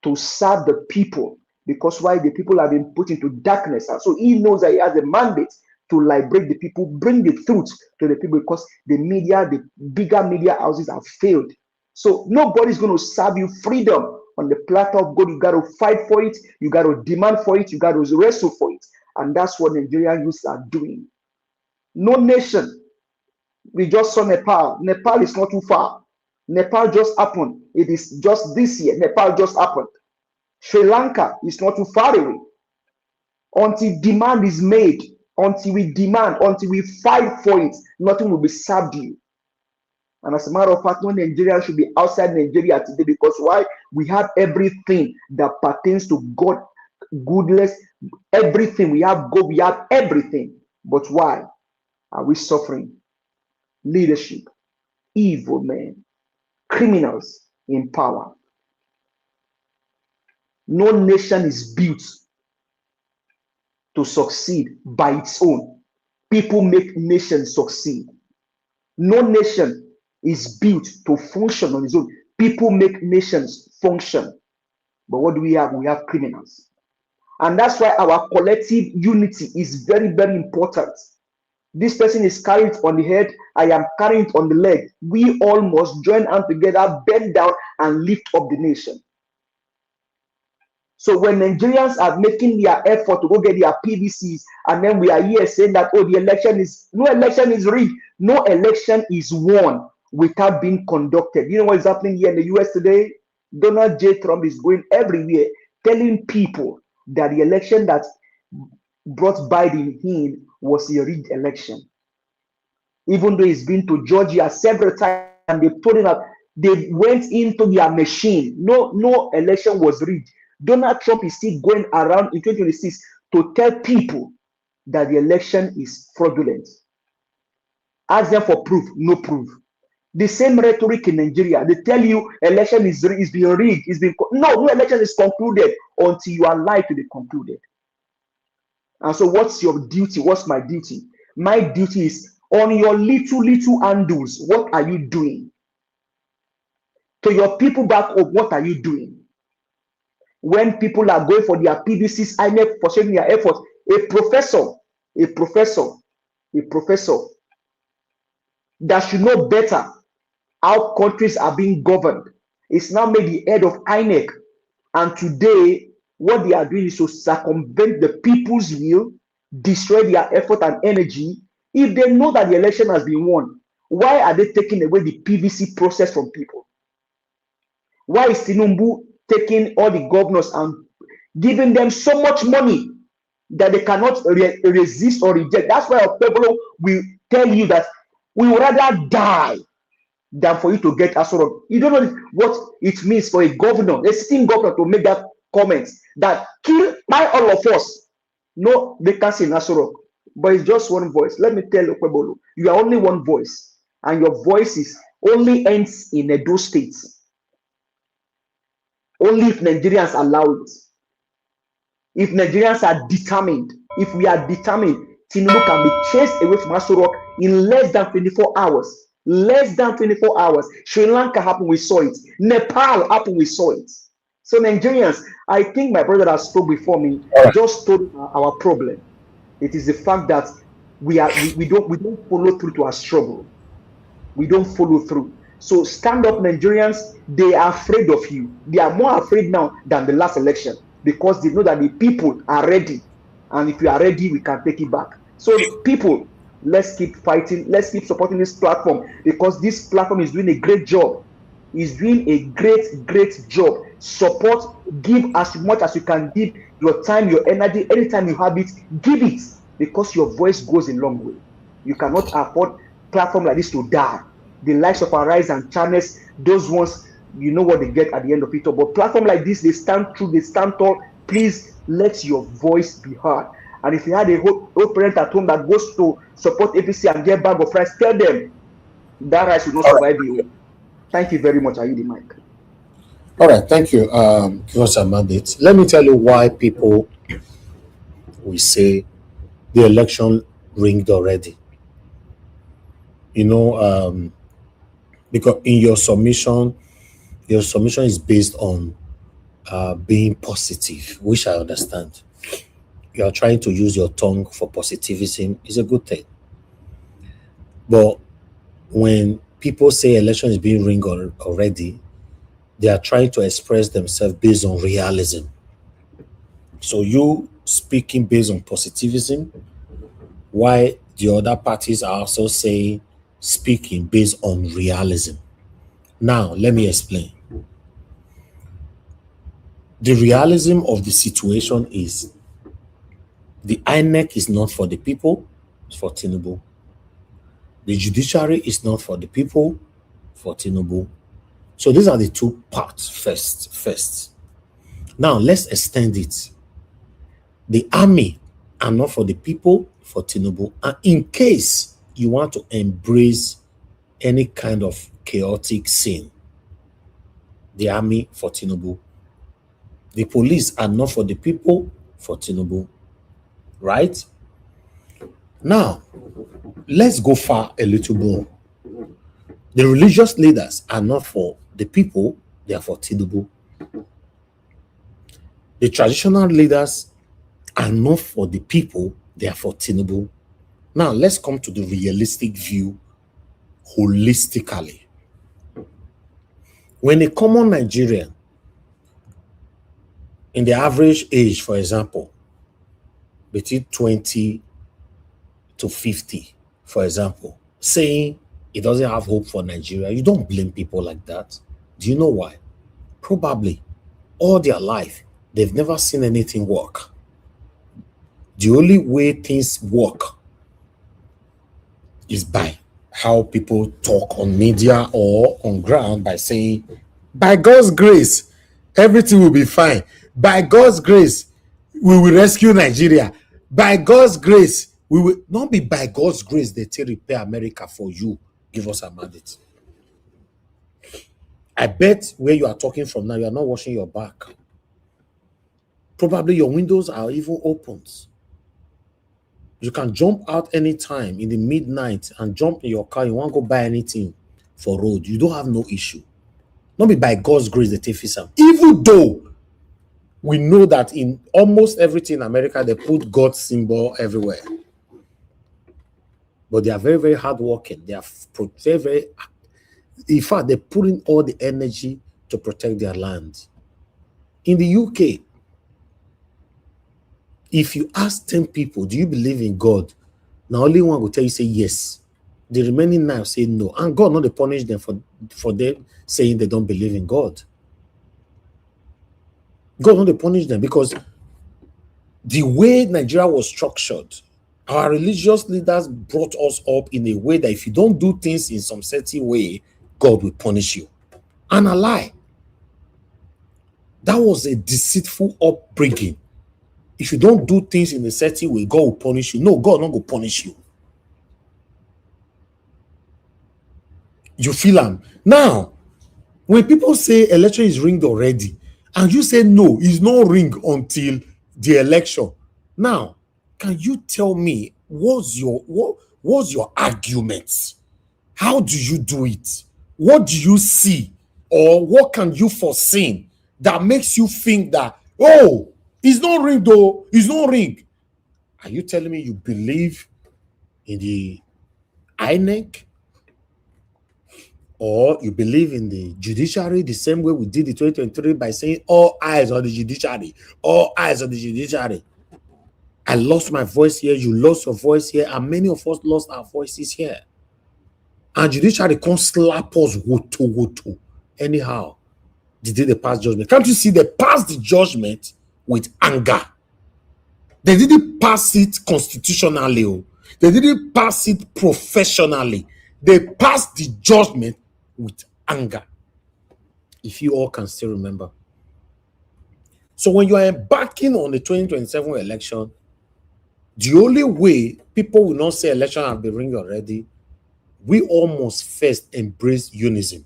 to serve the people. Because why? The people have been put into darkness. And so he knows that he has a mandate to liberate the people, bring the truth to the people, because the media, the bigger media houses have failed. So nobody's going to serve you freedom on the platter of God. You got to fight for it. You got to demand for it. You got to wrestle for it. And that's what Nigerian youths are doing. No nation. We just saw Nepal. Nepal is not too far. Nepal just happened. It is just this year. Nepal just happened. Sri Lanka is not too far away. Until demand is made, until we demand, until we fight for it, nothing will be served you. And as a matter of fact, no Nigerian should be outside Nigeria today, because why? We have everything that pertains to God, goodness, everything. We have God, we have everything. But why are we suffering? Leadership, evil men, criminals in power. No nation is built to succeed by its own. People make nations succeed. No nation is built to function on its own. People make nations function. But what do we have? We have criminals. And that's why our collective unity is very, very important. This person is carried on the head, I am carrying it on the leg. We all must join hands together, bend down, and lift up the nation. So when Nigerians are making their effort to go get their PVCs, and then we are here saying that, oh, no election is rigged. No election is won without being conducted. You know what is happening here in the US today? Donald J. Trump is going everywhere telling people that the election that brought Biden in was a rigged election. Even though he's been to Georgia several times and they told him that they went into their machine. No election was rigged. Donald Trump is still going around in 2026 to tell people that the election is fraudulent. Ask them for proof, no proof. The same rhetoric in Nigeria. They tell you election is being rigged. No election is concluded until you are lied to be concluded. And so what's your duty? What's my duty? My duty is on your little handles. What are you doing? To your people back home, what are you doing? When people are going for their PVCs, I make for sharing their efforts. A professor that should know better how countries are being governed is now made the head of INEC. And today, what they are doing is to circumvent the people's will, destroy their effort and energy. If they know that the election has been won, why are they taking away the PVC process from people? Why is Tinubu taking all the governors and giving them so much money that they cannot resist or reject? That's why people will tell you that we would rather die than for you to get Asorok. You don't know what it means for a governor, a sitting governor, to make that comment that kill by all of us. No vacancy in Asorok, but it's just one voice. Let me tell you, Kwebolo, you are only one voice, and your voice is only ends in Edo State. Only if Nigerians allow it. If Nigerians are determined, if we are determined, Tinubu can be chased away from Asorok in less than 24 hours. Less than 24 hours. Sri Lanka happened, we saw it. Nepal happened, we saw it. So Nigerians, I think my brother that spoke before me just told our problem. It is the fact that we don't follow through to our struggle. We don't follow through. So stand up, Nigerians. They are afraid of you. They are more afraid now than the last election, because they know that the people are ready. And if we are ready, we can take it back. So people, let's keep fighting. Let's keep supporting this platform, because this platform is doing a great job. It's doing a great job. Support, give as much as you can give. Your time, your energy, anytime you have it, give it, because your voice goes a long way. You cannot afford platform like this to die. The likes of Arise and Channels, those ones, you know what they get at the end of it all. But platform like this, they stand true, they stand tall. Please let your voice be heard. And if you had a whole parent at home that goes to support APC and get bag of rice, tell them that rice will not survive you. Thank you very much. I yield the mic. All right, thank you, give us a mandate. Let me tell you why people will say the election rigged already. you know, because in your submission is based on being positive, which I understand. You are trying to use your tongue for positivism is a good thing. But when people say election is being rigged already, they are trying to express themselves based on realism. So you speaking based on positivism, while the other parties are also saying speaking based on realism. Now, let me explain. The realism of the situation is the INEC is not for the people, it's for Tinubu. The judiciary is not for the people, for Tinubu. So these are the two parts first. Now, let's extend it. The army are not for the people, for Tinubu. And in case you want to embrace any kind of chaotic scene, the army for Tinubu. The police are not for the people, for Tinubu. Right? Now, let's go far a little more. The religious leaders are not for the people, they are for Tinubu. The traditional leaders are not for the people, they are for Tinubu. Now, let's come to the realistic view holistically. When a common Nigerian, in the average age, for example, between 20 to 50, for example, saying he doesn't have hope for Nigeria, you don't blame people like that. Do you know why? Probably all their life, they've never seen anything work. The only way things work is by how people talk on media or on ground by saying, by God's grace, everything will be fine. By God's grace, we will rescue Nigeria. By God's grace, we will not be by God's grace they take repair America for you. Give us a mandate. I bet where you are talking from now, you are not washing your back. Probably your windows are even opened. You can jump out anytime in the midnight and jump in your car. You want to go buy anything for road. You don't have no issue. Not be by God's grace they take some. Even though we know that in almost everything in America, they put God's symbol everywhere. But they are very, very hardworking. They are very, very, in fact, they put in all the energy to protect their land. In the UK, if you ask 10 people, do you believe in God? Now only one will tell you, say yes. The remaining 9 say no. And God not to punish them for them saying they don't believe in God. God not to punish them because the way Nigeria was structured, our religious leaders brought us up in a way that if you don't do things in some certain way, God will punish you. And a lie. That was a deceitful upbringing. If you don't do things in a certain way, God will punish you. No, God not going to punish you. You feel them. Now, when people say election is rigged already, and you say no, it's not rigged until the election. Now, can you tell me what's your argument? How do you do it? What do you see? Or what can you foresee that makes you think that, oh, it's not rigged though, it's not rigged? Are you telling me you believe in the INEC? Or you believe in the judiciary the same way we did in 2023 by saying all eyes on the judiciary, all eyes on the judiciary. I lost my voice here, you lost your voice here, and many of us lost our voices here. And judiciary can't slap us woto. Anyhow, did they pass judgment? Can't you see they passed the judgment with anger? They didn't pass it constitutionally. They didn't pass it professionally. They passed the judgment with anger. If you all can still remember. So when you are embarking on the 2027 election, the only way people will not say election have been rigged already, we all must first embrace unison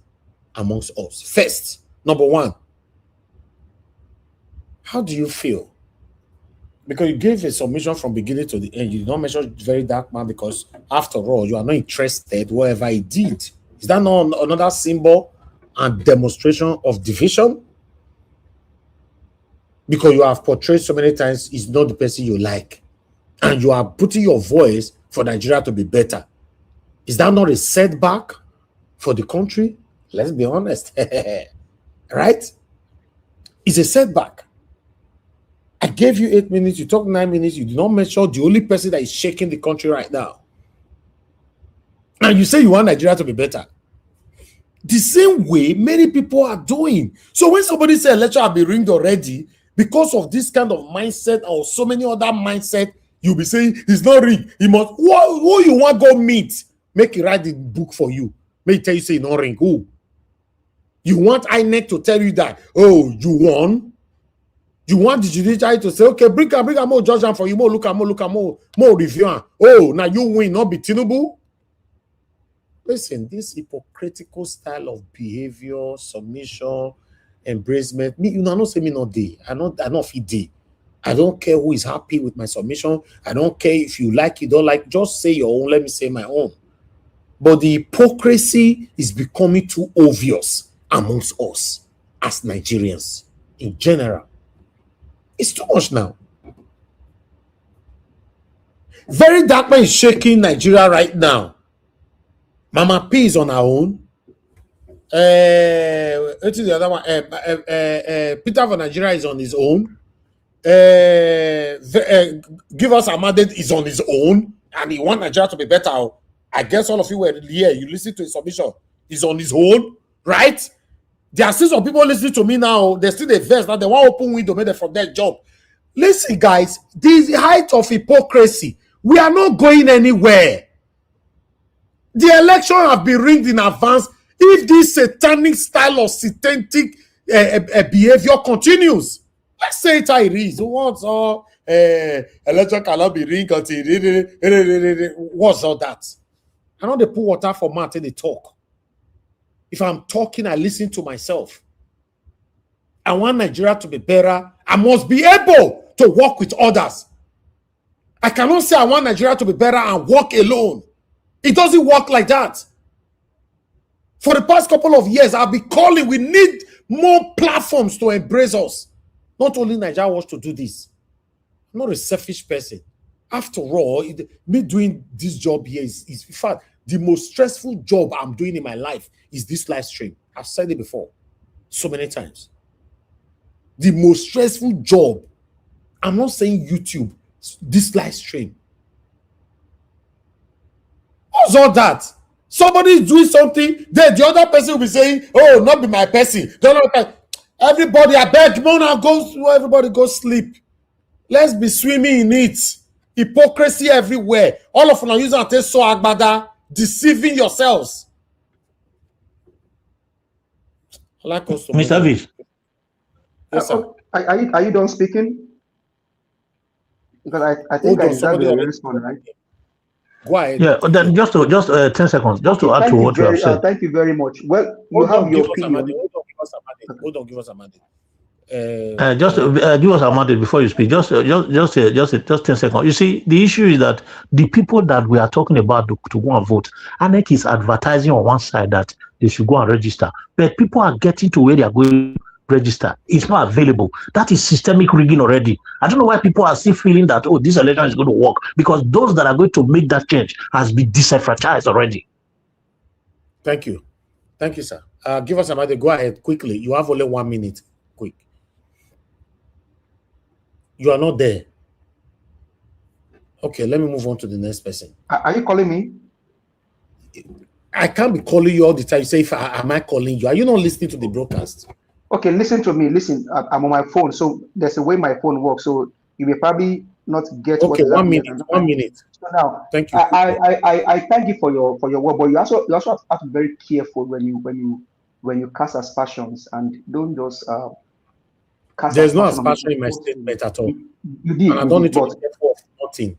amongst us. First, number one, how do you feel Because you gave a submission from beginning to the end. You did not mention very dark man because after all, you are not interested whatever he did. Is that not another symbol and demonstration of division? Because you have portrayed so many times he's not the person you like. And you are putting your voice for Nigeria to be better. Is that not a setback for the country? Let's be honest. Right? It's a setback. I gave you 8 minutes, you talk 9 minutes, you did not mention the only person that is shaking the country right now. And you say you want Nigeria to be better. The same way many people are doing. So when somebody says election have been ringed already, because of this kind of mindset or so many other mindset, you'll be saying it's not rigged. He must who you want go meet, make it write the book for you. Make tell you say no ring. Who? You want INEC to tell you that, oh, you won? You want the judiciary to say, okay, bring more judgment for you, more look at more review. Oh, now you win, not be Tinubu. Listen, this hypocritical style of behavior, submission, embracement, me, you know, not say me not day. I not fit day. I don't care who is happy with my submission. I don't care if you like it, don't like, just say your own, let me say my own. But the hypocrisy is becoming too obvious amongst us as Nigerians in general. It's too much now. Very dark man is shaking Nigeria right now. Mama P is on her own. What is the other one? Peter for Nigeria is on his own. Give us Amade is on his own, and he want Nigeria to be better. I guess all of you were here. You listen to his submission. He's on his own, right? There are still some people listening to me now. There's still a verse now. They want open window made from that job. Listen, guys, this height of hypocrisy. We are not going anywhere. The election have been rigged in advance. If this satanic style of satanic behavior continues, let's say it how it is. What's all election cannot be rigged until what's all that? I know they put water for mouth and they talk. If I'm talking, I listen to myself. I want Nigeria to be better. I must be able to work with others. I cannot say I want Nigeria to be better and work alone. It doesn't work like that. For the past couple of years, I've been calling, we need more platforms to embrace us. Not only Nigeria wants to do this. I'm not a selfish person. After all, me doing this job here is in fact, the most stressful job I'm doing in my life is this live stream. I've said it before so many times. The most stressful job, I'm not saying YouTube, this live stream. What's all that? Somebody is doing something, then the other person will be saying, oh, not be my person. Everybody, I beg, everybody go sleep. Let's be swimming in it. Hypocrisy everywhere. All of them are using a so agbada, deceiving yourselves. Mr. Vish. Yes, sir. Are you done speaking? Because I think I deserve your response, right? Go ahead. Yeah, then just 10 seconds, just to add to what you have said. Thank you very much. Well, you have your opinion. Hold on, give us a minute. Just give us a minute before you speak. Just 10 seconds. You see, the issue is that the people that we are talking about to go and vote, INEC is advertising on one side that they should go and register, but people are getting to where they are going to register. It's not available. That is systemic rigging already. I don't know why people are still feeling that, oh, this election is going to work, because those that are going to make that change has been disenfranchised already. Thank you, sir. Give us a minute. Go ahead quickly. You have only 1 minute. Quick. You are not there. Okay, let me move on to the next person. Are you calling me? I can't be calling you all the time. You say, am I calling you? Are you not listening to the broadcast? Okay, listen to me. Listen, I'm on my phone, so there's a way my phone works. So you may probably not get. Okay, 1 minute. 1 minute. So now, thank you. I thank you for your work, but you also have to be very careful when you cast aspersions and don't just cast. There's no aspersion in my statement at all. You did. And I don't need to be careful of nothing.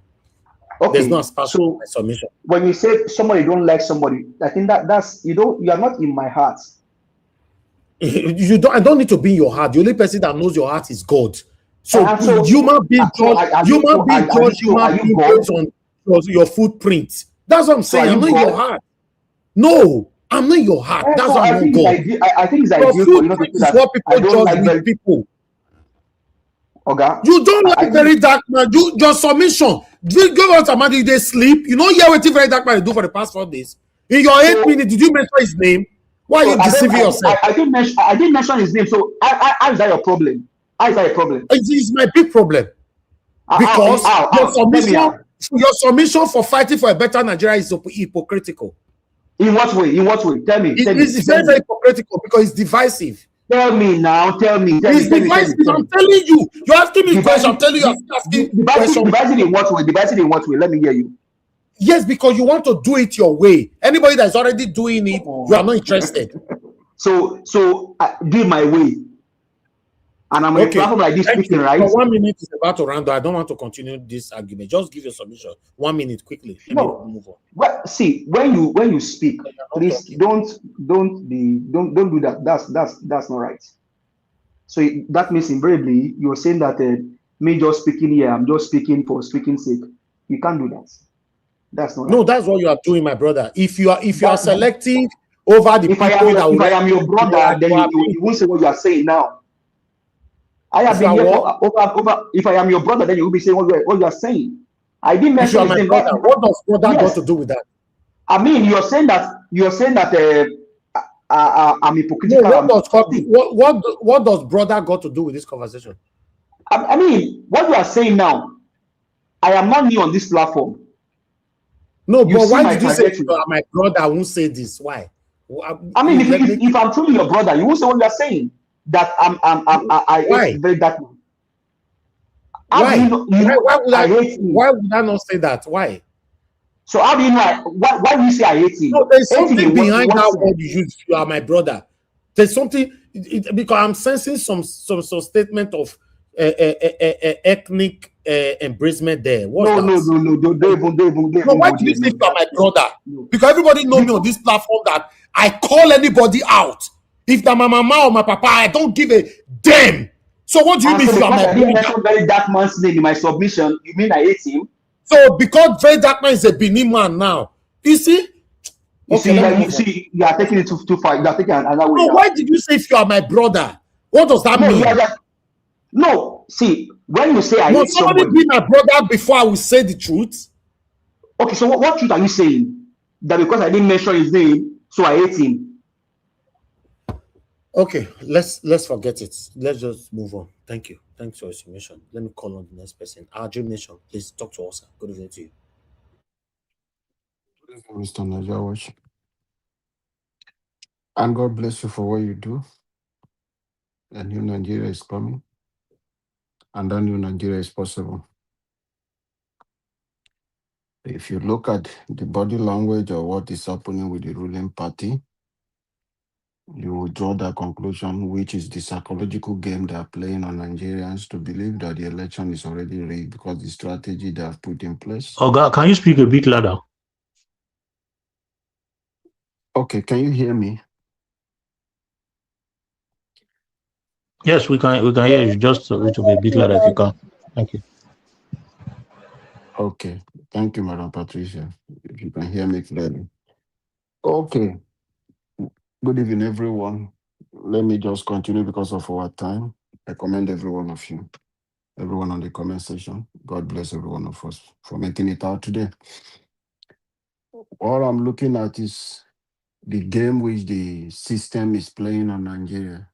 Okay. There's no aspersion in my submission. When you say somebody don't like somebody, I think that's you are not in my heart. I don't need to be in your heart. The only person that knows your heart is God. So human being judge human being based on your footprint. That's what I'm saying. I'm not in your heart. No, I'm not in your heart. That's why I'm not God. I think it's Your ideal for you not to footprint say is that what I people don't judge like with very people. Oga. You don't like very dark man. Your submission. Go out Amadi, they sleep. You know hear what very dark man do for the past 4 days. In your 8 minutes, did you mention his name? Why are you deceiving yourself? I didn't mention his name. So how is that your problem? How is that a problem? It is my big problem. Because your submission for fighting for a better Nigeria is hypocritical. In what way? In what way? Tell me. It's very, very hypocritical because it's divisive. Tell me now. Tell me. It's divisive. I'm telling you. You're asking me questions. I'm telling you. Divisive in what way? Divisive in what way? Let me hear you. Yes, because you want to do it your way. Anybody that's already doing it, you are not interested. So do it my way. And I'm on a platform like this speaking, right? So 1 minute is about to round. I don't want to continue this argument. Just give your submission. 1 minute quickly. Let me move on. Well, see, when you speak, please don't do that. That's not right. So that means invariably you're saying that me just speaking here, I'm just speaking for speaking sake. You can't do that. That's not right. No, that's what you are doing, my brother. If you are selective over the people if I am your brother, then you won't say what you are saying now. I have been here for over. If I am your brother, then you will be saying what you are saying. I didn't mention his name. Brother, what does brother got to do with that? I mean, you're saying that I'm hypocritical. No, what does brother got to do with this conversation? I mean, what you are saying now, I am not new on this platform. No, but why did you say my brother won't say this? Why? I mean, if I'm truly your brother, you won't say what you are saying. That I very dark man. Why? Why would I not say that? Why? So how do you know? Why do you say I hate him? No, there's something behind that word you use. You are my brother. There's something because I'm sensing some statement of ethnic embracement there. No. Don't even. Why do you say you are my brother? Because everybody know me on this platform that I call anybody out. If they're my mama or my papa, I don't give a damn. So what do you mean? So I didn't mention very dark man's name in my submission. You mean I hate him? So because very dark man is a Benin man now, you see. You are taking it too far. You are taking another way. No, why did you say if you are my brother? What does that mean? No, see, when you say I hate somebody be my brother before I will say the truth. Okay, so what truth are you saying? That because I didn't mention his name, so I hate him. Okay, let's forget it. Let's just move on. Thank you. Thanks for your submission. Let me call on the next person. Our Dream Nation, please talk to us. Good evening to you. Good evening, Mr. Najawash. And God bless you for what you do. A new Nigeria is coming. And that new Nigeria is possible. If you look at the body language of what is happening with the ruling party, you will draw that conclusion, which is the psychological game they are playing on Nigerians to believe that the election is already rigged because the strategy they have put in place. Oh God, can you speak a bit louder? Okay, can you hear me? Yes, we can hear you just a little bit louder if you can. Thank you. Okay, thank you, Madam Patricia. If you can hear me clearly. Okay. Good evening, everyone. Let me just continue because of our time. I commend every one of you, everyone on the comment section. God bless every one of us for making it out today. All I'm looking at is the game which the system is playing on Nigeria,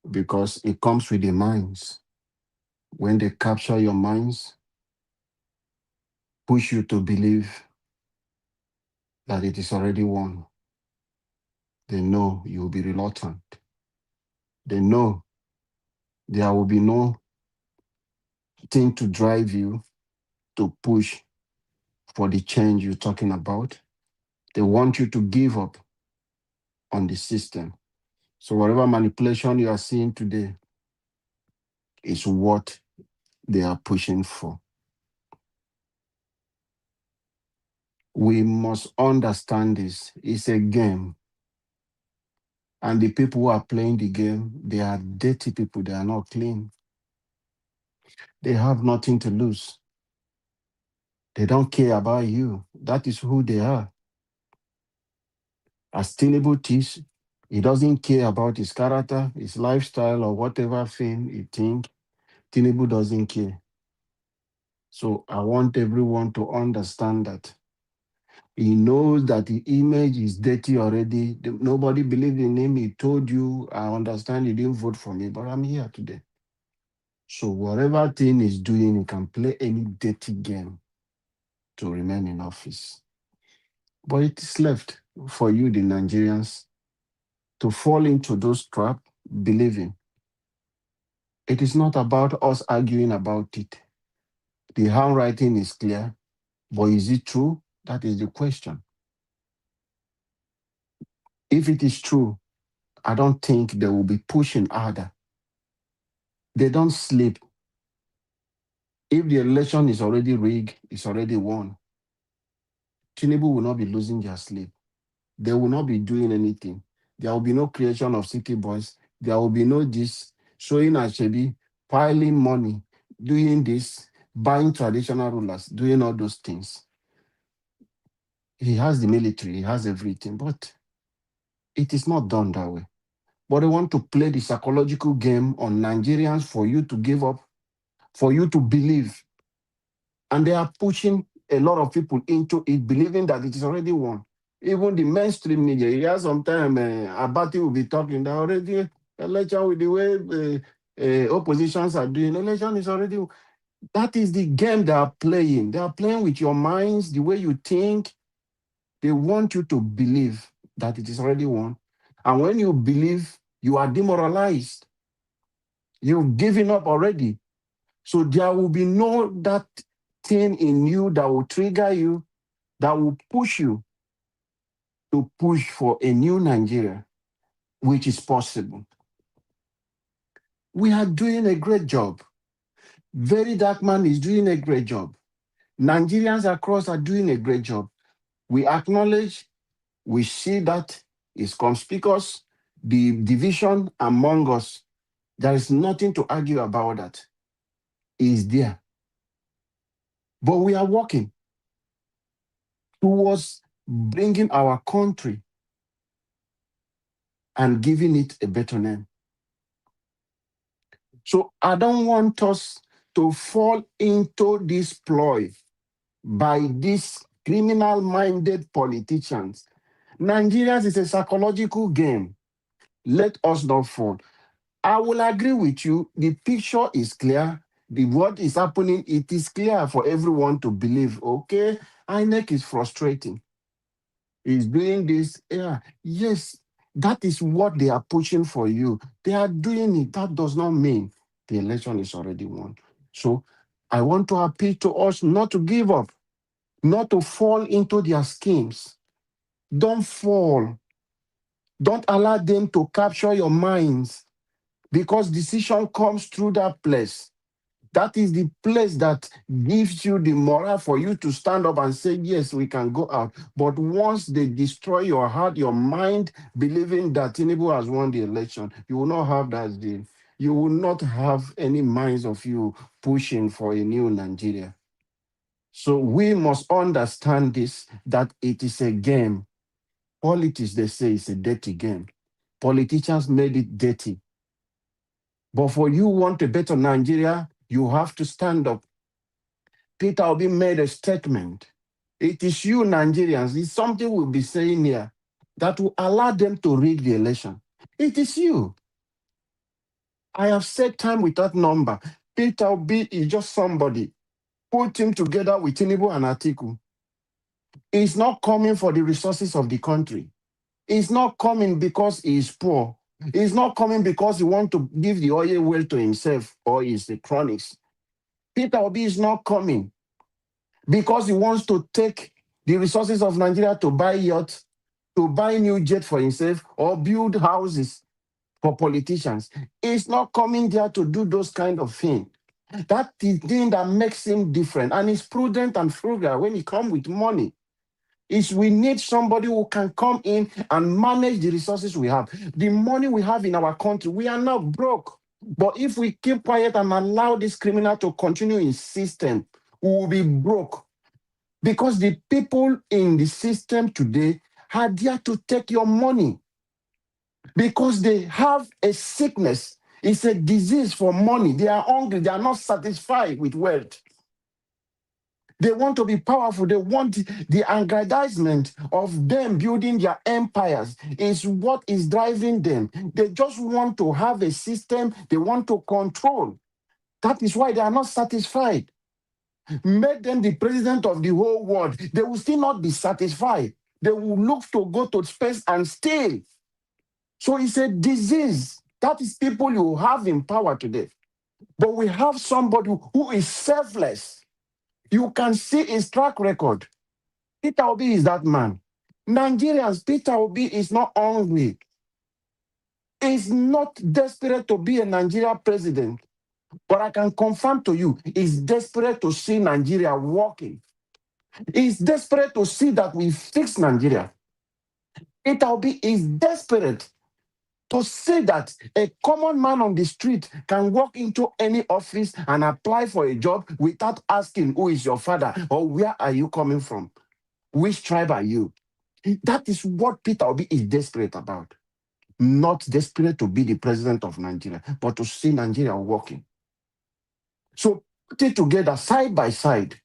because it comes with the minds. When they capture your minds, push you to believe that it is already won, they know you will be reluctant. They know there will be no thing to drive you to push for the change you're talking about. They want you to give up on the system. So whatever manipulation you are seeing today is what they are pushing for. We must understand this. It's a game. And the people who are playing the game, they are dirty people. They are not clean. They have nothing to lose. They don't care about you. That is who they are. As Tinubu teaches, he doesn't care about his character, his lifestyle, or whatever thing he think. Tinubu doesn't care. So I want everyone to understand that. He knows that the image is dirty already. Nobody believed in him. He told you, I understand you didn't vote for me, but I'm here today. So whatever thing he's doing, he can play any dirty game to remain in office. But it is left for you, the Nigerians, to fall into those traps, believing. It is not about us arguing about it. The handwriting is clear, but is it true? That is the question. If it is true, I don't think they will be pushing harder. They don't sleep. If the election is already rigged, it's already won. Tinubu will not be losing their sleep. They will not be doing anything. There will be no creation of city boys. There will be no this showing Ashebi, piling money, doing this, buying traditional rulers, doing all those things. He has the military, he has everything, but it is not done that way. But they want to play the psychological game on Nigerians for you to give up, for you to believe. And they are pushing a lot of people into it, believing that it is already won. Even the mainstream media, here sometimes Abati will be talking that already election with the way oppositions are doing, election is already. That is the game they are playing. They are playing with your minds, the way you think. They want you to believe that it is already won. And when you believe, you are demoralized. You've given up already. So there will be no that thing in you that will trigger you, that will push you to push for a new Nigeria, which is possible. We are doing a great job. Very Dark Man is doing a great job. Nigerians across are doing a great job. We acknowledge, we see that it's conspicuous, the division among us. There is nothing to argue about that. It's there. But we are working towards bringing our country and giving it a better name. So I don't want us to fall into this ploy by these criminal-minded politicians. Nigerians is a psychological game. Let us not fall. I will agree with you. The picture is clear. What is happening, it is clear for everyone to believe. Okay, INEC is frustrating. Is doing this. Yeah, yes, that is what they are pushing for you. They are doing it. That does not mean the election is already won. So I want to appeal to us not to give up, not to fall into their schemes. Don't fall. Don't allow them to capture your minds, because decision comes through that place. That is the place that gives you the morale for you to stand up and say, yes, we can go out. But once they destroy your heart, your mind, believing that Tinubu has won the election, you will not have that deal. You will not have any minds of you pushing for a new Nigeria. So we must understand this, that it is a game. Politics, they say, is a dirty game. Politicians made it dirty. But for you want a better Nigeria, you have to stand up. Peter Obi made a statement. It is you, Nigerians, it's something we'll be saying here that will allow them to rig the election. It is you. I have said time without number. Peter Obi is just somebody. Put him together with Tinubu and Atiku. He's not coming for the resources of the country. He's not coming because he is poor. He's not coming because he wants to give the oil well to himself or his cronies. Peter Obi is not coming because he wants to take the resources of Nigeria to buy yachts, to buy new jet for himself, or build houses for politicians. He's not coming there to do those kind of things. That's the thing that makes him different. And he's prudent and frugal when he comes with money. Is we need somebody who can come in and manage the resources we have. The money we have in our country, we are not broke. But if we keep quiet and allow this criminal to continue in system, we will be broke. Because the people in the system today are there to take your money. Because they have a sickness. It's a disease for money. They are hungry. They are not satisfied with wealth. They want to be powerful. They want the aggrandizement of them building their empires is what is driving them. They just want to have a system they want to control. That is why they are not satisfied. Make them the president of the whole world. They will still not be satisfied. They will look to go to space and stay. So it's a disease. That is people you have in power today. But we have somebody who is selfless. You can see his track record. Peter Obi is that man. Nigerians, Peter Obi is not hungry. He's not desperate to be a Nigeria president. But I can confirm to you, he's desperate to see Nigeria working. He's desperate to see that we fix Nigeria. Peter Obi is desperate to say that a common man on the street can walk into any office and apply for a job without asking who is your father or where are you coming from? Which tribe are you? That is what Peter Obi is desperate about. Not desperate to be the president of Nigeria, but to see Nigeria working. So put it together side by side.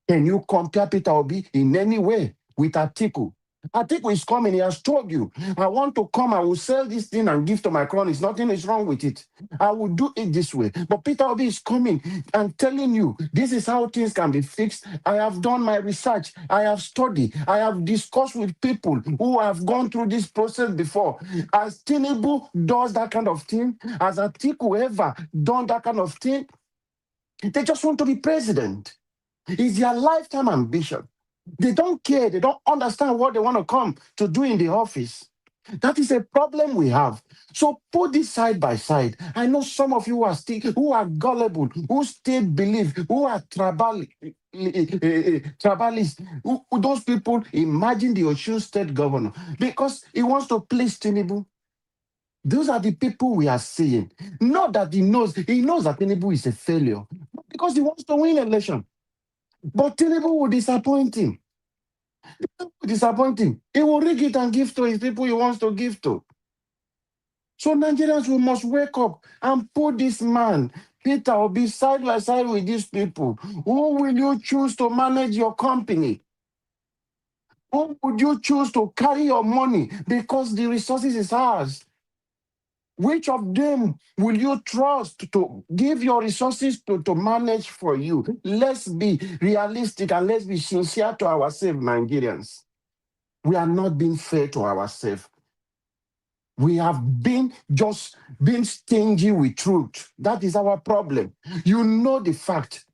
Can you compare Peter Obi in any way with Atiku? Atiku is coming. He has told you, I want to come. I will sell this thing and give to my cronies. Nothing is wrong with it. I will do it this way. But Peter Obi is coming and telling you, this is how things can be fixed. I have done my research. I have studied. I have discussed with people who have gone through this process before. As Tinubu does that kind of thing, as Atiku ever done that kind of thing, they just want to be president. It's their lifetime ambition. They don't care. They don't understand what they want to come to do in the office. That is a problem we have. So put this side by side. I know some of you who are gullible, who still believe, who are tribalists. Those people imagine the Osun State governor because he wants to please Tinubu. Those are the people we are seeing. Not that he knows that Tinubu is a failure because he wants to win election. But Tinubu will disappoint him. He will rig it and give to his people he wants to give to. So Nigerians, we must wake up and put this man, Peter Obi, side by side with these people. Who will you choose to manage your company? Who would you choose to carry your money because the resources is ours? Which of them will you trust to give your resources to manage for you? Let's be realistic and let's be sincere to ourselves, Nigerians. We are not being fair to ourselves. We have been stingy with truth. That is our problem. You know the fact.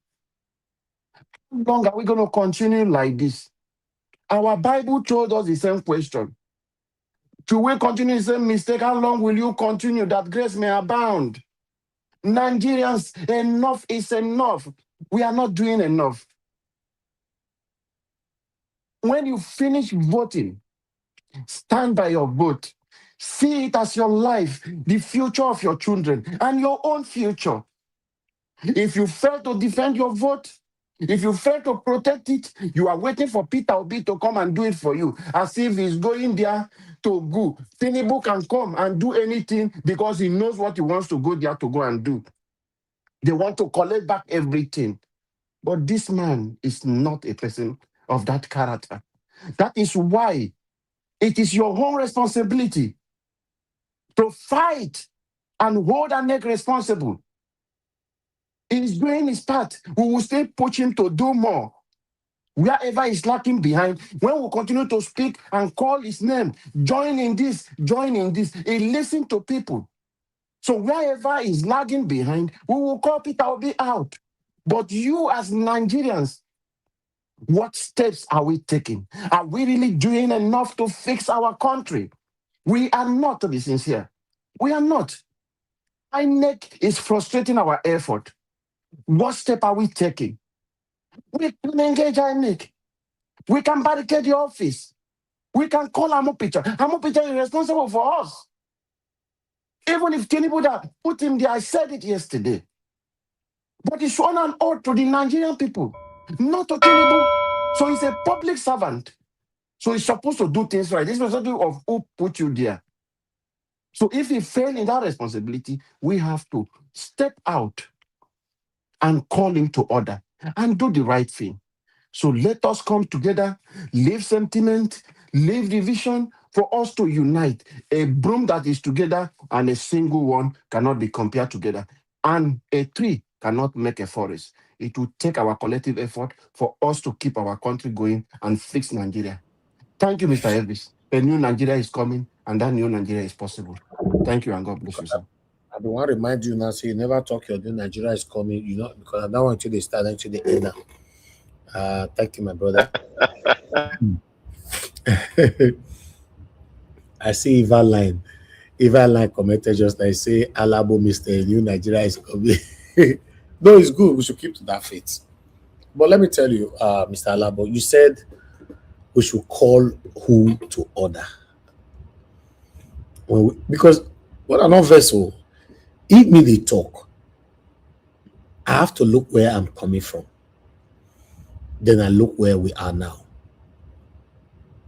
How long are we going to continue like this? Our Bible told us the same question. Should we continue the same mistake? How long will you continue that grace may abound? Nigerians, enough is enough. We are not doing enough. When you finish voting, stand by your vote. See it as your life, the future of your children, and your own future. If you fail to defend your vote, if you fail to protect it, you are waiting for Peter Obi to come and do it for you, as if he's going there to go. Tinubu can come and do anything because he knows what he wants to go there to go and do. They want to collect back everything. But this man is not a person of that character. That is why it is your own responsibility to fight and hold our neck responsible. He's doing his part. We will still push him to do more. Wherever he's lacking behind, when we continue to speak and call his name, join in this, he listens to people. So wherever he's lagging behind, we will call Peter Obi out. But you as Nigerians, what steps are we taking? Are we really doing enough to fix our country? We are not, to be sincere. We are not. INEC is frustrating our effort. What step are we taking? We can engage INEC. We can barricade the office. We can call Amopicha. Amopicha is responsible for us. Even if Tinubu that put him there, I said it yesterday. But he's sworn an oath to the Nigerian people, not to Tinubu. So he's a public servant. So he's supposed to do things right. This is something of who put you there. So if he failed in that responsibility, we have to step out and call him to order and do the right thing. So let us come together, leave sentiment, leave division, for us to unite. A broom that is together and a single one cannot be compared together. And a tree cannot make a forest. It will take our collective effort for us to keep our country going and fix Nigeria. Thank you, Mr. Elvis. A new Nigeria is coming, and that new Nigeria is possible. Thank you, and God bless you, sir. I don't want to remind you now, so you never talk your new Nigeria is coming, you know, because I don't want you to start until the end now. Thank you, my brother. I see Eva Line. Eva Line commented just like say Alabo Mr. New Nigeria is coming. No, it's good. We should keep to that faith. But let me tell you, Mr. Alabo, you said we should call who to order. Because what are not vessel, if me they talk, I have to look where I'm coming from. Then I look where we are now.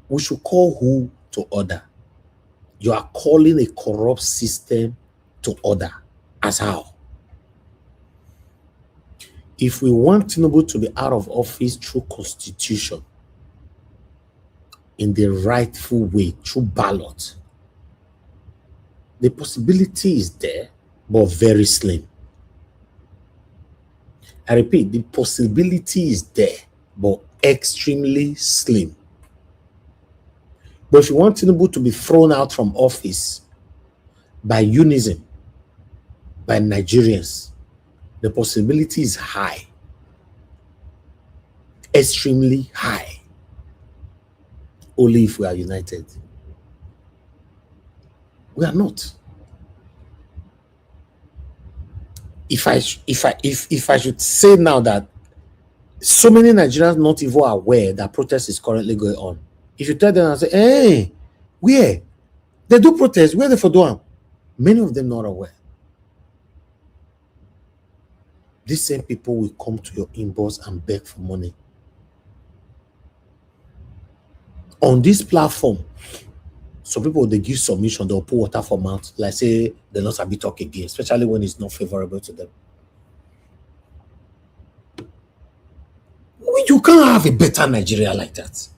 We should call who to order. You are calling a corrupt system to order. As how? If we want Tinubu to be out of office through constitution, in the rightful way, through ballot, the possibility is there, but very slim. I repeat, the possibility is there, but extremely slim. But if you want Tinubu to be thrown out from office by unison, by Nigerians, the possibility is high, extremely high. Only if we are united. We are not. If I should say now that so many Nigerians not even aware that protest is currently going on, if you tell them and say, hey, where they do protest, where they for doing? Many of them not aware. These same people will come to your inbox and beg for money. On this platform, some people, they give submission, they'll put water for mouth, like say they're not a bit talk again, especially when it's not favorable to them. You can't have a better Nigeria like that.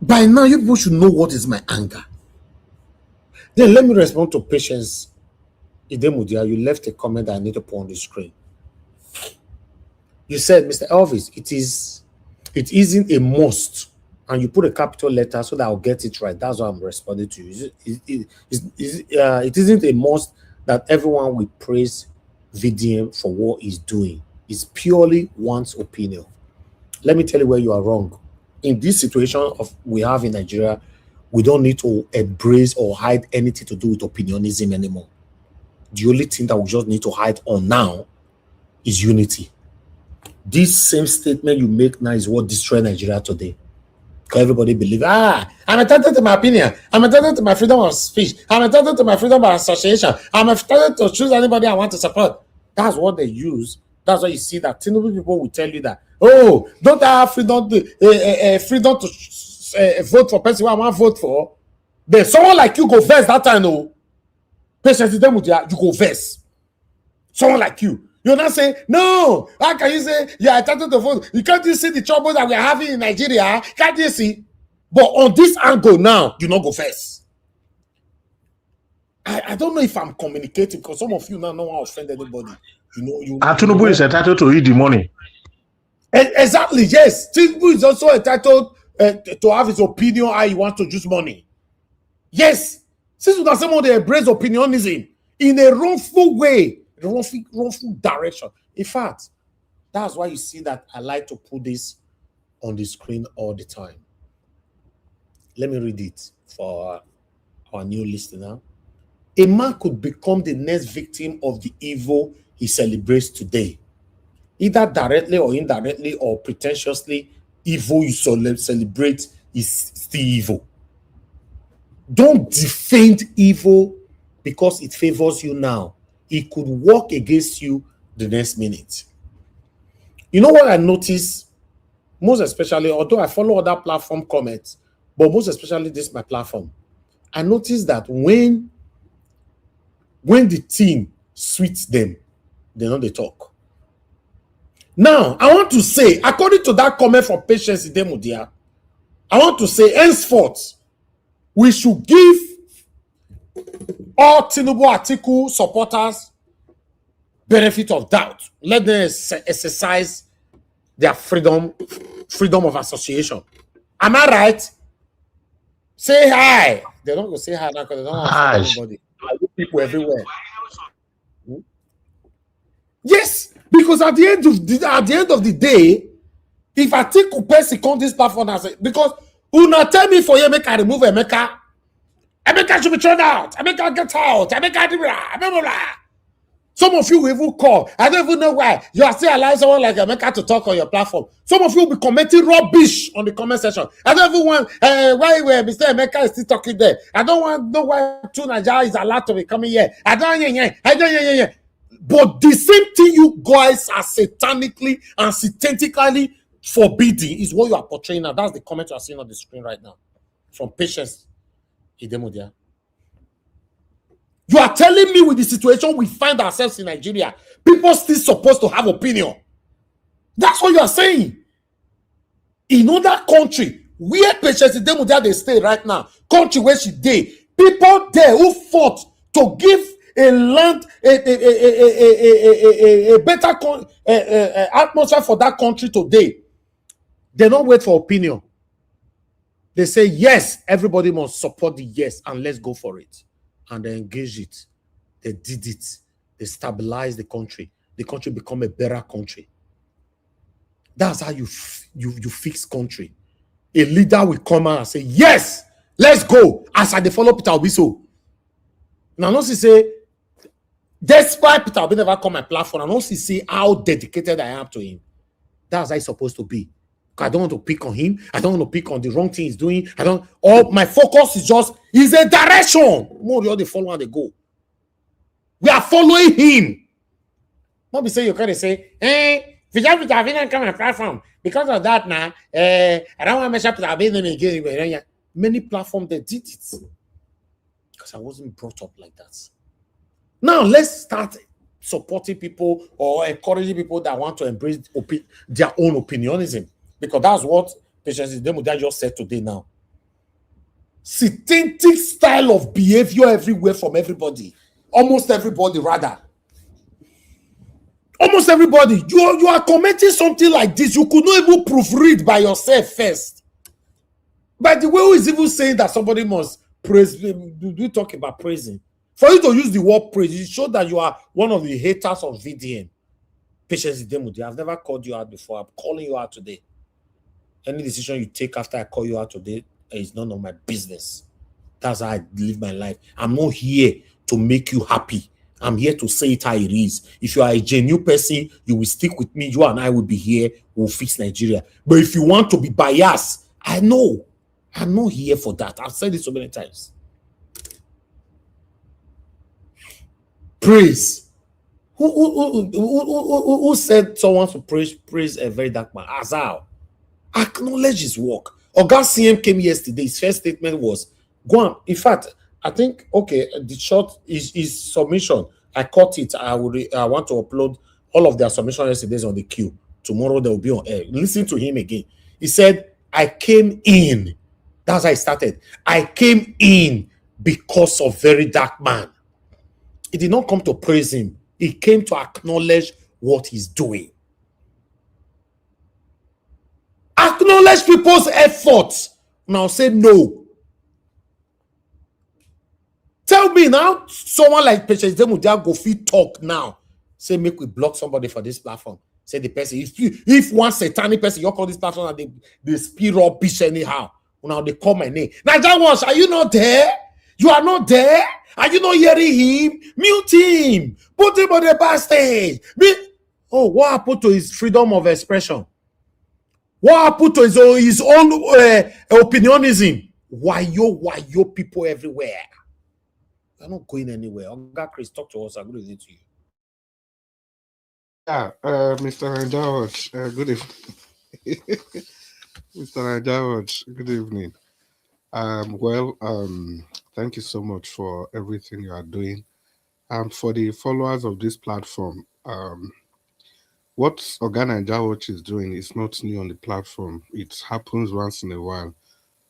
By now, you people should know what is my anger. Then let me respond to Patience Idemudia. You left a comment that I need to put on the screen. You said, Mr. Elvis, it isn't a must. And you put a capital letter so that I'll get it right. That's what I'm responding to you. It isn't a must that everyone will praise VDM for what he's doing. It's purely one's opinion. Let me tell you where you are wrong. In this situation of we have in Nigeria, we don't need to embrace or hide anything to do with opinionism anymore. The only thing that we just need to hide on now is unity. This same statement you make now is what destroys Nigeria today. Because everybody believes, I'm entitled to my opinion. I'm entitled to my freedom of speech. I'm entitled to my freedom of association. I'm entitled to choose anybody I want to support. That's what they use. That's why you see that Tinubu people will tell you that, oh, don't I have freedom to vote for person I want to vote for? Then someone like you go first that time, no. Patience, you go first. Someone like you. You're not saying, no, how can you say you're entitled to vote? You can't you see the trouble that we're having in Nigeria? Can't you see? But on this angle now, you not go first. I don't know if I'm communicating because some of you now don't want to offend anybody. Tinubu is entitled to eat the money. Exactly, yes. Tinubu is also entitled to have his opinion how he wants to use money. Yes. Since we someone they embrace opinionism in a wrongful way, wrongful direction. In fact, that's why you see that I like to put this on the screen all the time. Let me read it for our new listener. A man could become the next victim of the evil he celebrates today. Either directly or indirectly or pretentiously, evil you celebrate is still evil. Don't defend evil because it favors you now, it could work against you the next minute. You know what I notice, most especially, although I follow other platform comments, but most especially this my platform, I noticed that when the team suits them, they know they talk. Now, I want to say, according to that comment from Patience Idemudia, I want to say, henceforth, we should give all Tinubu article supporters benefit of doubt. Let them exercise their freedom of association. Am I right? Say hi. They don't go say hi now because they don't want to offend anybody. People everywhere. Yes, because at the end of the day, if I take Kupesi on this platform and say, because una tell me for you make I remove Emeka should be thrown out. Emeka get out. Emeka blah, blah. Some of you will even call. I don't even know why you are still allowing someone like Emeka to talk on your platform. Some of you will be commenting rubbish on the comment section. I don't even want why Mr. Emeka is still talking there. I don't want to know why Tunaja is allowed to be coming here. I don't. But the same thing you guys are satanically and synthetically forbidding is what you are portraying now. That's the comment you are seeing on the screen right now from Patience Idemudia. You are telling me with the situation we find ourselves in Nigeria, people still supposed to have opinion. That's what you are saying. In other country, where Patience Idemudia they stay right now, country where she dey, people there who fought to give a land, a better atmosphere for that country today. They don't wait for opinion. They say, yes, everybody must support the yes, and let's go for it. And they engage it. They did it. They stabilized the country. The country become a better country. That's how you fix country. A leader will come out and say, yes, let's go. As I follow Peter Obi so. Now, no say, despite Peter Obi never come my platform, and also see how dedicated I am to him. That's how it's supposed to be. I don't want to pick on him. I don't want to pick on the wrong thing he's doing. All my focus is a direction. More the other follow and they go. We are following him. Not be say you kind of say, Peter Obi come on my platform. Because of that now, I don't want to mess up Peter Obi again. Many platforms they did it. Because I wasn't brought up like that. Now let's start supporting people or encouraging people that want to embrace their own opinionism. Because that's what Patience Idemudia just said today now. Synthetic style of behavior everywhere from everybody. Almost everybody, rather. Almost everybody. You are commenting something like this. You could not even proofread by yourself first. By the way, who is even saying that somebody must praise? Do talk about praising? For you to use the word praise, it shows that you are one of the haters of VDM. Patience Idemudia. I've never called you out before. I'm calling you out today. Any decision you take after I call you out today is none of my business. That's how I live my life. I'm not here to make you happy. I'm here to say it how it is. If you are a genuine person, you will stick with me. You and I will be here. We'll fix Nigeria. But if you want to be biased, I know. I'm not here for that. I've said it so many times. Praise. Who said someone to praise a very dark man? Azal. Acknowledge his work. Oga CM came yesterday. His first statement was, go on. In fact, I think, okay, the short is submission. I caught it. I want to upload all of their submission yesterday on the queue. Tomorrow they will be on air. Listen to him again. He said, I came in. That's how I started. I came in because of very dark man. He did not come to praise him. He came to acknowledge what he's doing. Acknowledge people's efforts. Now say no. Tell me now, someone like Patience Idemudia go fit talk now. Say make we block somebody for this platform. Say the person, if one satanic person you call this platform and they speak rubbish anyhow. Now they call my name. Now that was, are you not there? You are not there? Are you not hearing him? Mute him. Put him on the backstage. Oh, what happened to his freedom of expression? What happened to his own opinionism? Why yo people everywhere? We're not going anywhere. Oga Chris, talk to us. I'm going to lead to you. Yeah, Mr. Najawat, good evening. Mr. Najawat, good evening. Thank you so much for everything you are doing. For the followers of this platform, what Oga Najawat is doing is not new on the platform. It happens once in a while.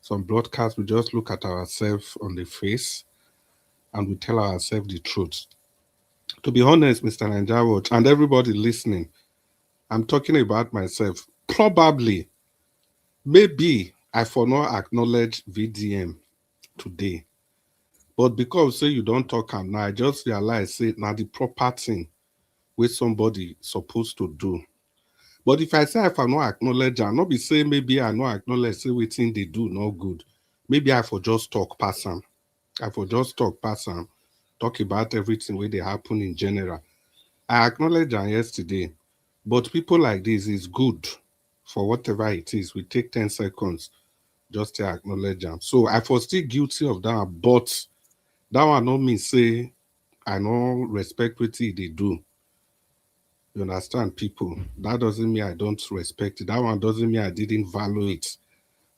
Some broadcasts, we just look at ourselves on the face and we tell ourselves the truth. To be honest, Mr. Najawat, and everybody listening, I'm talking about myself. Probably, maybe I for not acknowledge VDM today. But because say you don't talk am now, I just realize say now the proper thing where somebody supposed to do. But if I say if I not acknowledge, I not be say maybe I not acknowledge say wetin they do no good. Maybe I for just talk pass am. I for just talk pass am, talk about everything where they happen in general. I acknowledge am yesterday, but people like this is good for whatever it is. We take 10 seconds just to acknowledge them. So I was still guilty of that, but that one not mean say I no respect what they do. You understand, people? That doesn't mean I don't respect it. That one doesn't mean I didn't value it.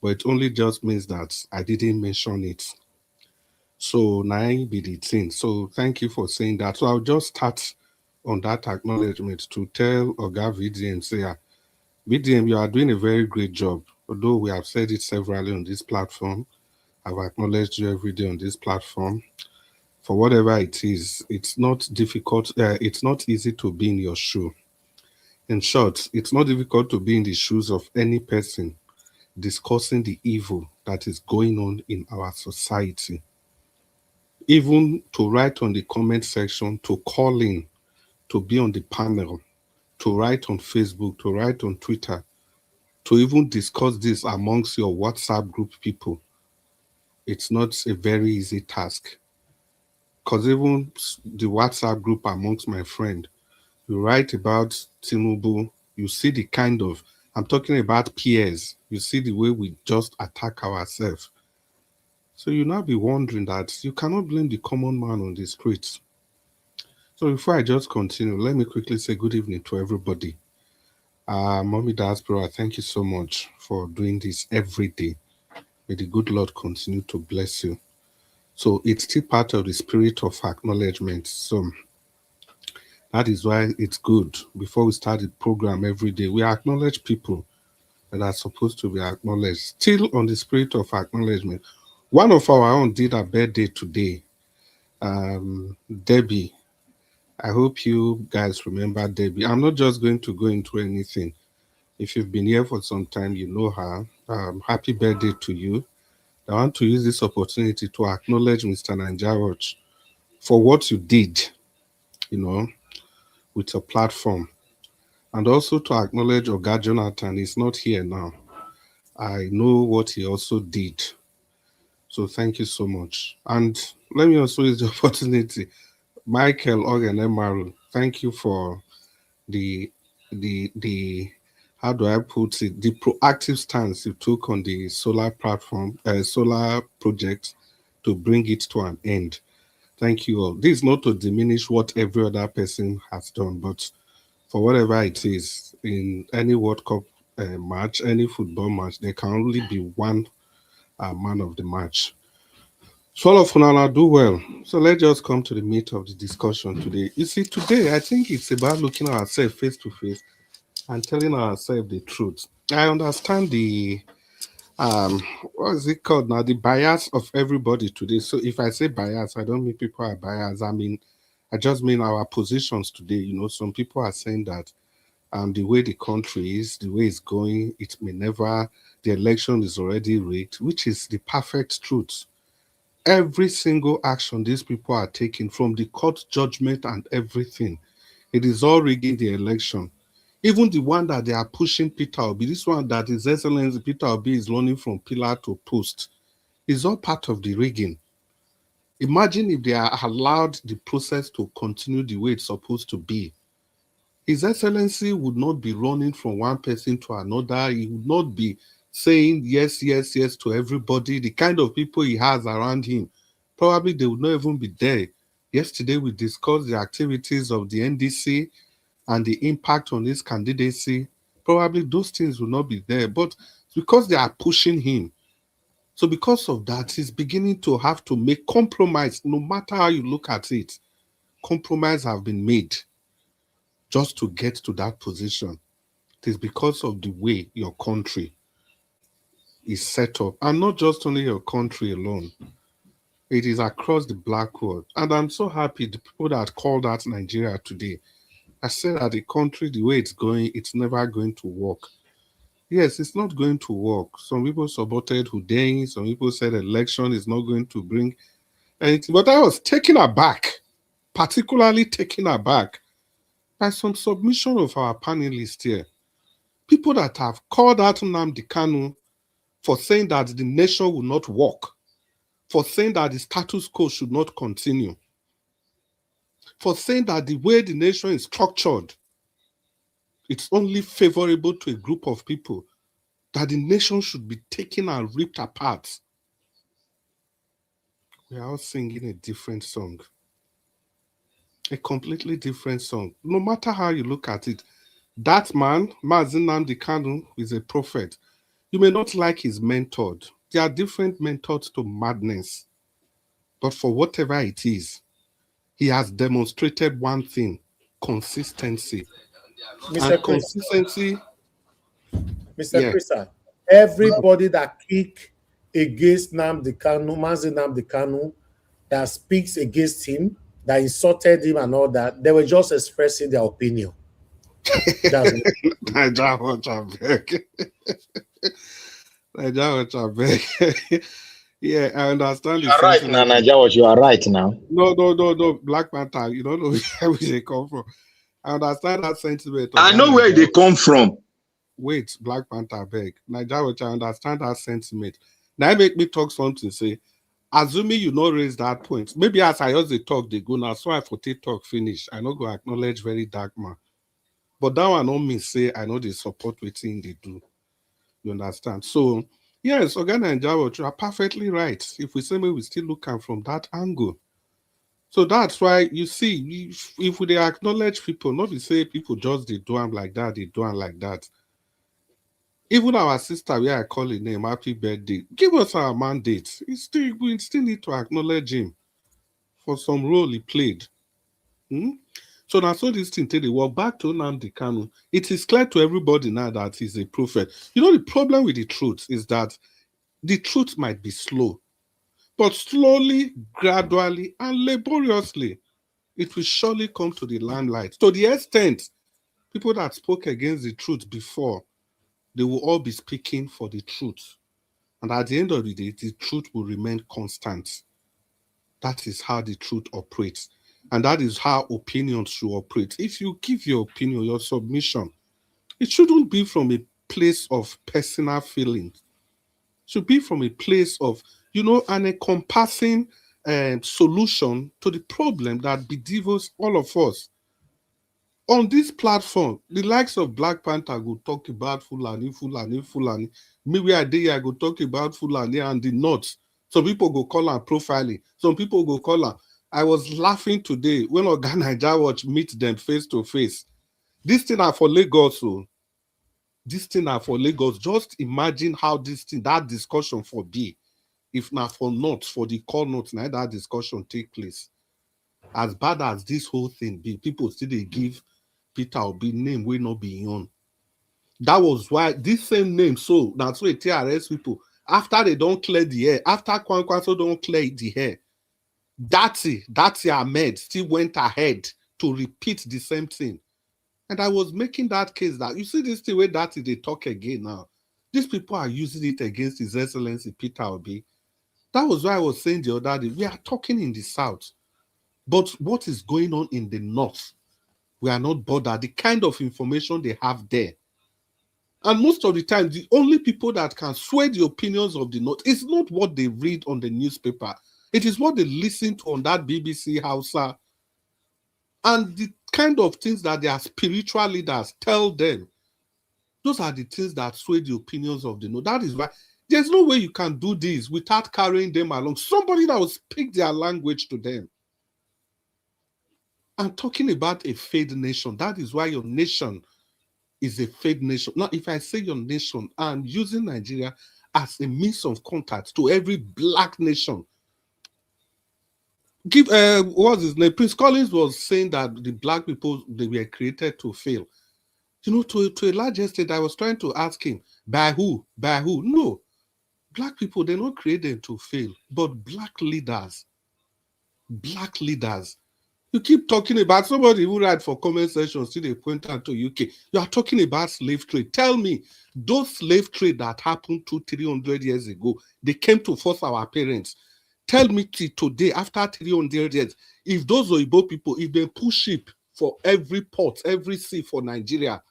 But it only just means that I didn't mention it. So now be the thing. So thank you for saying that. So I'll just start on that acknowledgement to tell Oga VDM, say, VDM, you are doing a very great job. Although we have said it severally on this platform, I've acknowledged you every day on this platform. For whatever it is, it's not difficult. It's not easy to be in your shoe. In short, it's not difficult to be in the shoes of any person discussing the evil that is going on in our society. Even to write on the comment section, to call in, to be on the panel, to write on Facebook, to write on Twitter, to even discuss this amongst your WhatsApp group people, it's not a very easy task. Because even the WhatsApp group amongst my friend, you write about Tinubu, you see the kind of, I'm talking about peers, you see the way we just attack ourselves. So you now be wondering that you cannot blame the common man on the streets. So before I just continue, let me quickly say good evening to everybody. Mommy Diaspora, thank you so much for doing this every day. May the good Lord continue to bless you. So it's still part of the spirit of acknowledgement. So that is why it's good. Before we start the program every day, we acknowledge people that are supposed to be acknowledged. Still on the spirit of acknowledgement. One of our own did a birthday today. Debbie. I hope you guys remember Debbie. I'm not just going to go into anything. If you've been here for some time, you know her. Happy birthday to you. I want to use this opportunity to acknowledge Mr. Nanjaroj for what you did, with your platform. And also to acknowledge Oga Jonathan. He's not here now. I know what he also did. So thank you so much. And let me also use the opportunity. Michael Ogenemaru, thank you for the how do I put it, the proactive stance you took on the solar platform, solar project to bring it to an end. Thank you all. This is not to diminish what every other person has done, but for whatever it is, in any World Cup match, any football match, there can only be one man of the match. So all of Funana do well. So let's just come to the meat of the discussion today. You see, today I think it's about looking at ourselves face to face and telling ourselves the truth. I understand the what is it called now? The bias of everybody today. So if I say bias, I don't mean people are biased. I just mean our positions today. Some people are saying that the way the country is, the way it's going, it may never, the election is already rigged, which is the perfect truth. Every single action these people are taking, from the court judgment and everything, it is all rigging the election. Even the one that they are pushing Peter Obi, this one that His Excellency Peter Obi is running from pillar to post, is all part of the rigging. Imagine if they are allowed the process to continue the way it's supposed to be. His Excellency would not be running from one person to another. He would not be saying yes, yes, yes to everybody, the kind of people he has around him. Probably they would not even be there. Yesterday, we discussed the activities of the NDC and the impact on his candidacy. Probably those things will not be there, but because they are pushing him. So because of that, he's beginning to have to make compromise, no matter how you look at it. Compromise have been made just to get to that position. It is because of the way your country is set up, and not just only your country alone. It is across the black world. And I'm so happy the people that called out Nigeria today. I said that the country, the way it's going, it's never going to work. Yes, it's not going to work. Some people supported Hussein. Some people said election is not going to bring anything. But I was taken aback, particularly taken aback by some submission of our panelists here. People that have called out Nnamdi Kanu for saying that the nation will not work, for saying that the status quo should not continue, for saying that the way the nation is structured, it's only favorable to a group of people, that the nation should be taken and ripped apart. We are all singing a different song. A completely different song. No matter how you look at it, that man, Mazi Nnamdi Kanu, is a prophet. You may not like his method. There are different methods to madness. But for whatever it is, he has demonstrated one thing: consistency. Mr. And Chris, consistency. Mr. Yeah. Krista, everybody that kick against Nnamdi Kanu, Mazi Nnamdi Kanu, that speaks against him, that insulted him and all that, they were just expressing their opinion. That's Naija watch abeg. Naija watch abeg. Yeah, I understand. You are right now, Naija watch. You are right now. No. Black Panther, you don't know where they come from. I understand that sentiment. I know where they come from. Wait, Black Panther beg. Naija watch, I understand that sentiment. Now make me talk something, say, assuming you not raise that point. Maybe as I use the talk, they go now. So I for talk finish. I not go acknowledge very dark man. But that one don't mean say I know they support waiting they do. You understand? So yes, Ogana and Jawot, you are perfectly right. If we say we still look at from that angle. So that's why you see, if we acknowledge people, not to say people just they do them like that, they do them like that. Even our sister, where I call her name, happy birthday, give us our mandate. We still need to acknowledge him for some role he played. So now, so this thing till they walk back to Nnamdi Kanu. It is clear to everybody now that he's a prophet. You know, the problem with the truth is that the truth might be slow, but slowly, gradually, and laboriously, it will surely come to the limelight. To the extent, people that spoke against the truth before, they will all be speaking for the truth. And at the end of the day, the truth will remain constant. That is how the truth operates. And that is how opinions should operate. If you give your opinion, your submission, it shouldn't be from a place of personal feelings. It should be from a place of, an encompassing solution to the problem that bedevils all of us. On this platform, the likes of Black Panther go talk about Fulani. Maybe I go talk about Fulani and the North. Some people go call her profiling. Some people go call her. I was laughing today when Ogana Naija watch meet them face to face. This thing are for Lagos. So this thing are for Lagos. Just imagine how that discussion for be. If not for North, for the call North, now that discussion take place. As bad as this whole thing be, people still they give Peter Obi name will not be on. That was why this same name, so that's why TRS people, after they don't clear the air, after Kwankwaso don't clear the hair, Dati Ahmed still went ahead to repeat the same thing. And I was making that case that, you see this thing where Dati, they talk again now. These people are using it against His Excellency Peter Obi. That was why I was saying the other day, we are talking in the South. But what is going on in the North? We are not bothered. The kind of information they have there. And most of the time, the only people that can sway the opinions of the North is not what they read on the newspaper. It is what they listen to on that BBC Hausa. And the kind of things that their spiritual leaders tell them. Those are the things that sway the opinions of the North. That is why There's no way you can do this without carrying them along. Somebody that will speak their language to them. I'm talking about a faith nation. That is why your nation is a faith nation. Now, if I say your nation, I'm using Nigeria as a means of contact to every black nation. Give what's his name? Prince Collins was saying that the black people, they were created to fail. You know, to a large extent, I was trying to ask him, by who? By who? No. Black people, they're not created to fail, but black leaders. Black leaders. You keep talking about somebody who write for comment section, see they point out to UK. You are talking about slave trade. Tell me, those slave trade that happened 200-300 years ago, they came to force our parents. Tell me today, after 300 years, if those Oyibo people, if they push ship for every port, every sea for Nigeria,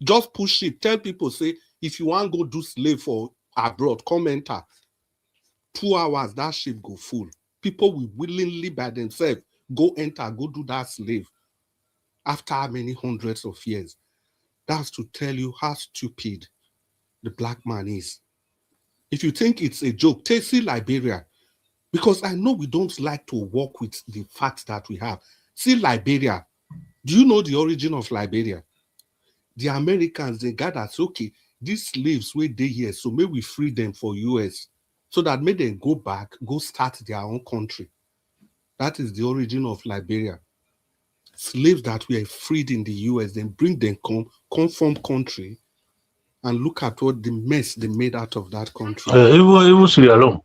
just push ship, tell people, say, if you want to go do slave for abroad, come enter. 2 hours, that ship go full. People will willingly by themselves go enter, go do that slave after many hundreds of years. That's to tell you how stupid the black man is. If you think it's a joke, see Liberia. Because I know we don't like to work with the facts that we have. See Liberia. Do you know the origin of Liberia? The Americans, they gather, okay, these slaves were they here, so may we free them for US, so that may they go back, go start their own country. That is the origin of Liberia. Slaves that were freed in the US, then bring them come from country, and look at what the mess they made out of that country. Even Sierra Leone.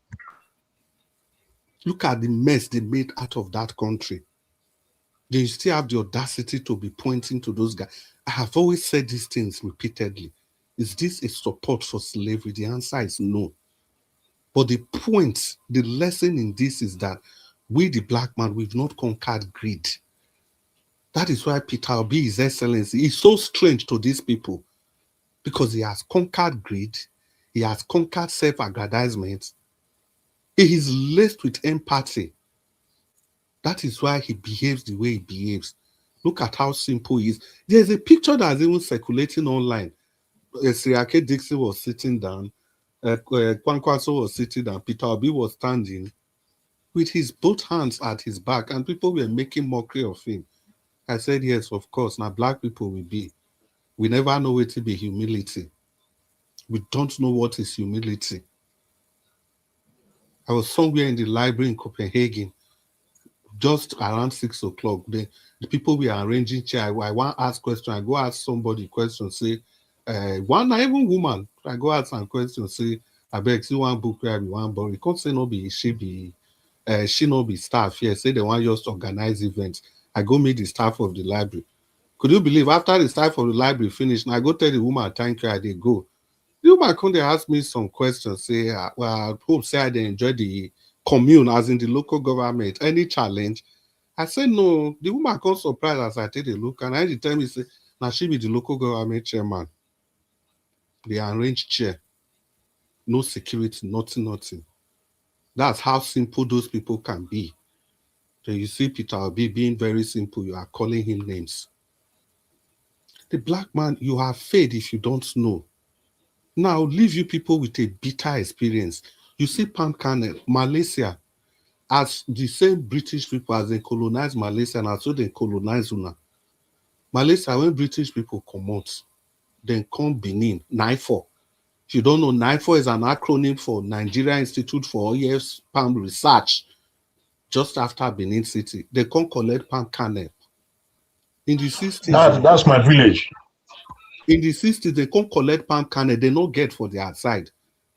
Look at the mess they made out of that country. They still have the audacity to be pointing to those guys. I have always said these things repeatedly. Is this a support for slavery? The answer is no. But the point, the lesson in this is that we, the black man, we've not conquered greed. That is why Peter Obi, His Excellency, is so strange to these people, because he has conquered greed, he has conquered self-aggrandizement, he is laced with empathy. That is why he behaves the way he behaves. Look at how simple he is. There's a picture that's even circulating online. Siriake Dixon was sitting down, Kwankwaso was sitting down, Peter Obi was standing with his both hands at his back, and people were making mockery of him. I said, yes, of course. Now, black people will be. We never know what to be humility. We don't know what is humility. I was somewhere in the library in Copenhagen, just around 6 o'clock. The people were arranging chair. I want to ask question. I go ask somebody question, say, one even woman. I go ask some question, say, I beg, see one book where we want, but we can't say no be, she no be staff here. Say they want just organize events. I go meet the staff of the library. Could you believe after the staff of the library finished, I go tell the woman, thank you, I did go. The woman come, they ask me some questions, say, well, I hope say I did enjoy the commune as in the local government. Any challenge? I said, no. The woman come surprised as I take a look, and I tell me, say, now she be the local government chairman. They arrange chair. No security, nothing. That's how simple those people can be. So you see Peter Obi being very simple, you are calling him names. The black man, you have faith if you don't know. Now, leave you people with a bitter experience. You see palm kernel, Malaysia, as the same British people, as they colonize Malaysia, and also they colonize Una. Malaysia, when British people come out, then come Benin, NIFO. If you don't know, NIFO is an acronym for Nigeria Institute for Oil Palm Research, just after Benin City. They come collect palm kernel. In the 60s, that's my village. In the 60s, they come collect palm kernel. They don't get for their side.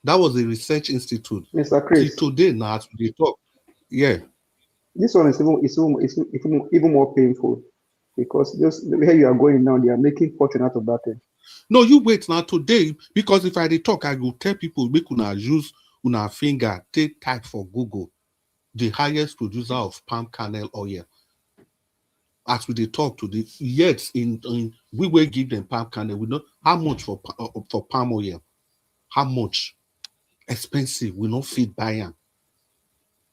That was a research institute. Mr. Chris. Till today, now as we talk, yeah. This one is even more painful, because just where you are going now, they are making fortune out of that thing. No, you wait now today, because if I talk, I will tell people make una use una finger, take type for Google, the highest producer of palm kernel oil. As we talk today, yet in we will give them palm kernel. We know how much for palm oil, how much expensive. We not feed buy them.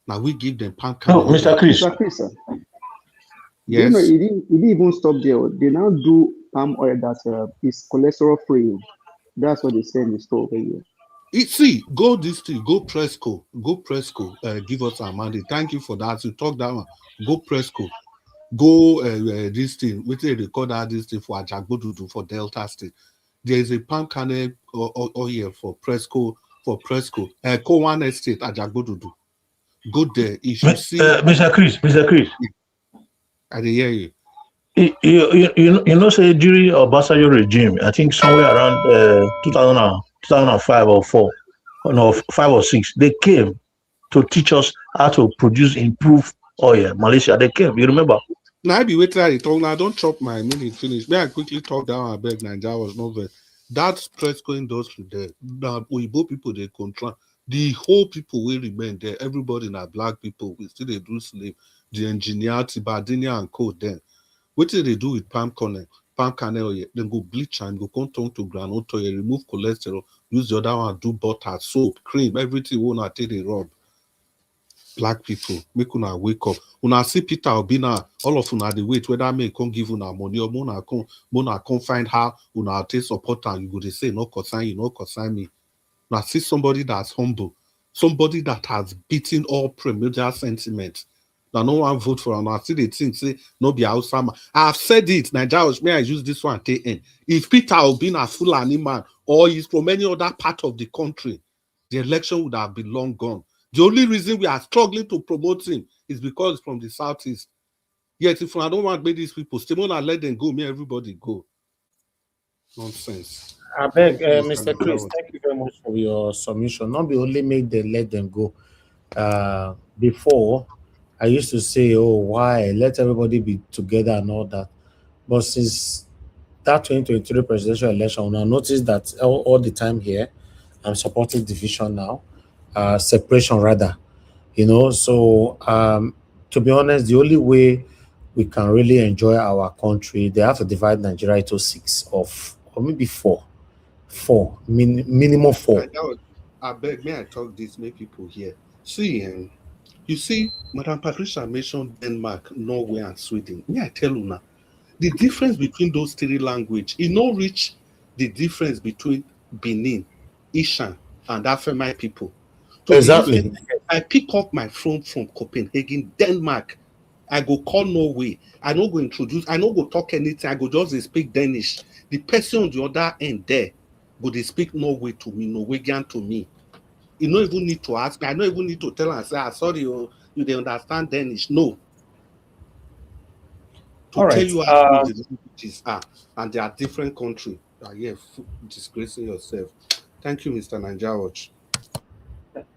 Now we give them palm kernel. No, Mr. Chris. Mr. Chris, sir. Yes. You know, it didn't even stop there. They now do palm oil that is cholesterol free. That's what they say in the store over here. See, go this thing, go Presco, give us our mandate. Thank you for that. You talk that one. Go Presco, go this thing. We say they call that this thing for Ajagbodudu for Delta State. There is a palm kernel oil for Presco, Kowan Estate, Ajagbodudu. Go there. If you see Mr. Chris, I hear you. You know, say during Obasanjo regime, I think somewhere around 2005 or 4, no, 5 or 6, they came to teach us how to produce improved oil. Malaysia, they came. You remember? Now I be waiting at talk. Now don't chop my minute finish. May I quickly talk down? I beg Nigeria was not very. That's Presco industry there. Now Oyibo people they control. The whole people will remain there. Everybody na black people. We still they do slave. The engineer, Tibadinia and co. Then what do they do with palm kernel? Then go bleach and go turn to groundnut oil, remove cholesterol, use the other one, do butter, soap, cream, everything. Won't take the rub. Black people, make una wake up. Una see Peter Obi now, all of una dey wait whether may come give una money or mona come find how una take support and you go dey say no concern you, no concern me. Now see somebody that's humble, somebody that has beaten all primordial sentiments. Now no one vote for him. I see the thing say no be Hausa. I have said it. Nigeria, may I use this one take end. If Peter Obi na Fulani man or he's from any other part of the country, the election would have been long gone. The only reason we are struggling to promote him is because it's from the southeast. Yet, if I don't want to make these people stay, I let them go, me everybody go. Nonsense. I beg, Mr. Chris, thank you very much for your submission. Not be only make them let them go. Before, I used to say, oh, why? Let everybody be together and all that. But since that 2023 presidential election, I noticed that all the time here, I'm supporting division now. Separation rather, so to be honest, the only way we can really enjoy our country, they have to divide Nigeria into 6 or maybe 4 minimum 4. I beg, may I talk this, make people hear. See, you see, Madam Patricia mentioned Denmark, Norway, and Sweden. May I tell you now, the difference between those 3 languages, it no reach the difference between Benin, Ishan, and Afemai people. Exactly. I pick up my phone from Copenhagen, Denmark. I go call Norway. I no go introduce. I no go talk anything. I go just speak Danish. The person on the other end there go they speak Norway to me, Norwegian to me. You don't even need to ask me. I don't even need to tell and say, sorry, you they understand Danish. No. To all tell right. you how the languages are, and they are different countries. Yeah, disgracing yourself. Thank you, Mr. Nigeria Watch.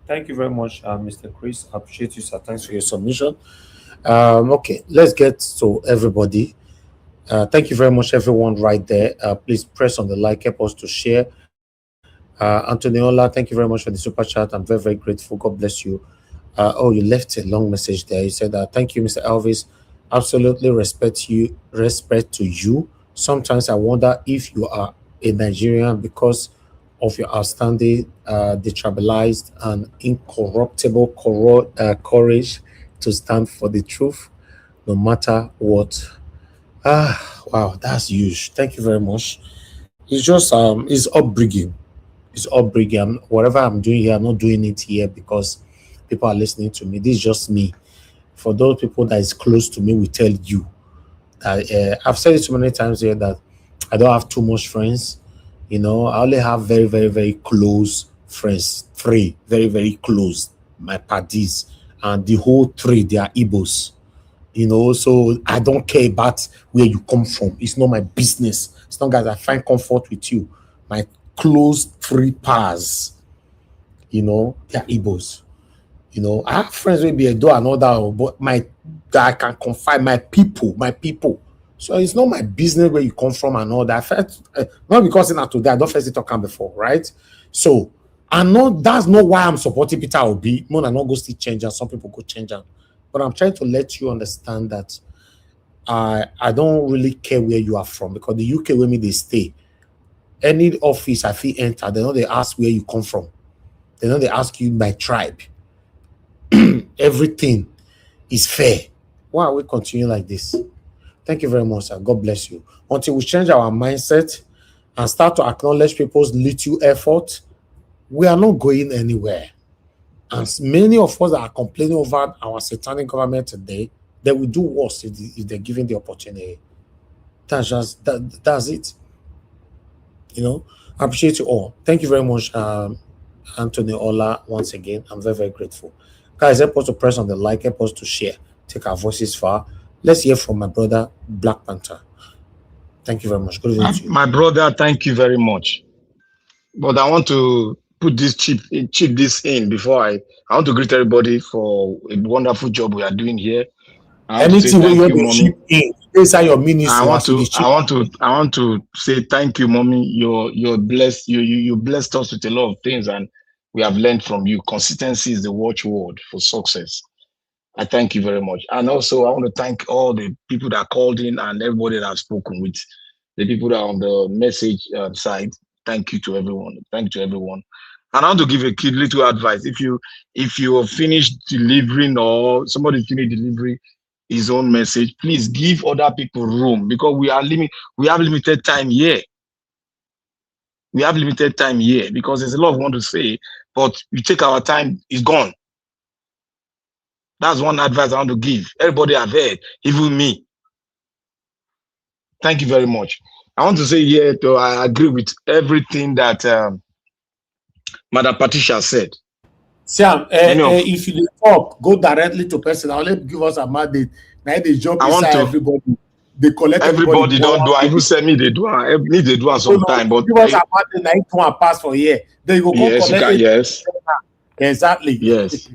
Thank you very much, Mr. Chris. I appreciate you, sir. Thanks for your submission. Okay, let's get to everybody. Thank you very much, everyone right there. Please press on the like, help us to share. Antoniola, thank you very much for the super chat. I'm very, very grateful. God bless you. You left a long message there. You said, thank you, Mr. Elvis. Absolutely respect to you. Sometimes I wonder if you are a Nigerian because of your outstanding, detribalized, and incorruptible courage to stand for the truth, no matter what. Wow, that's huge. Thank you very much. It's just it's upbringing. It's upbringing. Whatever I'm doing here, I'm not doing it here because people are listening to me. This is just me. For those people that is close to me, we tell you. I've said it so many times here that I don't have too much friends. I only have very, very, very close friends. 3, very, very close. My parties. And the whole 3, they are Igbos. So I don't care about where you come from. It's not my business. As long as I find comfort with you. My close 3 pairs, they are Igbos. I have friends maybe a do another, but I can confide my people. So it's not my business where you come from and all that. Not because not today, I don't first talk before, right? So that's not why I'm supporting Peter Obi. More than not go still change and some people go change them. But I'm trying to let you understand that I don't really care where you are from because the UK where they stay. Any office I feel enter, they ask where you come from. They ask you my tribe. Everything is fair. Why are we continue like this? Thank you very much, sir. God bless you. Until we change our mindset and start to acknowledge people's little effort, We are not going anywhere. And many of us that are complaining over our satanic government today, they will do worse if they're given the opportunity. That's just that's it. You know, I appreciate you all. Thank you very much, Anthony Ola. Once again, I'm very, very grateful. Guys, help us to press on the like, help us to share, take our voices far. Let's hear from my brother, Black Panther. Thank you very much. Good evening to you. My brother, thank you very much. But I want to put this chip this in before I want to greet everybody for a wonderful job we are doing here. I want to say Anything thank you you, want to mommy. chip in inside your ministry, I want to say thank you, mommy. You're blessed. You blessed us with a lot of things, and we have learned from you. Consistency is the watchword for success. I thank you very much. And also, I want to thank all the people that called in and everybody that I've spoken with, the people that are on the message side. Thank you to everyone. Thank you to everyone. And I want to give a kid little advice. If you have finished delivering or somebody finished delivering his own message, please give other people room because we have limited time here. We have limited time here because there's a lot of want to say, but you take our time, it's gone. That's one advice I want to give. Everybody I've heard, even me. Thank you very much. I want to say here, I agree with everything that Madam Patricia said. Sam, if you talk, go directly to person. I'll let give us a mandate. Now they jump inside everybody. They collect everybody. Don't do. I even say me they do. Me they do sometime. But give us a mandate. Now you want pass for here. Then you go collect it. Yes. Exactly. Yes.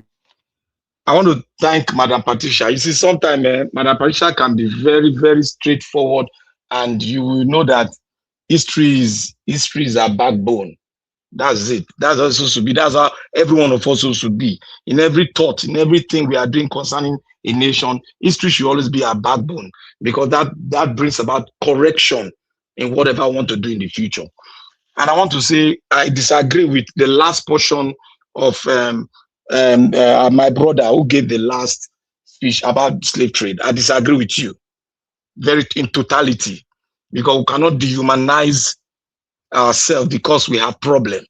I want to thank Madam Patricia. You see, sometimes Madam Patricia can be very, very straightforward, and you will know that history is our backbone. That's it. That's how it's supposed to be. That's how every one of us should be. In every thought, in everything we are doing concerning a nation, history should always be our backbone because that brings about correction in whatever I want to do in the future. And I want to say I disagree with the last portion of my brother who gave the last speech about slave trade. I disagree with you very in totality because we cannot dehumanize ourselves because we have problem.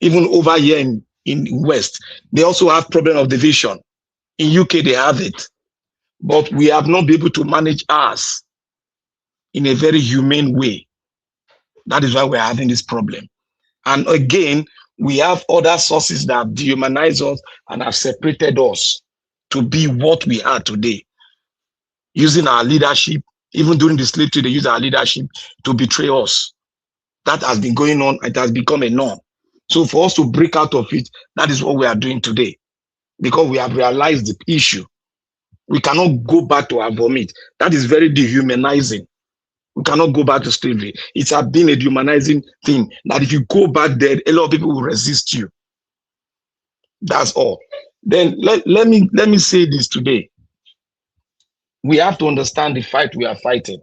Even over here in West, they also have problem of division. In UK, they have it. But we have not been able to manage us in a very humane way. That is why we're having this problem. And again, we have other sources that have dehumanized us and have separated us to be what we are today. Using our leadership, even during the slave trade, they use our leadership to betray us. That has been going on. It has become a norm. So for us to break out of it, that is what we are doing today. Because we have realized the issue. We cannot go back to our vomit. That is very dehumanizing. We cannot go back to slavery. It's been a dehumanizing thing that if you go back there, a lot of people will resist you. That's all. Then let me say this today. We have to understand the fight we are fighting.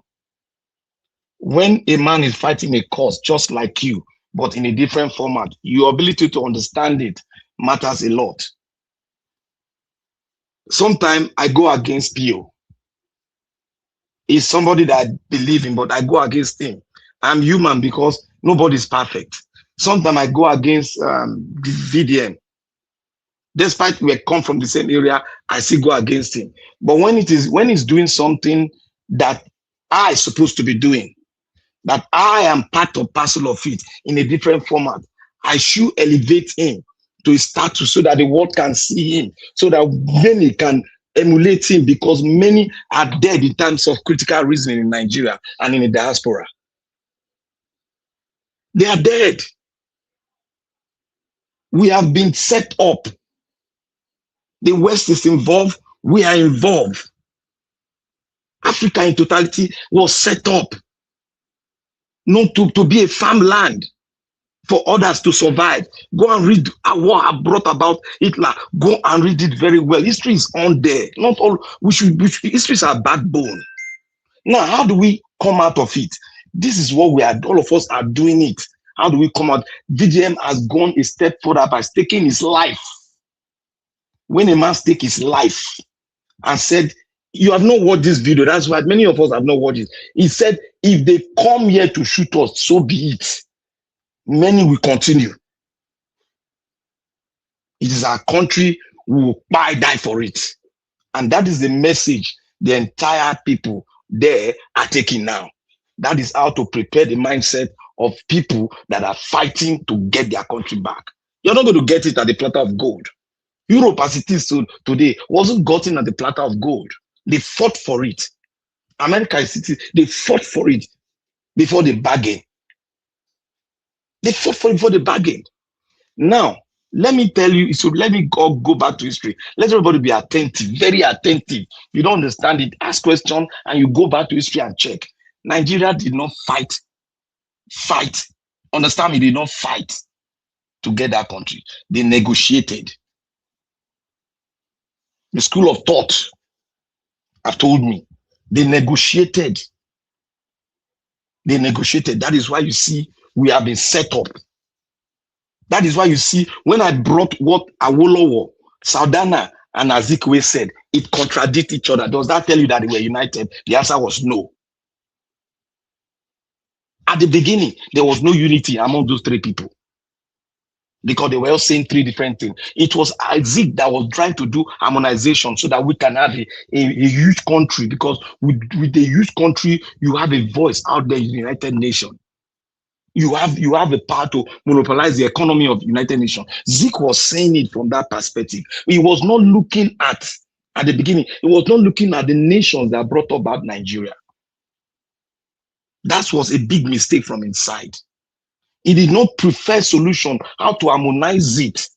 When a man is fighting a cause just like you, but in a different format, your ability to understand it matters a lot. Sometimes I go against Pio. He's somebody that I believe in, but I go against him. I'm human because nobody's perfect. Sometimes I go against VDM. Despite we come from the same area, I still go against him. But when he's doing something that I'm supposed to be doing, that I am part or parcel of it in a different format, I should elevate him to his status so that the world can see him, so that many can emulate him, because many are dead in terms of critical reasoning in Nigeria and in the diaspora. They are dead. We have been set up. The West is involved. We are involved. Africa in totality was set up not to be a farmland for others to survive. Go and read what brought about Hitler. Go and read it very well. History is on there. Not all. History is our backbone. Now, how do we come out of it? This is what we are. All of us are doing it. How do we come out? VDM has gone a step further by taking his life. When a man takes his life and said, you have not watched this video. That's why many of us have not watched it. He said, if they come here to shoot us, so be it. Many will continue. It is our country. We will die for it. And that is the message the entire people there are taking now. That is how to prepare the mindset of people that are fighting to get their country back. You're not going to get it at the platter of gold. Europe, as it is today, wasn't gotten at the platter of gold. They fought for it. America, they fought for it before they bargained. They fought for it before they bargained. Now, let me tell you, so let me go back to history. Let everybody be attentive, very attentive. You don't understand it, ask questions, and you go back to history and check. Nigeria did not fight. Understand me, they did not fight to get that country. They negotiated. The school of thought have told me they negotiated. They negotiated. That is why you see we have been set up. That is why you see when I brought what Awolowo, Saldana, and Azikiwe said, it contradicts each other. Does that tell you that they were united? The answer was no. At the beginning, there was no unity among those three people because they were all saying three different things. It was Isaac that was trying to do harmonization so that we can have a huge country, because with a huge country, you have a voice out there in the United Nations. You have the power to monopolize the economy of the United Nations. Zeke was saying it from that perspective. He was not looking at the beginning, he was not looking at the nations that brought about Nigeria. That was a big mistake from inside. He did not prefer solution, how to harmonize it.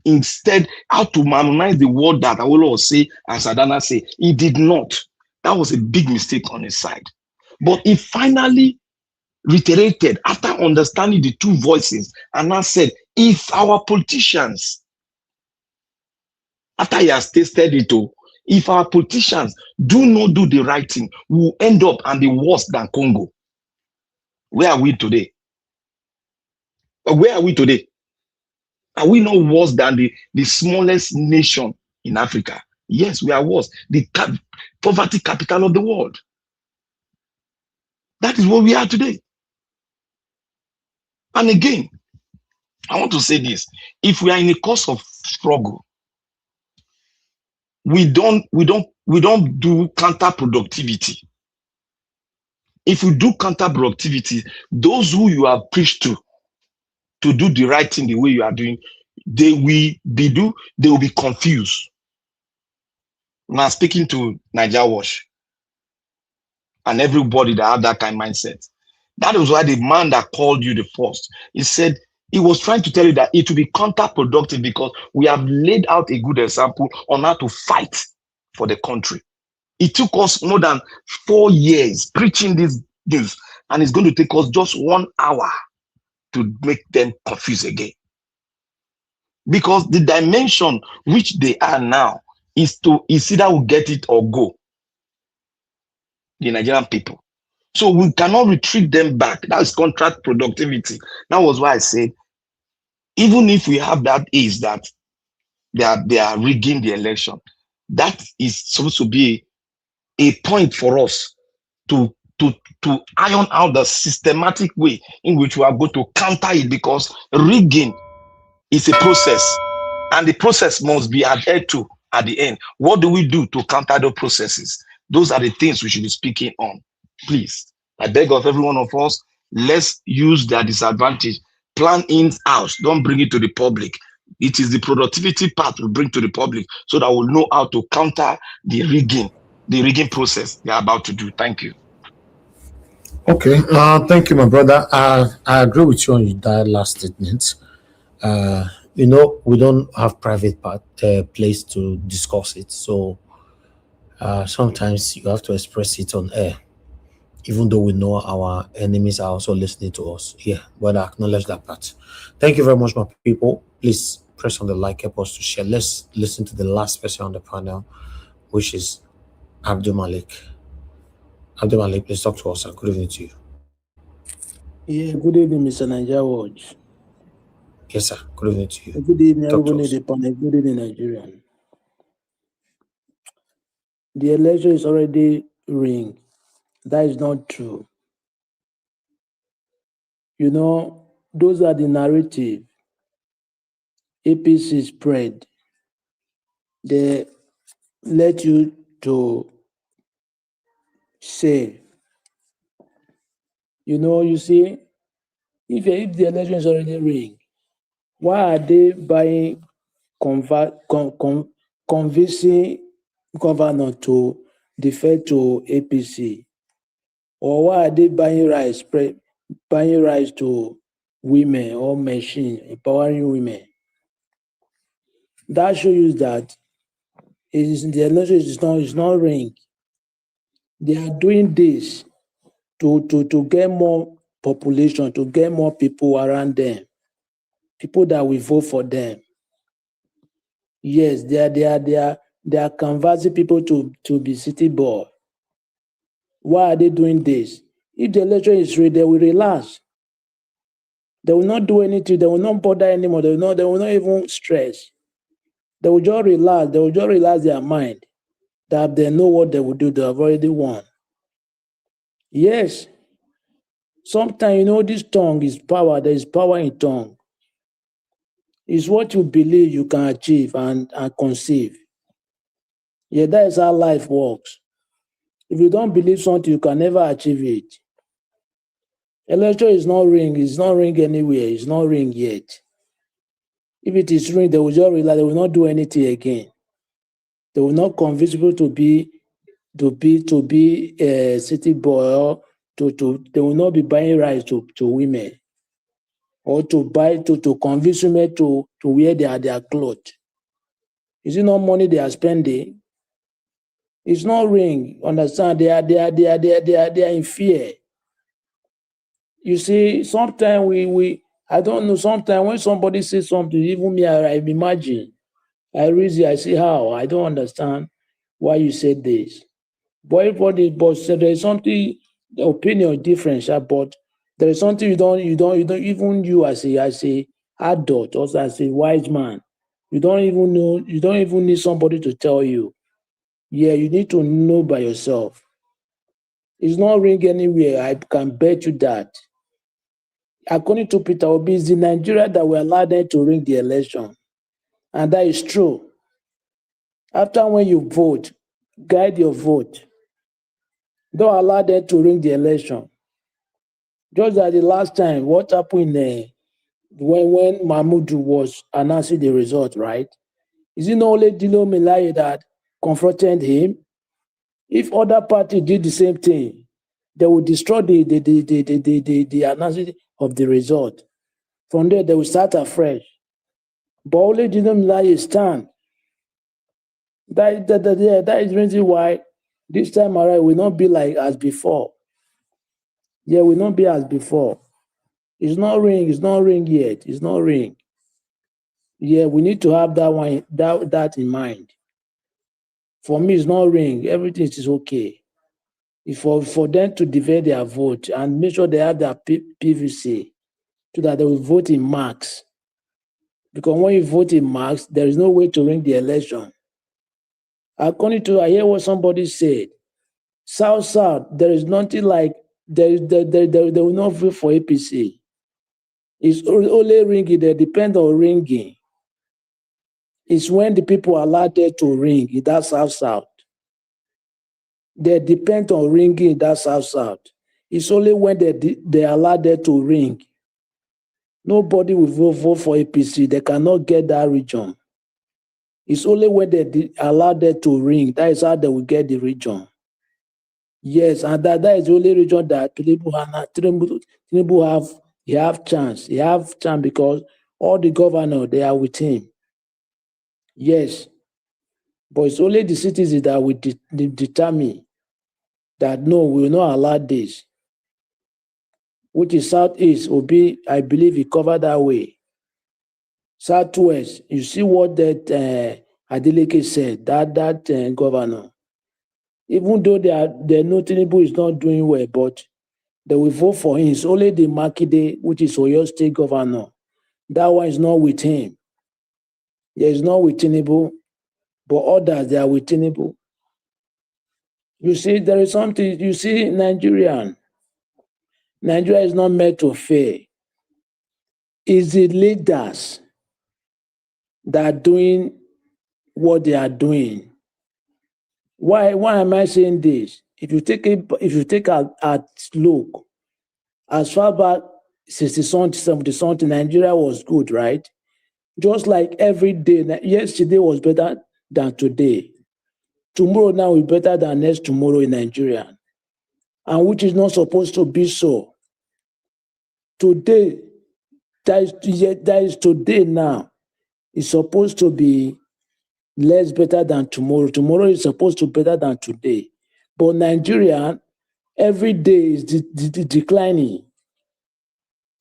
Instead, how to harmonize the word that Awolowo say and Sadana say. He did not. That was a big mistake on his side. But he finally reiterated after understanding the two voices and now said, if our politicians, after he has tasted it all, if our politicians do not do the right thing, we will end up and be worse than Congo. Where are we today? Where are we today? Are we not worse than the smallest nation in Africa? Yes, we are worse. The poverty capital of the world. That is what we are today. And again, I want to say this. If we are in a course of struggle, we don't do counterproductivity. If we do counterproductivity, those who you have preached to do the right thing the way you are doing, they will be confused. Now speaking to Niger Wash and everybody that have that kind of mindset, that is why the man that called you the first, he said he was trying to tell you that it will be counterproductive because we have laid out a good example on how to fight for the country. It took us more than 4 years preaching this, and it's going to take us just 1 hour to make them confused again. Because the dimension which they are now is either we get it or go. The Nigerian people. So we cannot retreat them back. That is contract productivity. That was why I said, even if we have that is that they are rigging the election, that is supposed to be a point for us to iron out the systematic way in which we are going to counter it, because rigging is a process and the process must be adhered to at the end. What do we do to counter those processes? Those are the things we should be speaking on. Please, I beg of every one of us, let's use their disadvantage. Plan in-house, don't bring it to the public. It is the productivity part we bring to the public so that we'll know how to counter the rigging process they are about to do. Thank you. Okay, thank you, my brother. I agree with you on that last statement. We don't have private place to discuss it, so sometimes you have to express it on air, even though we know our enemies are also listening to us. Yeah, but I acknowledge that part. Thank you very much, my people. Please press on the like, help us to share. Let's listen to the last person on the panel, which is Abdul Malik. Abdul Malik, please talk to us. Good evening to you. Yeah, good evening, Mr. Niger Watch. Yes, sir. Good evening to you. Good evening, everybody. Good evening, Nigeria. The election is already ring. That is not true. Those are the narrative. APC spread, they let you to say, you see, if the election is already rigged, why are they buying convincing governor to defer to APC? Or why are they buying rice to women or machine, empowering women? That shows you that the election is not rigged. They are doing this to get more population, to get more people around them, people that will vote for them. Yes, they are conversing people to be city boy. Why are they doing this? If the election is ready, they will relax. They will not do anything. They will not bother anymore. They will not even stress. They will just relax. They will just relax their mind that they know what they will do. They have already won. Yes. Sometimes, this tongue is power. There is power in tongue. It's what you believe you can achieve and conceive. Yeah, that is how life works. If you don't believe something, you can never achieve it. Election is not ring. It's not ring anywhere. It's not ring yet. If it is ring, they will just realize they will not do anything again. They will not convince people to be a city boy, or they will not be buying rice to women, or to convince women to wear their clothes. Is it not money they are spending? It's not ring. Understand? They are in fear. You see, sometimes I don't know, sometimes when somebody says something, even me, I imagine. I reason, I see how. I don't understand why you said this. But there is something, the opinion is different, but there is something you don't even you as a adult, also as a wise man, you don't even know, you don't even need somebody to tell you. Yeah, you need to know by yourself. It's not ring anywhere. I can bet you that. According to Peter Obi, it's in Nigeria that we allowed them to ring the election. And that is true. After when you vote, guide your vote. Don't allow them to ring the election. Just like the last time, what happened when Mahmoud was announcing the result, right? Is it not only Dilo Melaye that confronted him? If other party did the same thing, they will destroy the announcement of the result. From there, they will start afresh. But only Dilo Melaye stand. That is the reason why this time around will not be like as before. Yeah, will not be as before. It's not ring yet. It's not ring. Yeah, we need to have that in mind. For me, it's not ring. Everything is okay. If for them to divide their vote and make sure they have their PVC so that they will vote in marks. Because when you vote in marks, there is no way to ring the election. According to, I hear what somebody said, South, there is nothing like, they will not vote for APC. It's only ringing, they depend on ringing. It's when the people are allowed there to ring in that South. They depend on ringing in that South. It's only when they allow them to ring. Nobody will vote for APC. They cannot get that region. It's only when they allow them to ring. That is how they will get the region. Yes, and that is the only region that Tinubu have chance. He have chance because all the governors, they are with him. Yes. But it's only the citizens that will determine that no, we will not allow this. Which is Southeast, Obi, I believe he covered that way. Southwest, you see what that Adeleke said, that governor. Even though they know Tinubu is not doing well, but they will vote for him. It's only the Makinde, which is Oyo State governor. That one is not with him. He is not with Tinubu, but others, they are with Tinubu. You see, there is something, you see, Nigeria is not meant to fail. It's the leaders. that are doing what they are doing. Why am I saying this? If you take a look, as far back 60 something, 70 something, Nigeria was good, right? Just like every day, yesterday was better than today. Tomorrow now is better than next tomorrow in Nigeria, and which is not supposed to be so. Today, that is today now, is supposed to be less better than tomorrow. Tomorrow is supposed to be better than today. But Nigeria, every day is declining.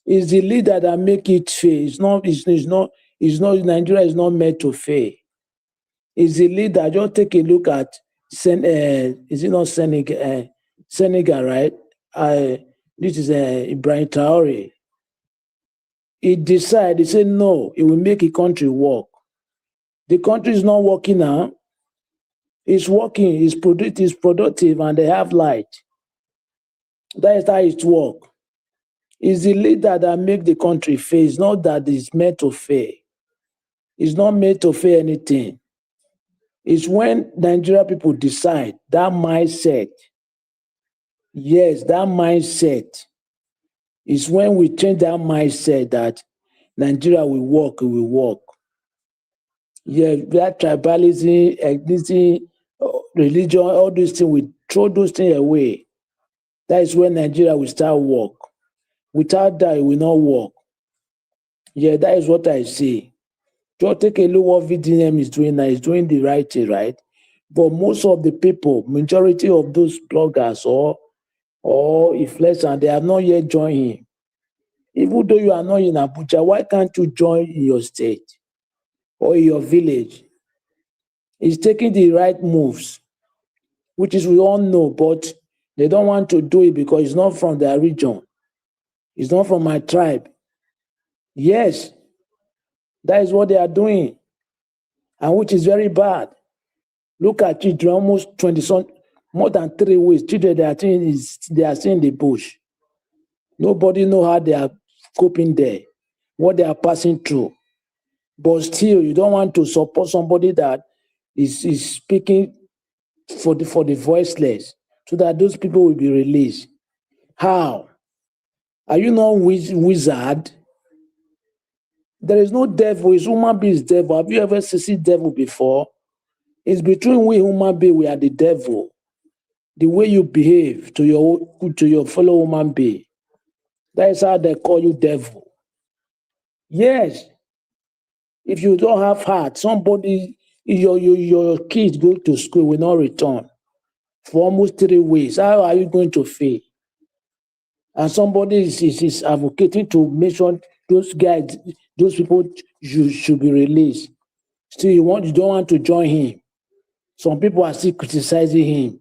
It's the leader that make it fail. Nigeria is not meant to fail. It's the leader. Just take a look at is it not Senegal, right? This is Ibrahim Traore. He decided, he said no, it will make a country work. The country is not working now. It's working, it's productive, and they have light. That is how it works. It's the leader that make the country fail. It's not that it's meant to fail. It's not made to fail anything. It's when Nigeria people decide that mindset. Yes, that mindset. It's when we change that mindset that Nigeria will work, it will work. Yeah, that tribalism, ethnicity, religion, all these things, we throw those things away. That is when Nigeria will start work. Without that, it will not work. Yeah, that is what I say. Just take a look what VDM is doing now. He's doing the right thing, right? But most of the people, majority of those bloggers or influencers, they have not yet joined him. Even though you are not in Abuja, why can't you join in your state or in your village? He's taking the right moves, which is we all know, but they don't want to do it because it's not from their region. It's not from my tribe. Yes, that is what they are doing, and which is very bad. Look at children, almost 20, more than 3 weeks. Children, they are still in the bush. Nobody know how they are coping there, what they are passing through. But still, you don't want to support somebody that is speaking for the voiceless, so that those people will be released. How? Are you not wizard? There is no devil. It's human beings devil. Have you ever seen devil before? It's between we human being, we are the devil. The way you behave to your fellow human being. That is how they call you devil. Yes. If you don't have heart, somebody, your kids go to school, will not return for almost 3 weeks. How are you going to fail? And somebody is advocating to make sure those guys, those people should be released. Still, you don't want to join him. Some people are still criticizing him.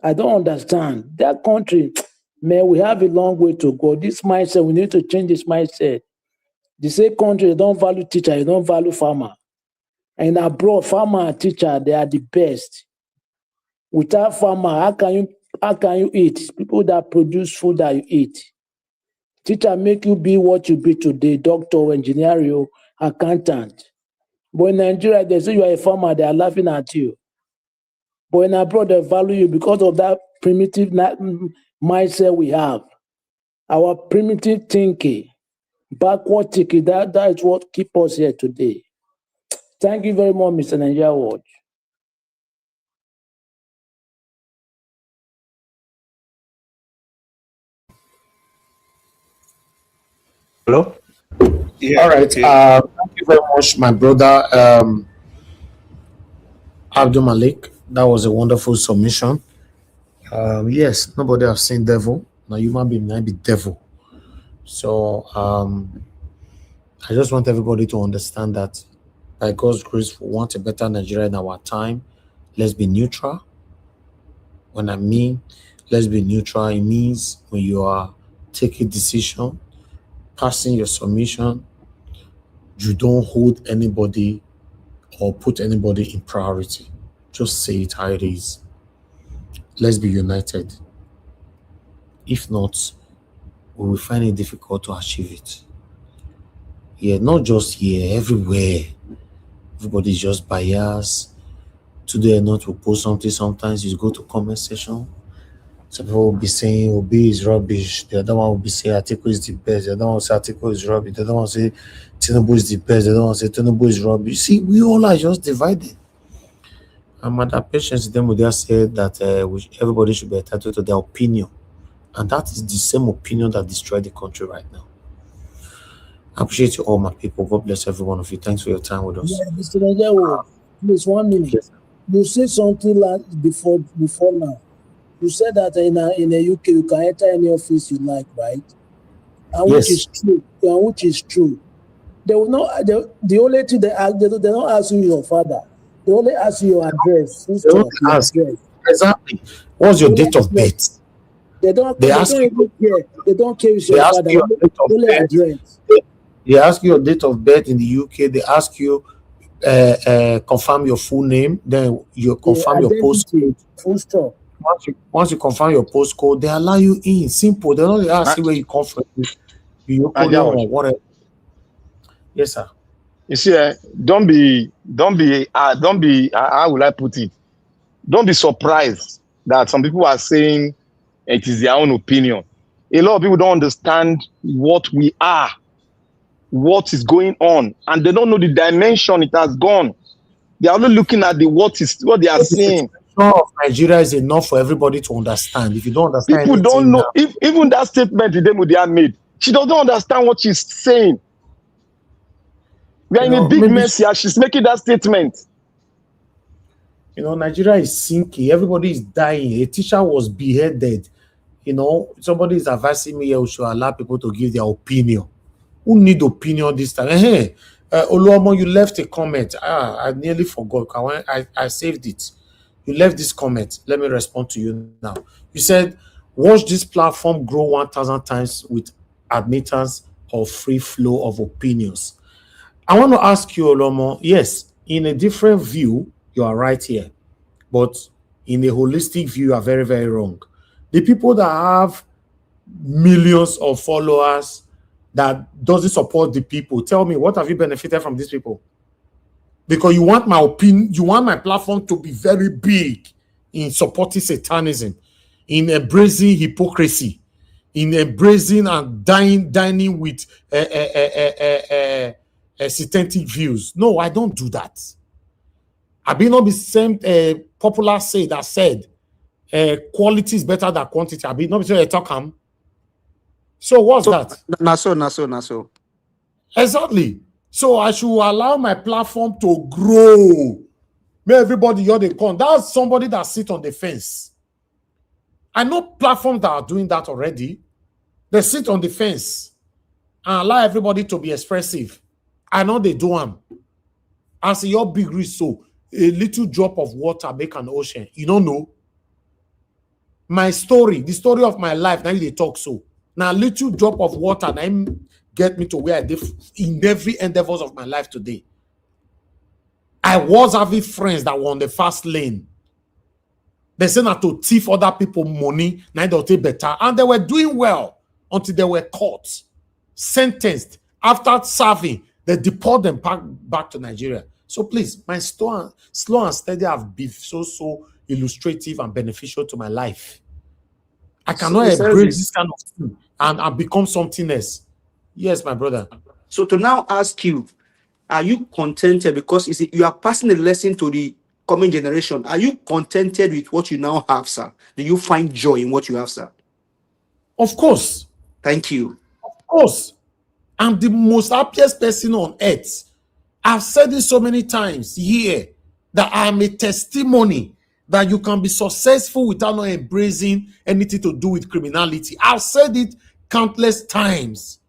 I don't understand. That country, man, we have a long way to go. This mindset, we need to change this mindset. The same country, they don't value teacher, they don't value farmer. And abroad, farmer and teacher, they are the best. Without farmer, how can you eat? People that produce food that you eat. Teacher make you be what you be today, doctor, engineer, accountant. But in Nigeria, they say you are a farmer, they are laughing at you. But in abroad, they value you because of that primitive mindset we have. Our primitive thinking, backward thinking, that is what keeps us here today. Thank you very much, Mr. Nigeria Watch. Hello? Yeah. All right. Okay. Thank you very much, my brother Abdul Malik. That was a wonderful submission. Yes, nobody has seen devil. Now human being might be devil. So I just want everybody to understand that by God's grace, we want a better Nigeria in our time. Let's be neutral. When I mean let's be neutral, it means when you are taking decision, passing your submission, you don't hold anybody or put anybody in priority. Just say it how it is. Let's be united. If not, we will find it difficult to achieve it. Yeah, not just here, everywhere. Everybody's just biased. Today or not will post something. Sometimes you go to comment section. Some people will be saying Obi is rubbish. The other one will be saying Atiku is the best. The other one will say Atiku is rubbish. The other one will say Tinubu is the best. The other one will say Tinubu is rubbish. See, we all are just divided. And Madam Patience then would just say that everybody should be entitled to their opinion. And that is the same opinion that destroyed the country right now. I appreciate you all, my people. God bless every one of you. Thanks for your time with us. Yeah, Mr. Nadewo, please, 1 minute. Yes. You said something like before now. You said that in the UK you can enter any office you like, right? And Yes. which is true. And which is true. They will not. The only thing they don't ask you your father. They only ask you your address. They only ask address. exactly what's your date of birth. They don't. They They ask don't you. even care. They don't care if They your ask father. you your date of Only birth. address. They ask you your date of birth in the UK. They ask you confirm your full name. Then you confirm your postcode. Full stop. Once you confirm your postcode, they allow you in. Simple. They don't ask you where you come from. You or whatever. Yes, sir. You see, don't be, how will I put it? Don't be surprised that some people are saying it is their own opinion. A lot of people don't understand what we are, what is going on, and they don't know the dimension it has gone. They are only looking at what they are seeing. Of Nigeria is enough for everybody to understand. If you don't understand, people don't know. Even that statement Idemudi made, she doesn't understand what she's saying. We are in a big mess here. She's making that statement. You know, Nigeria is sinking. Everybody is dying. A teacher was beheaded. You know, somebody is advising me we should allow people to give their opinion. Who need opinion this time? Hey, Oluomo, you left a comment. I nearly forgot. I saved it. You left this comment. Let me respond to you now. You said, watch this platform grow 1,000 times with admittance of free flow of opinions. I want to ask you, Oluomo, yes, in a different view, you are right here. But in a holistic view, you are very, very wrong. The people that have millions of followers that doesn't support the people, tell me, what have you benefited from these people? Because you want my opinion, you want my platform to be very big in supporting satanism, in embracing hypocrisy, in embracing and dining with satanic views. No, I don't do that. I be not the same popular say that said quality is better than quantity. I be not the talk. So what's that? Naso. Exactly. So I should allow my platform to grow. May everybody hear the con. That's somebody that sit on the fence. I know platforms that are doing that already. They sit on the fence and allow everybody to be expressive. I know they do them. As your big risk, so a little drop of water make an ocean. You don't know. My story, the story of my life, now they talk so. Now, a little drop of water now get me to where I did in every endeavors of my life today. I was having friends that were on the fast lane. They said not to thief other people money, now they'll take better. And they were doing well until they were caught, sentenced. After serving, they deport them back to Nigeria. So please, my slow and steady have been so illustrative and beneficial to my life. I cannot embrace this kind of thing and become something else. Yes, my brother. So to now ask you, are you contented? Because you are passing a lesson to the coming generation. Are you contented with what you now have, sir? Do you find joy in what you have, sir? Of course. Thank you. Of course. I'm the most happiest person on earth. I've said this so many times here that I am a testimony that you can be successful without not embracing anything to do with criminality. I've said it countless times.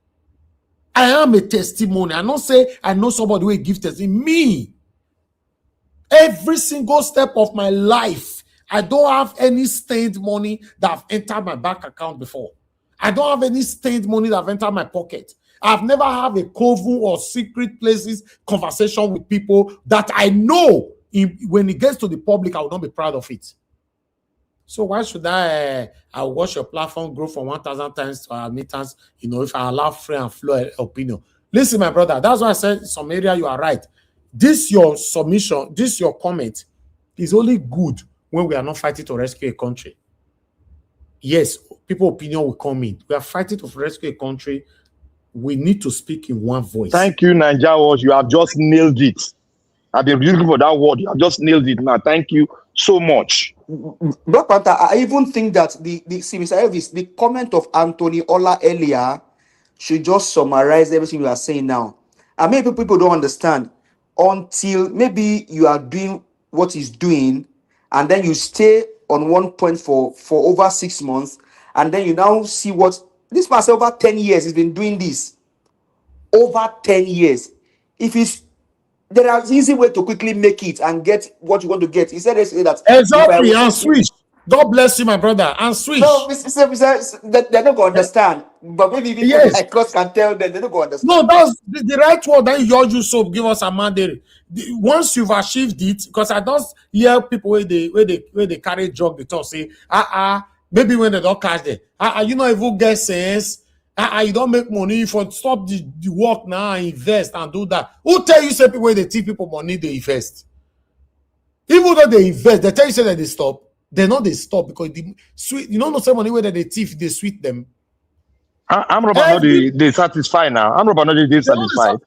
I am a testimony. I don't say I know somebody who will give testimony. Me. Every single step of my life, I don't have any stained money that have entered my bank account before. I don't have any stained money that have entered my pocket. I've never had a coven or secret places conversation with people that I know when it gets to the public, I will not be proud of it. So why should I watch your platform grow from 1,000 times to admittance, if I allow free and flow opinion? Listen, my brother, that's why I said in some area you are right. This your submission, this your comment is only good when we are not fighting to rescue a country. Yes, people opinion will come in. We are fighting to rescue a country. We need to speak in one voice. Thank you, Naija Watch. You have just nailed it. I've been looking for that word. You have just nailed it now. Thank you so much. Black Panther, I even think that see, Mr. Elvis, the comment of Anthony Ola earlier should just summarize everything you are saying now. And maybe people don't understand until maybe you are doing what he's doing, and then you stay on one point for over 6 months, and then you now see what this man said. Over 10 years he's been doing this. Over 10 years. If it's there are easy way to quickly make it and get what you want to get. He said yesterday that exactly, and switch. God bless you, my brother, and switch. No, they're not going to understand. But maybe people like us can tell them, they're not going to understand. No, that's the right word. Then you just so give us a mandate. Once you've achieved it, because I don't hear people where they carry drug, they talk say, maybe when they don't catch them, you know, if you get sense, you don't make money for stop the work now and invest and do that. Who tell you say people where they teach people money they invest? Even though they invest, they tell you say that they stop. They know they stop because the sweet, you know, no money whether they thief, they sweet them. I'm not they satisfy now. I'm not they satisfied.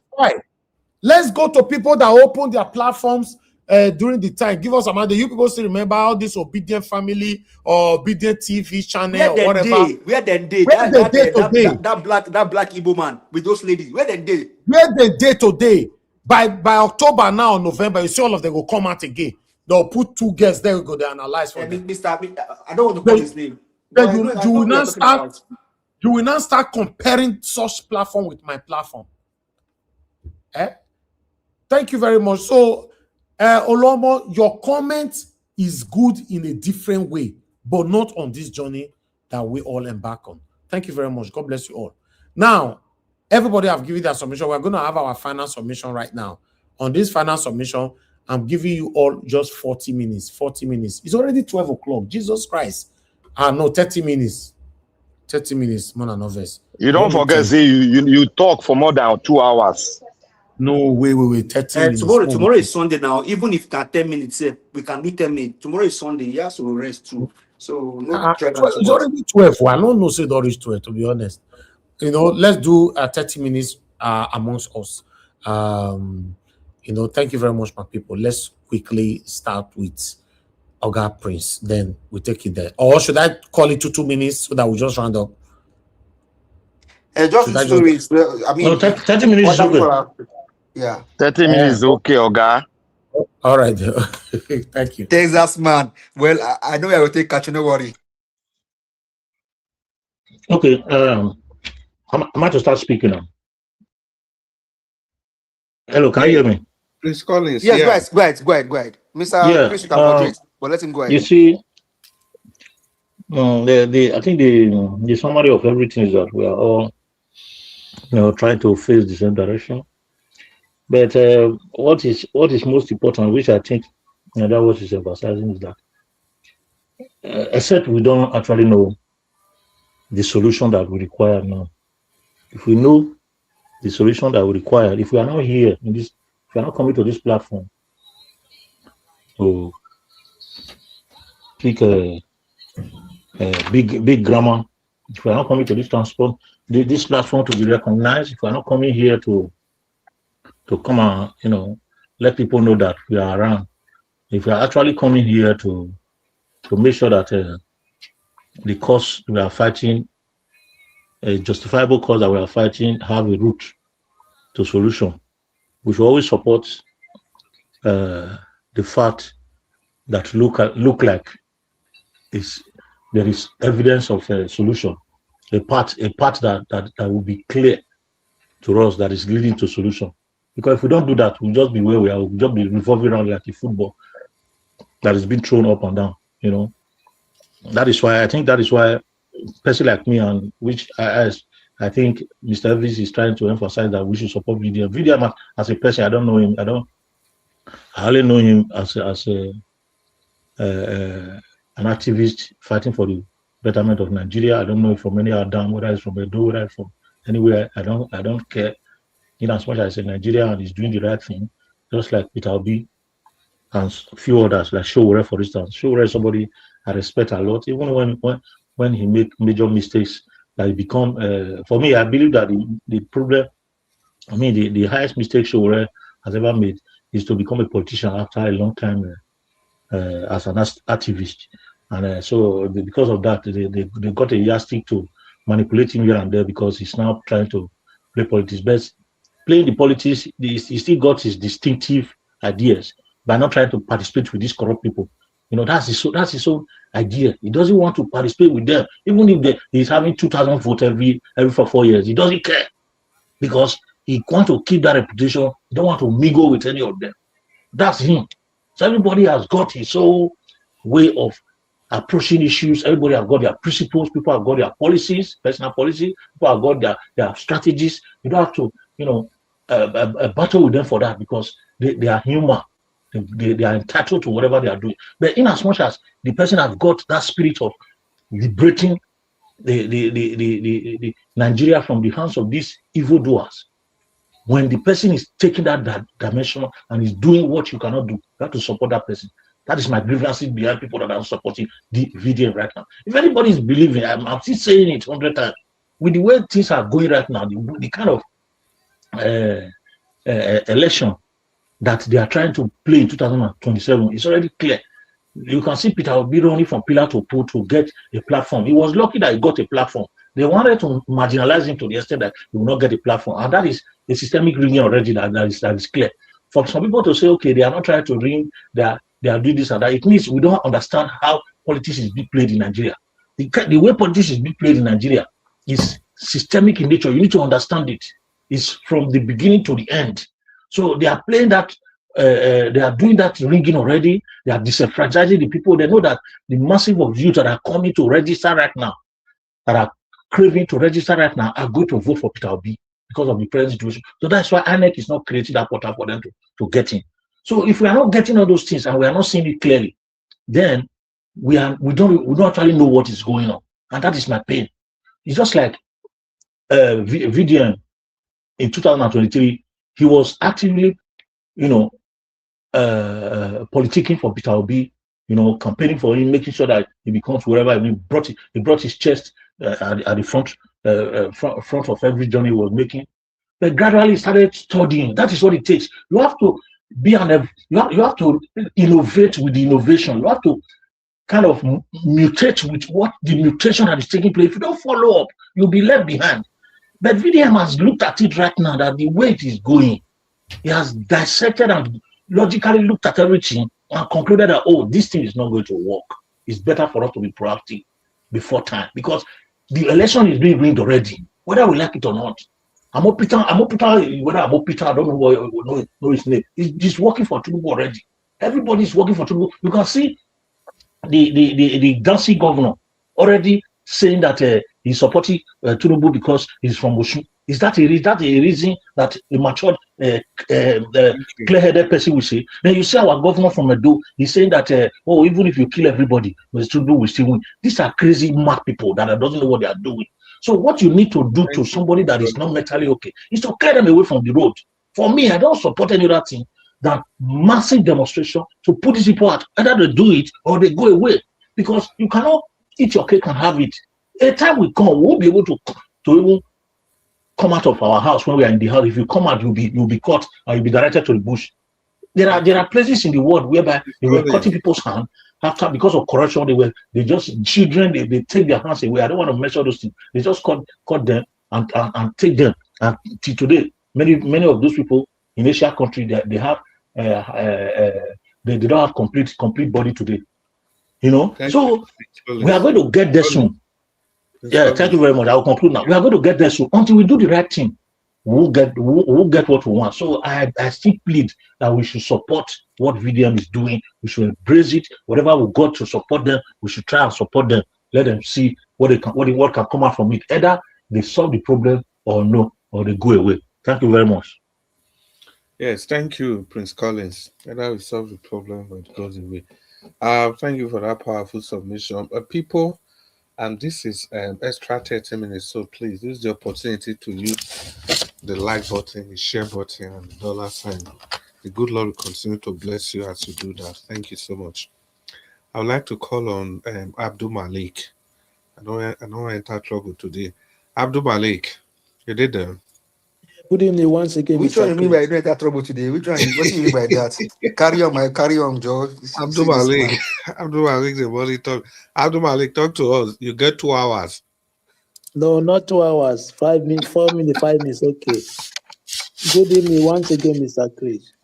Let's go to people that open their platforms during the time. Give us a man. You people still remember all this Obedient Family or Obedient TV channel or whatever. Where they day? That black Igbo man with those ladies. Where they day? Where they day today? By October now, November, you see all of them will come out again. They'll put 2 guests there. We go there analyze for them. I don't want to call his name. You will not start comparing such platform with my platform. Thank you very much. So, Olomo, your comment is good in a different way, but not on this journey that we all embark on. Thank you very much. God bless you all. Now, everybody have given their submission. We're going to have our final submission right now. On this final submission, I'm giving you all just 40 minutes. 40 minutes. It's already 12 o'clock. Jesus Christ. No, 30 minutes. 30 minutes, more than others. You don't forget, say you talk for more than 2 hours. No, wait, 30 minutes. Tomorrow is Sunday now. Even if that 10 minutes, we can do 10 minutes. Tomorrow is Sunday. Yes, so we'll rest too. So no it's already 12. Well, I don't know say that is 12, to be honest. You know, let's do 30 minutes amongst us. You know, thank you very much, my people. Let's quickly start with Oga Prince. Then we take it there. Or should I call it 2 minutes so that we just round up? Just 2 minutes. I mean, no, 30 minutes is okay. Yeah. 30 minutes is okay, Oga. All right. Thank you. Texas man. Well, I know I will take catch, no worry. Okay. I'm about to start speaking now. Hello, can you hear me? Prince Collins. Yes, go ahead. Mr. Chris, you can moderate, but let him go ahead. You see, I think the summary of everything is that we are all, trying to face the same direction. But what is most important, which I think that what is emphasizing, is that except we don't actually know the solution that we require now. If we know the solution that we require, if we are not here in this, if we are not coming to this platform to speak big grammar, if we are not coming to this this platform to be recognized, if we are not coming here to come and let people know that we are around, if we are actually coming here to make sure that the cause we are fighting, a justifiable cause that we are fighting, have a route to solution, we should always support the fact that look like there is evidence of a solution, a path that will be clear to us that is leading to solution. Because if we don't do that, we'll just be where we are. We'll just be revolving around like a football that is being thrown up and down. That is why a person like me, and which I think Mr. Elvis is trying to emphasize that we should support VDM. VDM as a person, I don't know him. I only know him as an activist fighting for the betterment of Nigeria. I don't know if from any other down, whether it's from Edo, whether it's from anywhere. I don't care. In as much as I say Nigeria and is doing the right thing, just like Peter Obi and a few others, like Showore, for instance. Showore is somebody I respect a lot, even when he make major mistakes, like become, for me, I believe that the problem, I mean, the highest mistake Showore has ever made is to become a politician after a long time as an activist. And so because of that, they got a yardstick to manipulate him here and there because he's now trying to play politics. But playing the politics, he still got his distinctive ideas by not trying to participate with these corrupt people. You know, that's his own idea. He doesn't want to participate with them, even if he's having 2,000 votes every for 4 years. He doesn't care because he wants to keep that reputation. He don't want to mingle with any of them. That's him. So everybody has got his own way of approaching issues. Everybody has got their principles. People have got their policies, personal policy. People have got their strategies. You don't have to, battle with them for that because they are human. They are entitled to whatever they are doing. But in as much as the person has got that spirit of liberating the Nigeria from the hands of these evildoers, when the person is taking that dimension and is doing what you cannot do, you have to support that person. That is my grievances behind people that are supporting the VDM right now. If anybody is believing, I'm still saying it 100 times, with the way things are going right now, the kind of election that they are trying to play in 2027 is already clear. You can see Peter Obi running from pillar to post to get a platform. He was lucky that he got a platform. They wanted to marginalize him to the extent that he will not get a platform. And that is a systemic rigging already that is clear. For some people to say, okay, they are not trying to ring, they are doing this and that, it means we don't understand how politics is being played in Nigeria. The way politics is being played in Nigeria is systemic in nature. You need to understand it. It's from the beginning to the end. So they are playing that, they are doing that ringing already. They are disenfranchising the people. They know that the massive of youth that are coming to register right now, that are craving to register right now, are going to vote for Peter Obi because of the present situation. So that's why INEC is not creating that portal for them to get in. So if we are not getting all those things and we are not seeing it clearly, then we don't actually know what is going on, and that is my pain. It's just like VDM in 2023. He was actively, politicking for Peter Obi, campaigning for him, making sure that he becomes wherever he brought his chest at the front of every journey he was making. But gradually started studying. That is what it takes. You have to be you have to innovate with the innovation. You have to kind of mutate with what the mutation that is taking place. If you don't follow up, you'll be left behind. But VDM has looked at it right now that the way it is going, he has dissected and logically looked at everything and concluded that, oh, this thing is not going to work. It's better for us to be proactive before time because the election is being ringed already, whether we like it or not. I'm not Peter, I don't know his name. He's working for Tinubu already. Everybody's working for Tinubu. You can see the Gansi governor already saying that he's supporting Tinubu because he's from Osun. Is that a reason that a matured, clear-headed person will say? Then you see our governor from Edo, he's saying that, even if you kill everybody, Mr. Tinubu will still win. These are crazy mad people that doesn't know what they are doing. So what you need to do to somebody that is not mentally okay is to clear them away from the road. For me, I don't support any other thing than massive demonstration to put these people out. Either they do it or they go away because you cannot eat your cake and have it. A time will come, we won't be able to even come out of our house when we are in the house. If you come out, you'll be caught and you'll be directed to the bush. There are places in the world whereby they were cutting people's hands after because of corruption. They just children they take their hands away. I don't want to mention those things. They just cut them and take them. And till today, many of those people in Asia country they have they don't have complete body today. So we are going to get there soon. Yeah, thank you very much. I will conclude now. We are going to get there soon. Until we do the right thing, we'll get what we want. So I still plead that we should support what VDM is doing. We should embrace it. Whatever we got to support them, we should try and support them. Let them see what can come out from it. Either they solve the problem or no, or they go away. Thank you very much. Yes, thank you, Prince Collins. Either we solve the problem or it goes away. Thank you for that powerful submission. People, this is extra 30 minutes, so please use the opportunity to use the like button, the share button, and the dollar sign. The good Lord will continue to bless you as you do that. Thank you so much. I would like to call on Abdul Malik. I don't enter trouble today. Abdul Malik, you did there. Good evening once again, Which one Mr. you mean by Chris. you don't enter trouble today? Which one? What do you mean by that? Carry on, Joe. Abdul See this Malik, man. Abdul Malik, the money talk. Abdul Malik, talk to us. You get 2 hours. No, not 2 hours. 5 minutes, 4 minutes, 5 minutes. Okay. Good evening once again, Mr. Chris.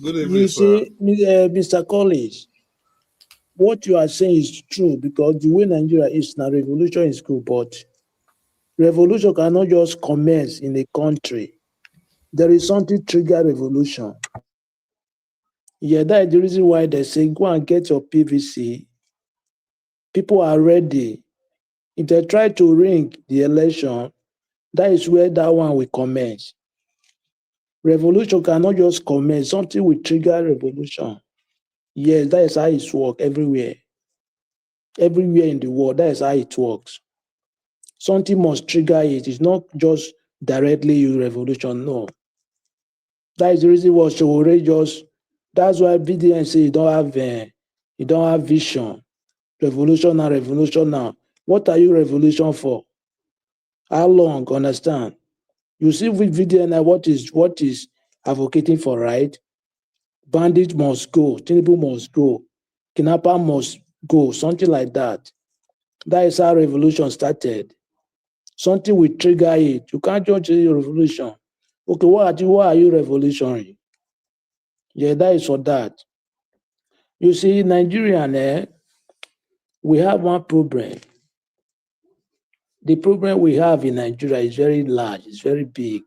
Good evening, You sir. see, Mr. College, what you are saying is true because the way Nigeria is now, revolution is good, but revolution cannot just commence in a country. There is something trigger revolution. Yeah, that is the reason why they say go and get your PVC. People are ready. If they try to ring the election, that is where that one will commence. Revolution cannot just commence. Something will trigger revolution. Yes, that is how it works everywhere. Everywhere in the world, that is how it works. Something must trigger it. It's not just directly you revolution. No. That is the reason why Showore just. That's why VDM say you don't have vision. Revolution now. What are you revolution for? How long? Understand? You see with VDM what is advocating for, right? Bandit must go, Tinubu must go, kidnapper must go, something like that. That is how revolution started. Something will trigger it. You can't just say revolution. Okay, why are you revolutionary? Yeah, that is for that. You see, Nigerian, we have one problem. The problem we have in Nigeria is very large, it's very big.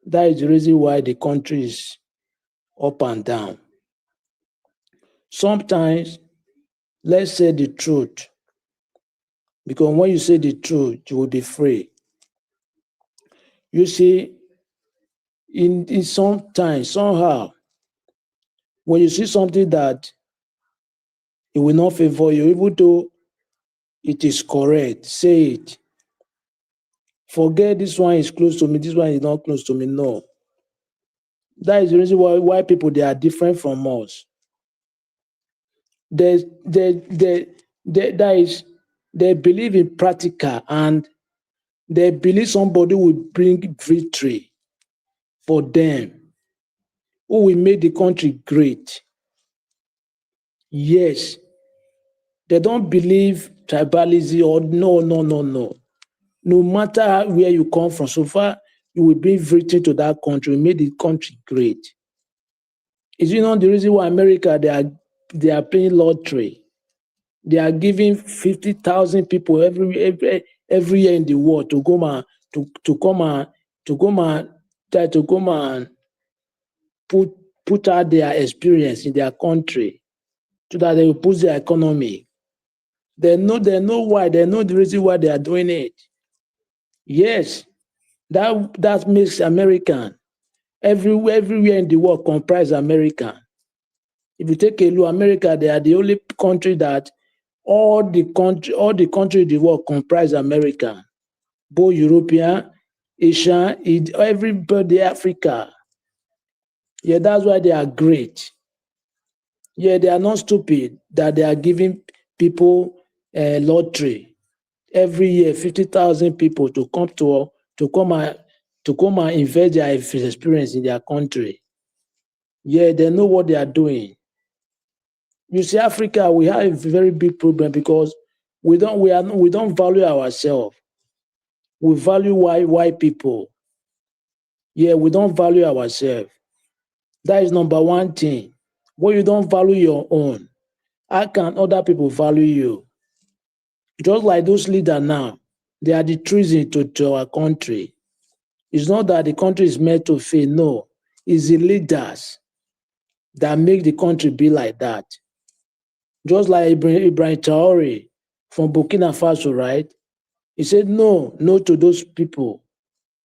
That is the reason why the country is up and down. Sometimes, let's say the truth, because when you say the truth, you will be free. You see, in sometimes, somehow, when you see something that it will not favor you, even though it is correct, say it. Forget this one is close to me, this one is not close to me. No. That is the reason why people, they are different from us. They believe in practical and they believe somebody will bring victory for them, who will make the country great. Yes, they don't believe tribalism or no. No matter where you come from, so far you will bring victory to that country, make the country great. Is it not the reason why America they are playing lottery? They are giving 50,000 people every year in the world to come and put out their experience in their country so that they will boost their economy. They know why. They know the reason why they are doing it. Yes, that makes American. Everywhere in the world comprise American. If you take a look, America, they are the only country that all the country in the world comprise America. Both European, Asian, everybody, Africa. Yeah, that's why they are great. Yeah, they are not stupid that they are giving people a lottery every year, 50,000 people to come and invest their experience in their country. Yeah, they know what they are doing. You see, Africa, we have a very big problem because we don't value ourselves. We value white people. Yeah, we don't value ourselves. That is number one thing. When you don't value your own, how can other people value you? Just like those leaders now, they are the treason to our country. It's not that the country is meant to fail. No, it's the leaders that make the country be like that. Just like Ibrahim Traore from Burkina Faso, right? He said no to those people.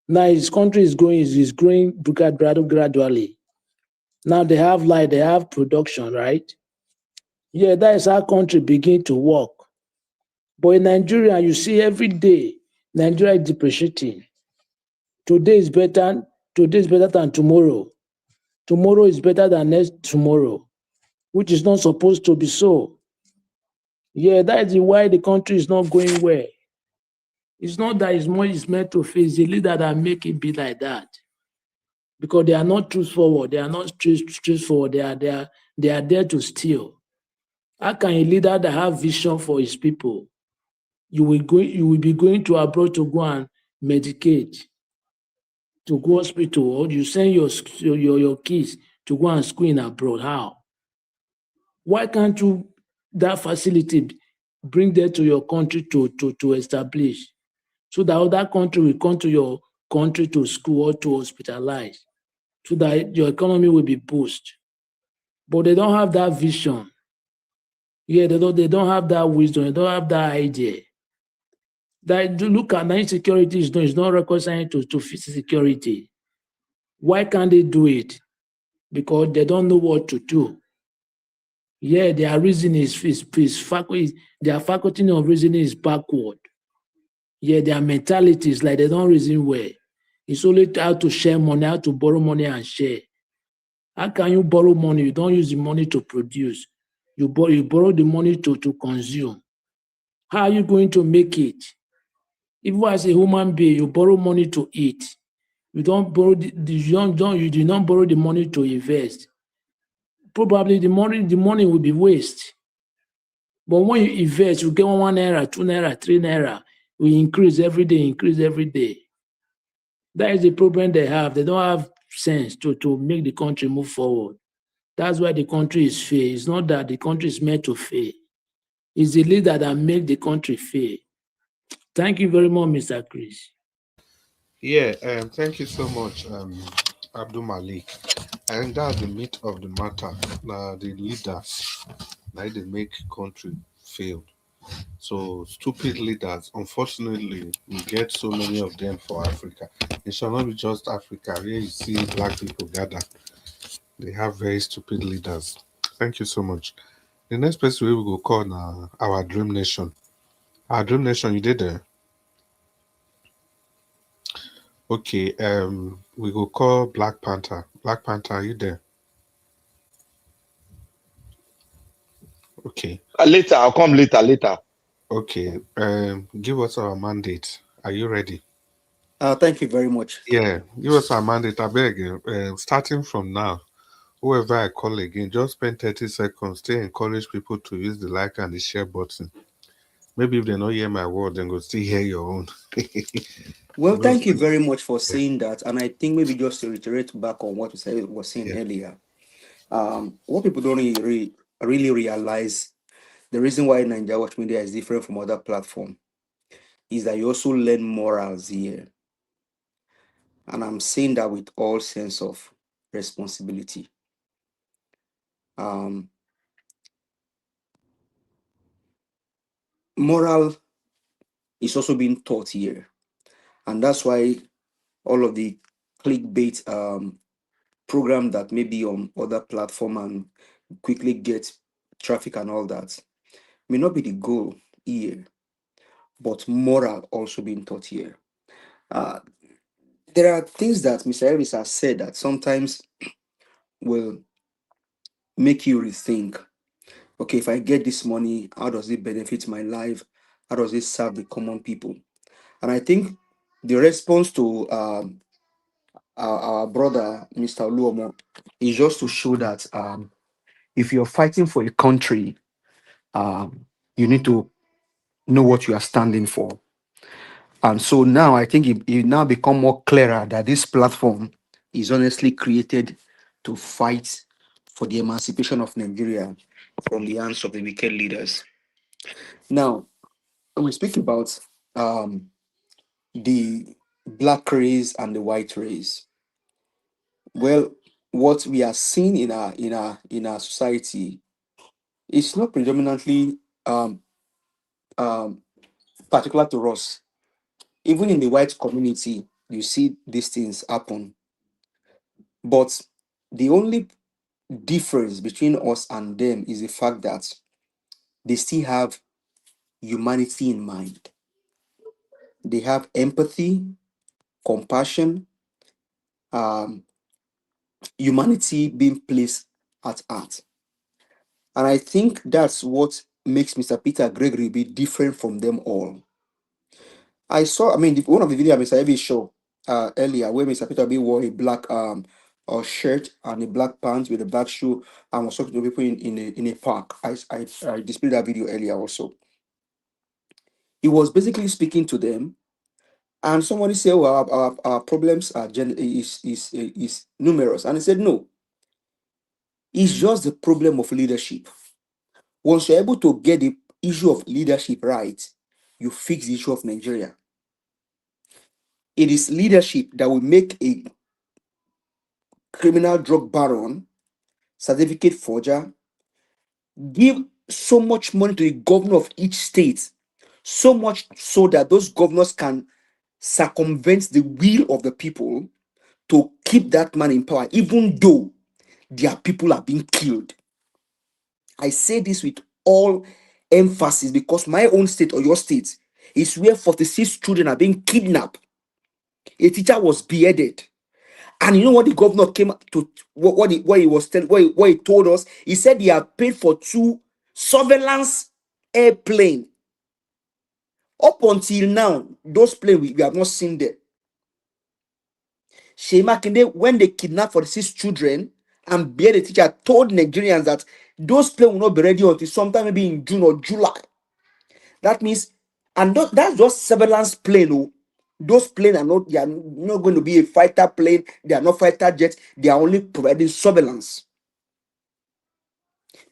Now his country is growing gradually. Now they have light, they have production, right? Yeah, that is how country begin to work. But in Nigeria, you see every day, Nigeria is depreciating. Today is better than tomorrow. tomorrow is better than next tomorrow, which is not supposed to be so. Yeah, that is why the country is not going well. It's not that it's more is meant to face the leader that make it be like that. Because they are not truthful, they are not truthful, they are there to steal. How can a leader that have vision for his people, you will be going to abroad to go and medicate, to go hospital, or you send your kids to go and school in abroad? How? Why can't you that facility bring them to your country to establish, so that other country will come to your country to school or to hospitalize, so that your economy will be boosted? But they don't have that vision. Yeah, they don't have that wisdom, they don't have that idea. That look at insecurity is not reconciling to physical security. Why can't they do it? Because they don't know what to do. Yeah, their reasoning their faculty of reasoning is backward. Yeah, their mentality is like they don't reason well. It's only how to share money, how to borrow money and share. How can you borrow money? You don't use the money to produce. You borrow the money to consume. How are you going to make it? Even as a human being, you borrow money to eat. You don't borrow you do not borrow the money to invest. Probably the money will be waste. But when you invest, you get 1 naira, 2 naira, 3 naira. We increase every day. That is the problem they have. They don't have sense to make the country move forward. That's why the country is fail. It's not that the country is meant to fail. It's the leader that make the country fail. Thank you very much, Mr. Chris. Yeah, thank you so much, Abdul Malik. And that's the meat of the matter. Now, the leaders, like they make country fail. So stupid leaders, unfortunately, we get so many of them for Africa. It shall not be just Africa. Here you see black people gather. They have very stupid leaders. Thank you so much. The next person we will go call now our Dream Nation. Our Dream Nation, you did there? Okay, we go call Black Panther. Black Panther, are you there? Okay. Later, I'll come later. Okay. Give us our mandate. Are you ready? Thank you very much. Yeah, give us our mandate. I beg you. Starting from now, whoever I call again, just spend 30 seconds to encourage people to use the like and the share button. Maybe if they don't hear my word, then go still hear your own. Well, thank you very much for saying that. And I think maybe just to reiterate back on what you was saying earlier, what people don't really realize, the reason why Nigeria Watch Media is different from other platforms is that you also learn morals here. And I'm saying that with all sense of responsibility. Moral is also being taught here. And that's why all of the clickbait program that may be on other platform and quickly get traffic and all that may not be the goal here, but moral also being taught here. There are things that Mr. Elvis has said that sometimes will make you rethink, okay, if I get this money, how does it benefit my life? How does it serve the common people? And I think the response to our brother, Mr. Luomo, is just to show that if you're fighting for a country, you need to know what you are standing for. And so now I think it now become more clearer that this platform is honestly created to fight for the emancipation of Nigeria from the hands of the wicked leaders. Now, when we speak about the black race and the white race, well, what we are seeing in our society is not predominantly particular to us. Even in the white community, you see these things happen. But the only difference between us and them is the fact that they still have humanity in mind. They have empathy, compassion, humanity being placed at heart. And I think that's what makes Mr. Peter Gregory be different from them all. I saw, I mean, one of the videos Mr. Ebi show earlier where Mr. Peter B wore a black shirt and a black pants with a black shoe and was talking to people in a park. I displayed that video earlier also. He was basically speaking to them, and somebody said, "Well, our problems are is numerous," and he said, "No, it's just the problem of leadership. Once you're able to get the issue of leadership right, you fix the issue of Nigeria. It is leadership that will make a criminal drug baron, certificate forger, give so much money to the governor of each state, so much so that those governors can circumvent the will of the people to keep that man in power, even though their people are being killed." I say this with all emphasis because my own state or your state is where 46 children are being kidnapped. A teacher was beheaded. And you know what the governor came to, what he was telling, what he told us? He said he had paid for 2 surveillance airplane. Up until now, those planes we have not seen them. Shema Kinde, when they kidnapped 46 children and beheaded the teacher, told Nigerians that those planes will not be ready until sometime maybe in June or July. That means, and that's just surveillance plane. Oh. Those planes are not, they are not going to be a fighter plane. They are not fighter jets. They are only providing surveillance.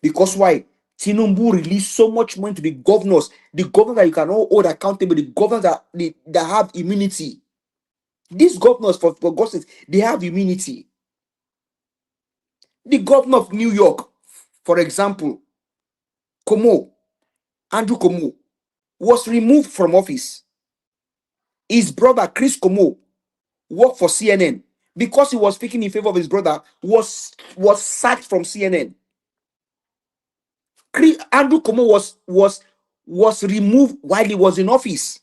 Because why? Tinubu released so much money to the governors that you cannot hold accountable, the governors that have immunity. These governors, for God's sake, they have immunity. The governor of New York, for example, Andrew Cuomo, was removed from office. His brother, Chris Cuomo, worked for CNN because he was speaking in favor of his brother, was sacked from CNN. Andrew Cuomo was removed while he was in office,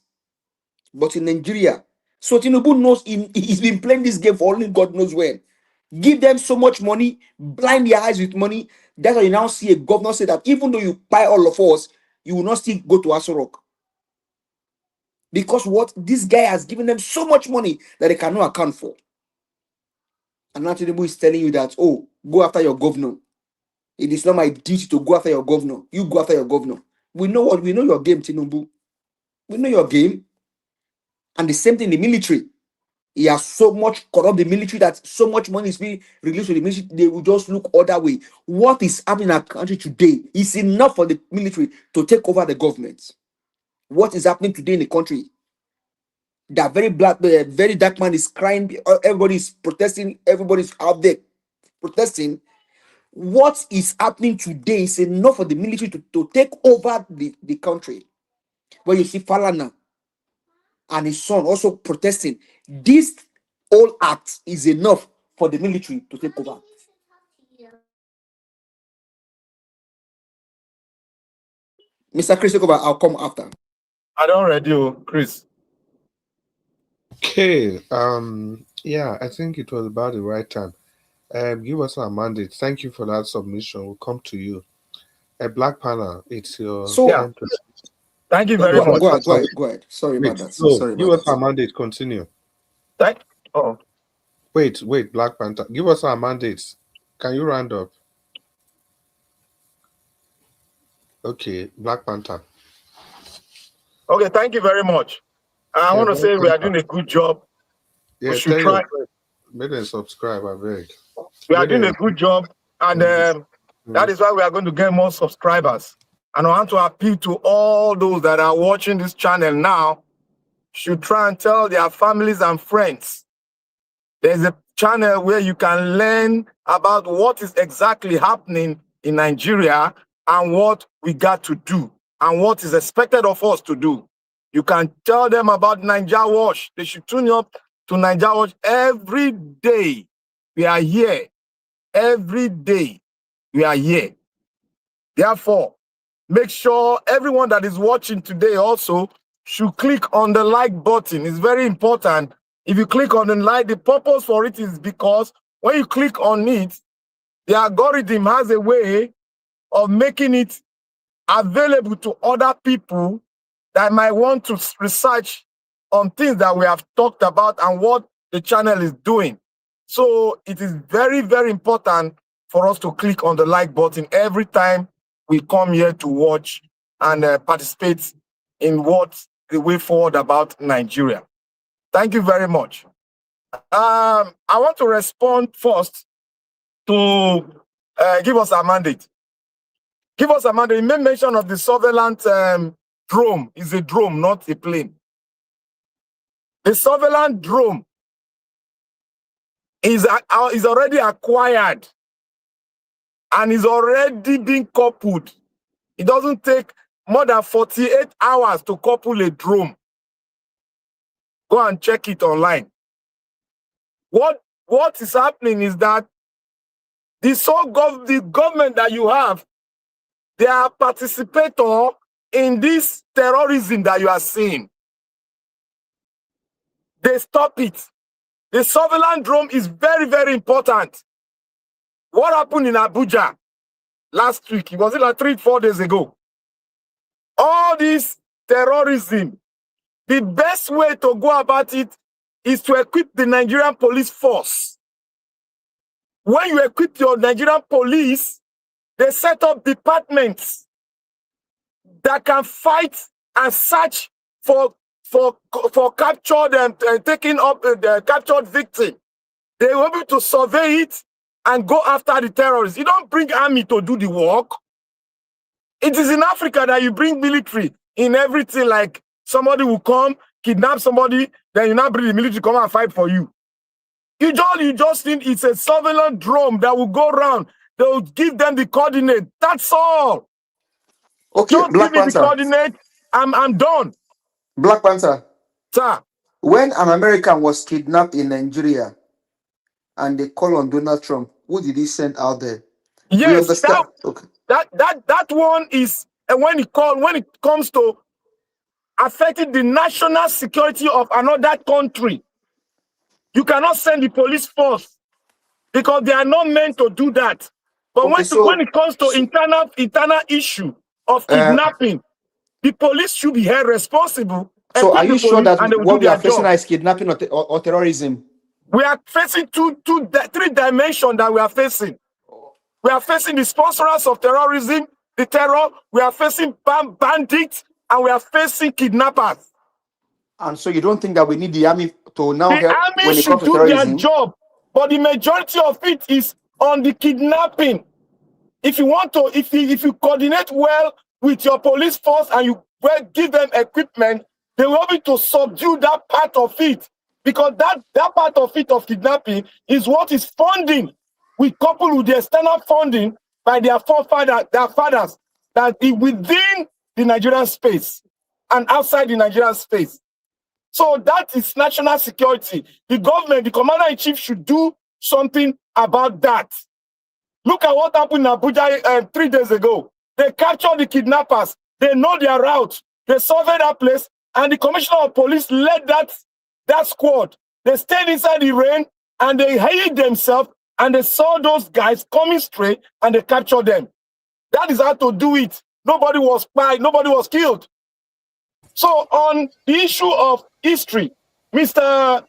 but in Nigeria. So Tinubu knows he's been playing this game for only God knows when. Give them so much money, blind their eyes with money. That's why you now see a governor say that even though you buy all of us, you will not still go to Aso Rock. Because what? This guy has given them so much money that they cannot account for. And now Tinubu is telling you that, oh, go after your governor. It is not my duty to go after your governor. You go after your governor. We know your game, Tinubu. We know your game. And the same thing in the military. He has so much corrupt the military that so much money is being released to the military, they will just look other way. What is happening in our country today is enough for the military to take over the government. What is happening today in the country? That very dark man is crying. Everybody is protesting. Everybody's out there protesting. What is happening today is enough for the military to take over the country. Where you see Falana and his son also protesting. This whole act is enough for the military to take over. Mr. Chris, take over. I'll come after. I don't ready, Chris. Okay. Yeah, I think it was about the right time. Give us our mandate. Thank you for that submission. We'll come to you. Black Panther, it's your time to. Thank you very much. Go ahead. Sorry about that. Sorry give about us our mandate. Continue. Oh. Wait, Black Panther. Give us our mandates. Can you round up? Okay, Black Panther. Okay, thank you very much. I want to say we are doing a good job. Yeah, we should try. Make them subscribe, I beg. We are doing a good job, and that is why we are going to get more subscribers. And I want to appeal to all those that are watching this channel now, should try and tell their families and friends. There's a channel where you can learn about what is exactly happening in Nigeria and what we got to do and what is expected of us to do. You can tell them about Naija Watch. They should tune up to Naija Watch every day. We are here. Every day we are here. Therefore, make sure everyone that is watching today also should click on the like button. It's very important. If you click on the like, the purpose for it is because when you click on it, the algorithm has a way of making it available to other people that might want to research on things that we have talked about and what the channel is doing. So it is very, very important for us to click on the like button every time we come here to watch and participate in what the way forward about Nigeria. Thank you very much. I want to respond first to give us a mandate. Give us a mandate. You made mention of the surveillance drone. It's a drone, not a plane. The surveillance drone is already acquired and is already being coupled. It doesn't take more than 48 hours to couple a drone. Go and check it online. What is happening is that the government that you have, they are participator in this terrorism that you are seeing. They stop it. The surveillance drone is very, very important. What happened in Abuja last week? It was like 3-4 days ago. All this terrorism, the best way to go about it is to equip the Nigerian police force. When you equip your Nigerian police, they set up departments that can fight and search for captured and taking up the captured victim. They will be able to survey it and go after the terrorists. You don't bring army to do the work. It is in Africa that you bring military in everything. Like somebody will come, kidnap somebody, then you now bring the military to come and fight for you. You just need, it's a surveillance drone that will go around. They will give them the coordinate. That's all. Okay, just Black give me the Panther. coordinate. I'm done. Black Panther. Sir. When an American was kidnapped in Nigeria and they call on Donald Trump, who did he send out there? We Yes, understand. Okay. that one is when it comes to affecting the national security of another country. You cannot send the police force because they are not meant to do that. But Okay, when it comes to internal issue of kidnapping, the police should be held responsible. So are you sure that and they will what do we their are facing job. is kidnapping or terrorism? We are facing three dimensions that we are facing. We are facing the sponsors of terrorism, the terror. We are facing bandits, and we are facing kidnappers. And so you don't think that we need the army to now The help army when it should comes to do their terrorism? job, but the majority of it is on the kidnapping. If you want to, if you coordinate well with your police force and you give them equipment, they will be able to subdue that part of it. Because that part of it of kidnapping is what is funding. We couple with the external funding by their forefathers, that is within the Nigerian space and outside the Nigerian space. So that is national security. The government, the commander-in-chief should do something about that. Look at what happened in Abuja 3 days ago. They captured the kidnappers. They know their route. They surveyed that place, and the commissioner of police led that squad. They stayed inside the rain, and they hid themselves, and they saw those guys coming straight, and they captured them. That is how to do it. Nobody was fired. Nobody was killed. So on the issue of history, Mr.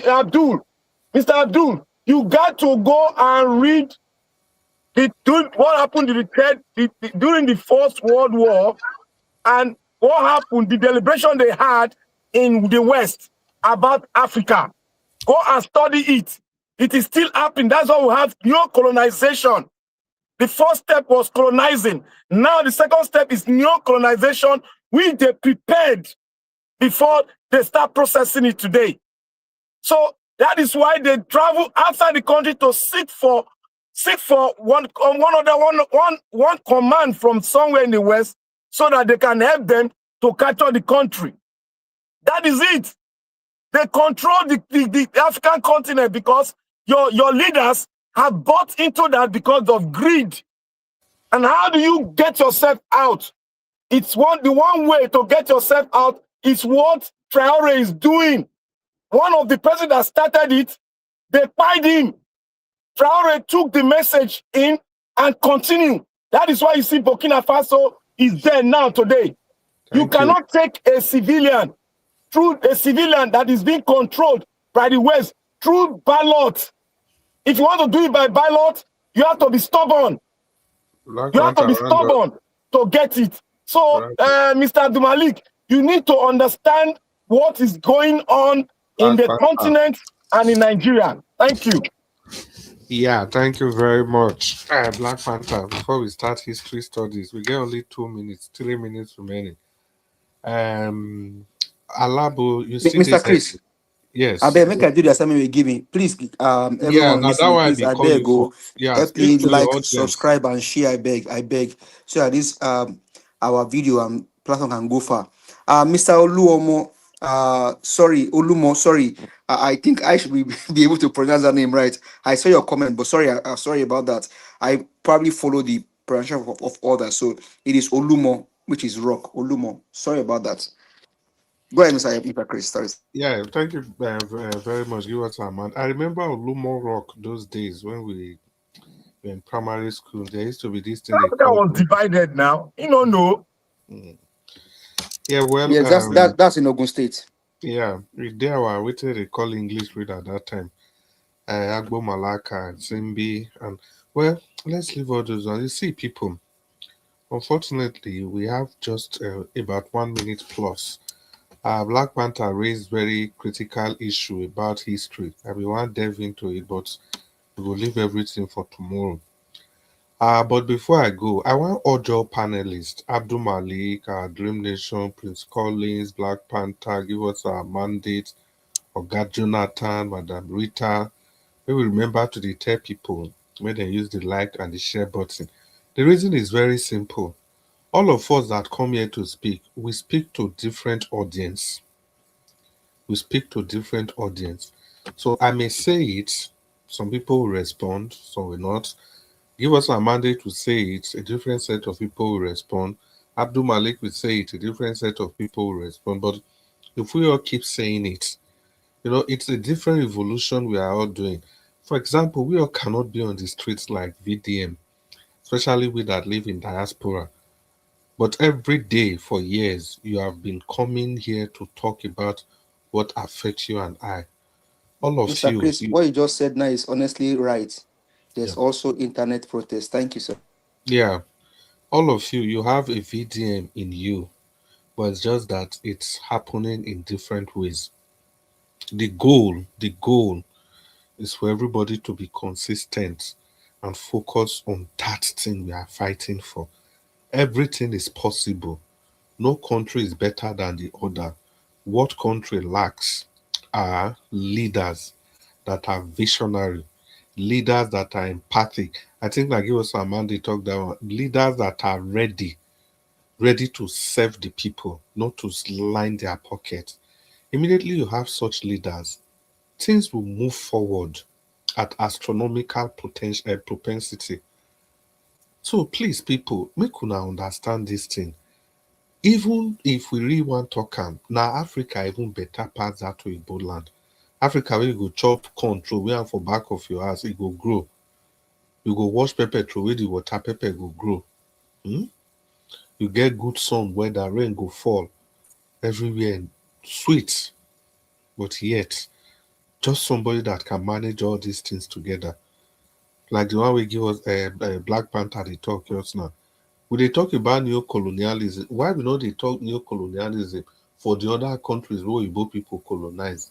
Abdul, you got to go and read what happened during the First World War and what happened, the deliberation they had in the West about Africa. Go and study it. It is still happening. That's why we have neo-colonization. The first step was colonizing. Now the second step is neo-colonization, which they prepared before they start processing it today. So that is why they travel outside the country to seek for one command from somewhere in the West so that they can help them to capture the country. That is it. They control the African continent because your leaders have bought into that because of greed. And how do you get yourself out? The one way to get yourself out is what Traore is doing. One of the presidents that started it, they paid him Traore took the message in and continued. That is why you see Burkina Faso is there now today. You cannot take a civilian that is being controlled by the West through ballot. If you want to do it by ballot, you have to be stubborn. You have to be stubborn to get it. So, Mr. Abdulmalik, you need to understand what is going on in the continent and in Nigeria. Thank you. Yeah, thank you very much. Black Panther, before we start history studies, we get only 2 minutes, 3 minutes remaining. Alabo, you see Mr. this? Chris. Yes. I beg, make I do the assignment we giving. Please, everyone now that listening, one please, I beg go help speak me to the like, audience. subscribe, and share. I beg, so that this our video and platform can go far. Mr. Oluomo, sorry, Olumo, sorry. I think I should be able to pronounce that name right. I saw your comment, but sorry, sorry about that. I probably follow the pronunciation of others, so it is Olumo, which is rock. Olumo. Sorry about that. Go ahead, Mr. Chris. Sorry. Yeah, thank you very much. Give us a man. I remember Lumo Rock those days when we were in primary school. There used to be this thing they That call was divided now. You don't know. Yeah, well, yeah, that's in Ogun State. Yeah, there were what they call English read at that time. Agbo Malaka and Simbi, and well, let's leave all those ones. You see, people. Unfortunately, we have just about 1 minute plus. Black Panther raised very critical issue about history. I will want to delve into it, but we will leave everything for tomorrow. But before I go, I want all panelists, Abdul Malik, Dream Nation, Prince Collins, Black Panther, give us a mandate, Oga Jonathan, Madam Rita. We will remember to tell people when they use the like and the share button. The reason is very simple. All of us that come here to speak, we speak to different audience. We speak to different audience. So I may say it, some people will respond, some will not. Give us a mandate to say it, a different set of people will respond. Abdul Malik will say it, a different set of people will respond. But if we all keep saying it, it's a different revolution we are all doing. For example, we all cannot be on the streets like VDM, especially we that live in diaspora. But every day for years, you have been coming here to talk about what affects you and I. All of Mr. you. Chris, what you just said now is honestly right. There's also internet protest. Thank you, sir. Yeah. All of you, you have a VDM in you, but it's just that it's happening in different ways. The goal is for everybody to be consistent and focus on that thing we are fighting for. Everything is possible. No country is better than the other. What country lacks are leaders that are visionary, leaders that are empathic. I think like it was Amanda talked about leaders that are ready to serve the people, not to line their pockets. Immediately you have such leaders, things will move forward at astronomical propensity. So please, people, make una understand this thing. Even if we really want to talk now Africa even better pass that to Igbo land. Africa where you go chop control, we are for back of your house, it go grow. You go wash pepper through where the water pepper go grow. You get good sun where the rain go fall everywhere, sweet. But yet, just somebody that can manage all these things together. Like the one we give us Black Panther they talk just now. When they talk about neo-colonialism, why we know they talk neo-colonialism for the other countries where Igbo people colonize?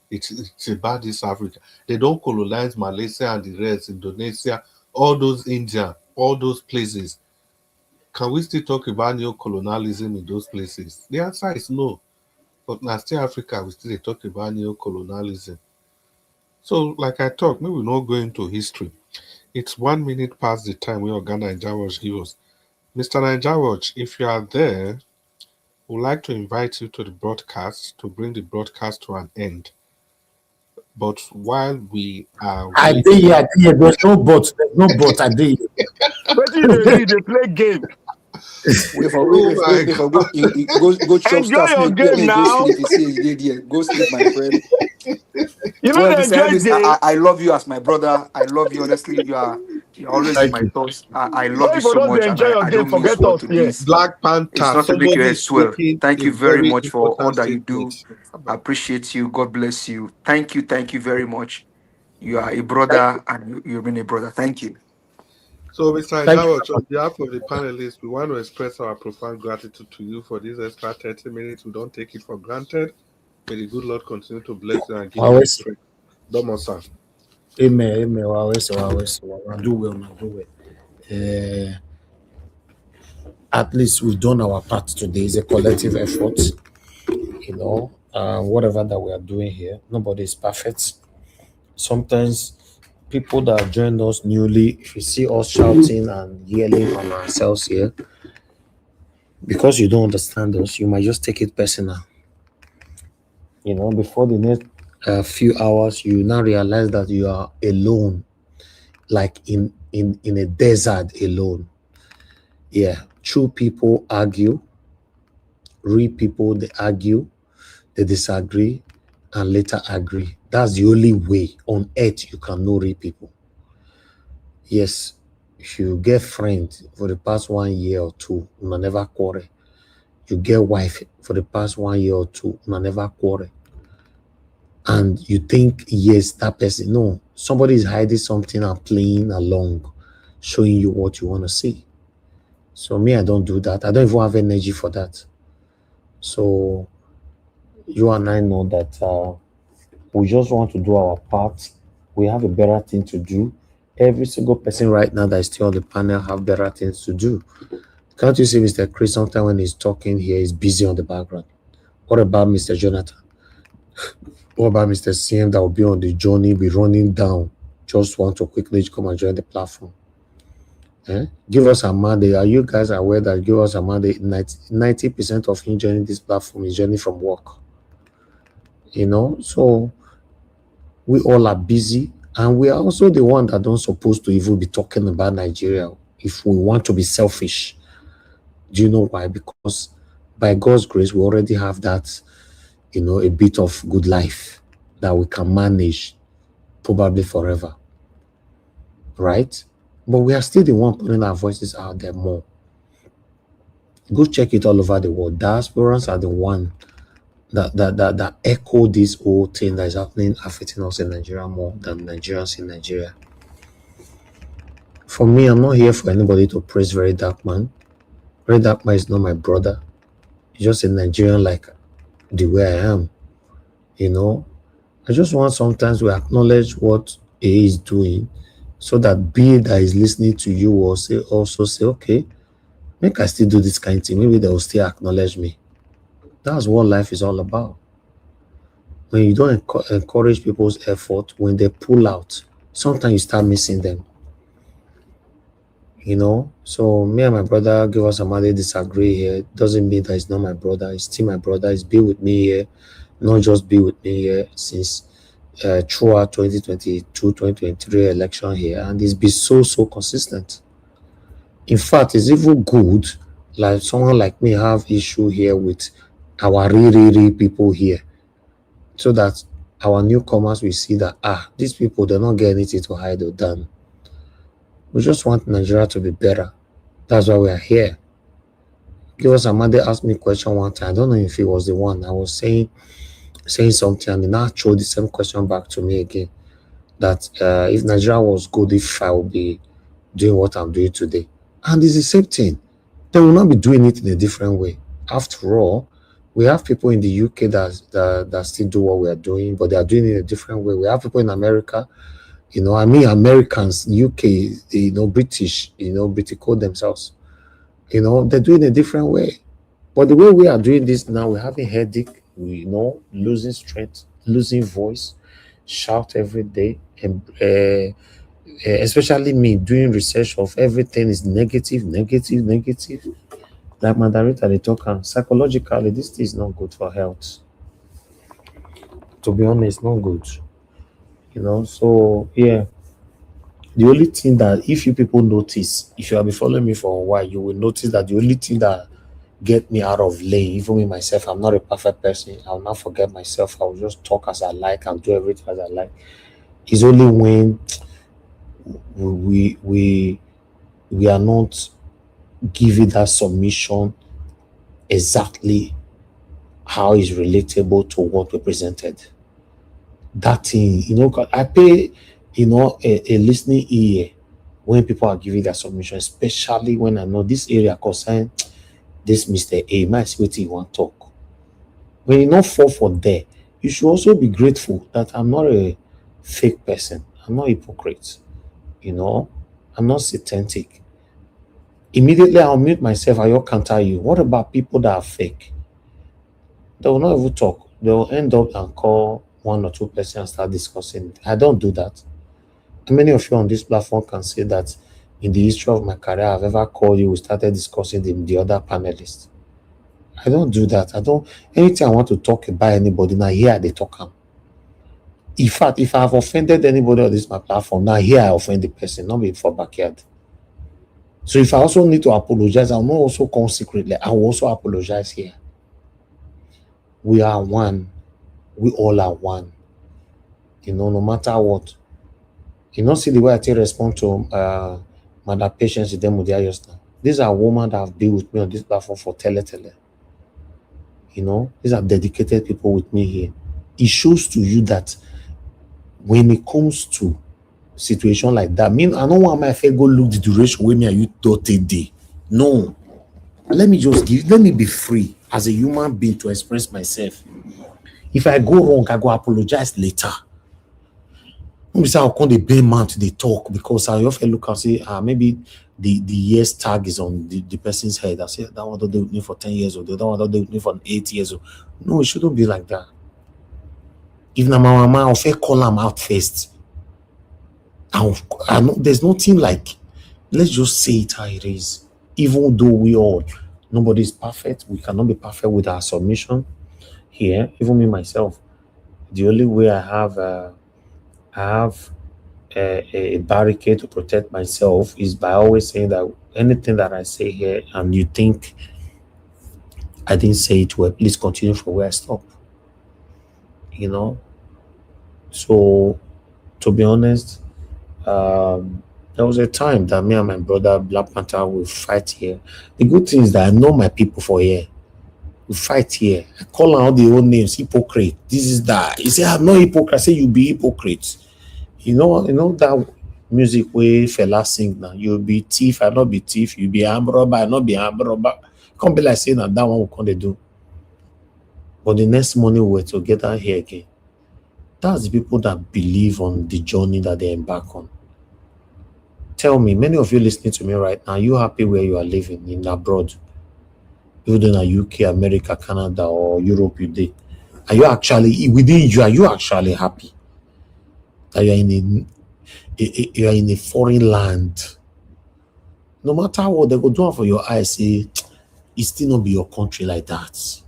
It's about this Africa. They don't colonize Malaysia and the rest, Indonesia, all those India, all those places. Can we still talk about neo-colonialism in those places? The answer is no. But now still Africa, we still talk about neo-colonialism. So, like I talked, maybe we're not going into history. It's 1 minute past the time where Ghana and Jawash give us. Mr. Naijawatch, if you are there, we'd like to invite you to the broadcast to bring the broadcast to an end. But while we are I did here. There's no but. I did. What do they play game? Go chop Enjoy stuff. your game now. Go sleep, if you see you did here. Go sleep, my friend. You know Well, they Mr. enjoy Elvis, day. I love you as my brother. I love you honestly. You're always in Thank my you. thoughts. I love When you people so don't much, they and enjoy your I day, don't mean forget sword us to here. this. Black It's Panther, not to make your somebody head is swell. making Thank a you very very much for all important that you do. statement. I appreciate you. God bless you. Thank you very much. You are a Thank brother, and you've been a brother. Thank you. So, Mr. Thank you Ejawach, very on much. behalf of the panelists, we want to express our profound gratitude to you for this extra 30 minutes. We don't take it for granted. May the good Lord continue to bless you and I give you the always strength. Domo-san. amen, amen. I always do well, now do well. At least we've done our part today. It's a collective effort, whatever that we are doing here. Nobody is perfect. Sometimes people that join us newly, if you see us shouting and yelling on ourselves here, because you don't understand us, you might just take it personal. Before the next few hours, you now realize that you are alone, like in a desert alone. Yeah, true people argue, real people they argue, they disagree, and later agree. That's the only way on earth you can know real people. Yes, if you get friends for the past 1 year or two, una never quarrel. You get wife for the past 1 year or two, una never quarrel. And you think, yes, that person, no, somebody is hiding something and playing along, showing you what you want to see. So me, I don't do that. I don't even have energy for that. So you and I know that we just want to do our part. We have a better thing to do. Every single person right now that is still on the panel have better things to do. Can't you see Mr. Chris sometimes when he's talking here, he's busy on the background? What about Mr. Jonathan? What about Mr. CM that will be on the journey, be running down, just want to quickly come and join the platform? Give us a mandate. Are you guys aware that give us a mandate? 90% of him joining this platform is joining from work. So we all are busy, and we are also the one that don't supposed to even be talking about Nigeria if we want to be selfish. Do you know why? Because by God's grace, we already have that, a bit of good life that we can manage probably forever, right? But we are still the one putting our voices out there more. Go check it all over the world. Diasporans are the one that echo this whole thing that is happening, affecting us in Nigeria more than Nigerians in Nigeria. For me, I'm not here for anybody to praise Very Dark Man. Very Dark Man is not my brother. He's just a Nigerian like the way I am. I just want sometimes to acknowledge what he is doing so that B that is listening to you will also say, okay, make I still do this kind of thing. Maybe they will still acknowledge me. That's what life is all about. When you don't encourage people's effort, when they pull out, sometimes you start missing them. So me and my brother give us somebody disagree here. Doesn't mean that he's not my brother. He's still my brother. He's been with me here, not just be with me here since throughout 2022-2023 election here, and it's been so consistent. In fact, it's even good like someone like me have issue here with our real people here, so that our newcomers will see that these people, they're not getting anything to hide or done. We just want Nigeria to be better. That's why we are here. Give us Amade asked me a question one time. I don't know if it was the one I was saying something, and he now throw the same question back to me again. That if Nigeria was good, if I would be doing what I'm doing today. And it's the same thing. They will not be doing it in a different way. After all, we have people in the UK that still do what we are doing, but they are doing it in a different way. We have people in America, Americans, UK, British, British code themselves. They're doing it a different way. But the way we are doing this now, we're having headache, losing strength, losing voice, shout every day, and especially me doing research of everything is negative. Like Mandarita, they talk, and psychologically, this thing is not good for health. To be honest, not good. So yeah. The only thing that if you people notice, if you have been following me for a while, you will notice that the only thing that get me out of lane. Even me myself, I'm not a perfect person. I'll not forget myself. I'll just talk as I like and do everything as I like. It's only when we are not giving that submission exactly how is relatable to what we presented. That thing, you know, 'cause I pay, you know, a listening ear when people are giving their submission, especially when I know this area concern this Mr. A, my see what you want to talk. When you not fall for there, you should also be grateful that I'm not a fake person. I'm not a hypocrite. You know, I'm not satanic. Immediately I'll mute myself, I'll counter you. What about people that are fake? They will not even talk. They will end up and call one or two persons and start discussing it. I don't do that. And many of you on this platform can say that in the history of my career, I've ever called you, we started discussing the other panelists. I don't do that. I don't. Anything I want to talk about anybody, now here they talk. In fact, if I've offended anybody on this my platform, now here I offend the person, not be for backyard. So if I also need to apologize, I'll not also come secretly. I will also apologize here. We are one. We all are one. You know, no matter what. You know, see the way I take respond to Madam Patience Idemudia just now. These are women that have been with me on this platform for tele. You know, these are dedicated people with me here. It shows to you that when it comes to situation like that, I don't want my fair go look the duration with me and you 30 day. No. Let me be free as a human being to express myself. If I go wrong, I go apologize later. Maybe say I'll come the bare man to the talk because I often look and say, maybe the years tag is on the person's head. I say that one don't do with me for 10 years old, the other one don't do with me for 8 years old. No, it shouldn't be like that. If na my mama, I'll fair call them out first. I know there's nothing like, let's just say it how it is. Even though nobody is perfect, we cannot be perfect with our submission here. Even me myself, the only way I have a barricade to protect myself is by always saying that anything that I say here and you think I didn't say it well, please continue from where I stopped. You know? So, to be honest, there was a time that me and my brother Black Panther will fight here. The good thing is that I know my people for here. We fight here. I call out the old names, hypocrite. This is that. You say, I'm not hypocrite. I say, you be hypocrite. You know that music where fella sing now. You be thief, I not be thief. You be arm robber, I not be arm robber. Can't be like saying that one we can't do. But the next morning we're together here again. That's the people that believe on the journey that they embark on. Tell me, many of you listening to me right now, are you happy where you are living in abroad? Even in UK, America, Canada, or Europe, are you actually within you? Are you actually happy that you are in a foreign land? No matter what they go do for your eyes, say it still not be your country like that.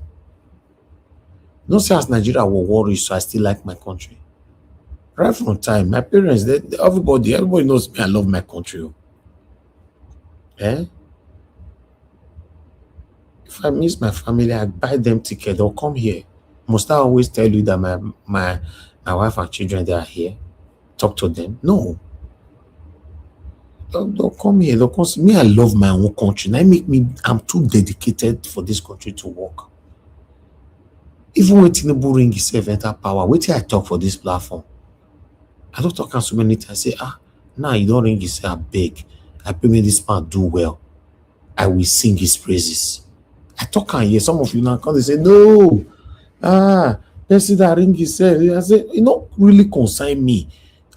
No say as Nigeria will worry, so I still like my country. Right from time, my parents, everybody knows me. I love my country. If I miss my family, I buy them ticket. They'll come here. Must I always tell you that my wife and children they are here? Talk to them. No. They'll come here. They'll come see me. I love my own country. I'm too dedicated for this country to work. Even when Tinubu ring himself enter power, wait till I talk for this platform. I don't talk so many times. I say, now you don't ring himself, beg. I pray me this man do well. I will sing his praises. I talk and hear some of you now come they say, no. Let's see that ring himself. I say, it not really concern me.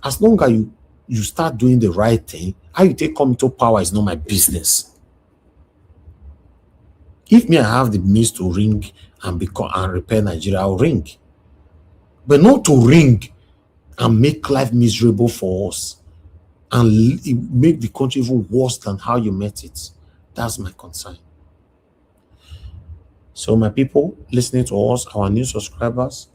As long as you start doing the right thing, how you take come into power is not my business. If me I have the means to ring and repair Nigeria, I'll ring. But not to ring and make life miserable for us and make the country even worse than how you met it. That's my concern. So my people listening to us, our new subscribers,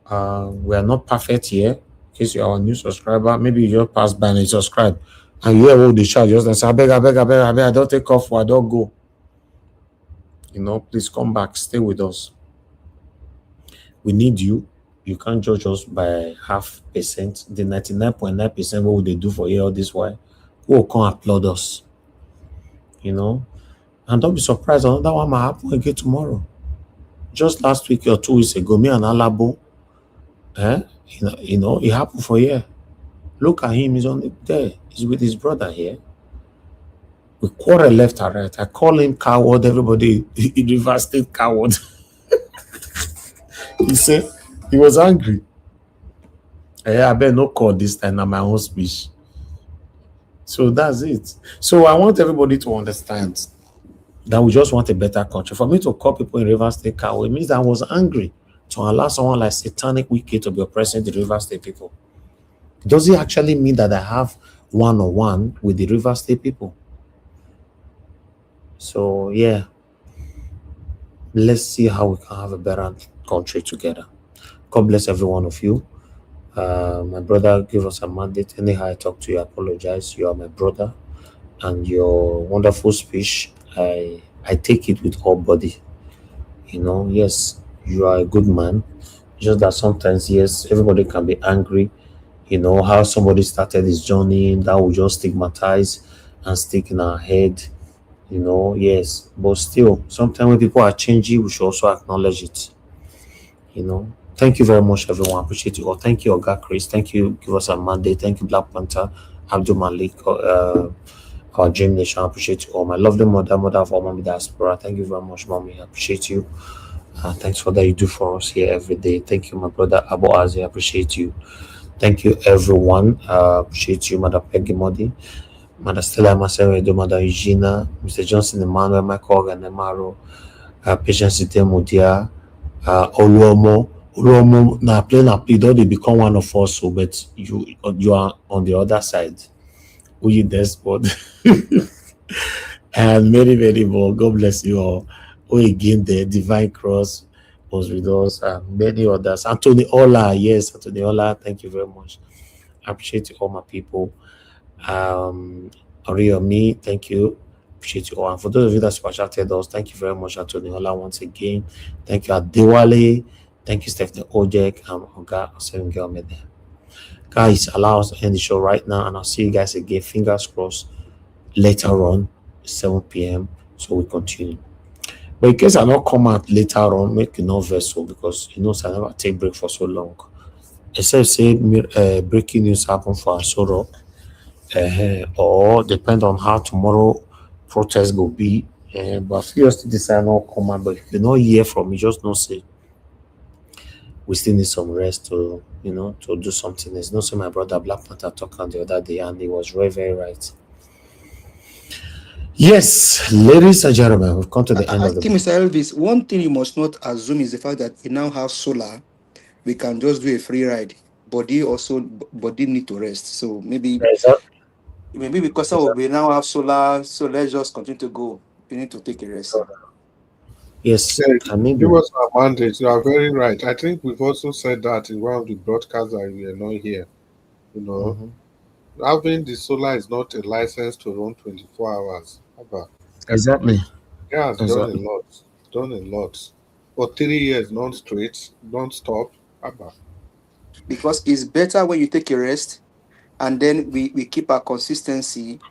we are not perfect here. In case you're our new subscriber, maybe you just pass by and you subscribe and you hear all the shout, just say, I beg, I don't take off, I don't go. Please come back, stay with us. We need you. You can't judge us by 0.5%. The 99.9% what would they do for you all this while? Who will come applaud us? And don't be surprised, another one might happen again tomorrow. Just last week or 2 weeks ago, me and Alabo, it happened for here. Look at him, he's on there. He's with his brother here. We quarrel left and right. I call him coward. Everybody, he Rivers State coward. He said he was angry. I better not call this time on my own speech. So that's it. So I want everybody to understand that we just want a better country. For me to call people in Rivers State coward, it means that I was angry to allow someone like Satanic Wicked to be oppressing the Rivers State people. Does it actually mean that I have one-on-one with the Rivers State people? So yeah, let's see how we can have a better country together. God bless every one of you. My brother, give us a mandate. Anyhow I talk to you, I apologize. You are my brother, and your wonderful speech, I take it with all body. Yes, you are a good man. Just that sometimes, yes, everybody can be angry. How somebody started his journey, that will just stigmatize and stick in our head. Yes, but still, sometimes when people are changing, we should also acknowledge it. Thank you very much, everyone. I appreciate you all. Thank you, Oga Chris. Thank you, Give Us a Monday. Thank you, Black Panther, Abdul Malik, our Dream Nation. I appreciate you all. My lovely mother of all Mommy Diaspora. Thank you very much, Mommy. I appreciate you. Thanks for that you do for us here every day. Thank you, my brother Abu Azi. I appreciate you. Thank you, everyone. Appreciate you, Mother Peggy Modi, Mother Stella Maseredo, Mother Eugenia, Mr. Johnson Emmanuel, Michael and Emaro, Patience Mudia, Oluomo. Now play, though they become one of us, so but you are on the other side. Who you despot? And very more. God bless you all. Again, the Divine Cross was with us, and many others. Anthony Ola, yes, Anthony Ola, thank you very much. I appreciate you all, my people. Oriomi, thank you. Appreciate you all. And for those of you that super chatted us, thank you very much, Anthony Ola, once again. Thank you, Adewale. Thank you, Stephanie Ojek and Oga Osengomede. Guys, allow us to end the show right now, and I'll see you guys again. Fingers crossed later on, 7 p.m. So we continue. But in case I not come out later on, make no vessel because I never take break for so long. Except say breaking news happen for Asoro, or depend on how tomorrow protest will be. But if you still decide not come out, but if you not hear from me, just not say we still need some rest to to do something. There's not so my brother Black Panther talking the other day, and he was very, very right. Yes, ladies and gentlemen, we've come to the end of the I think, Mr. Elvis, one thing you must not assume is the fact that we now have solar. We can just do a free ride. Body need to rest. So maybe because we now have solar, so let's just continue to go. We need to take a rest. Yes, give us a mandate. You are very right. I think we've also said that in one of the broadcasts that we are not here. Having the solar is not a license to run 24 hours. Exactly. Yeah, it's done a lot. For 3 years, non-straight, non-stop. Because it's better when you take a rest, and then we keep our consistency.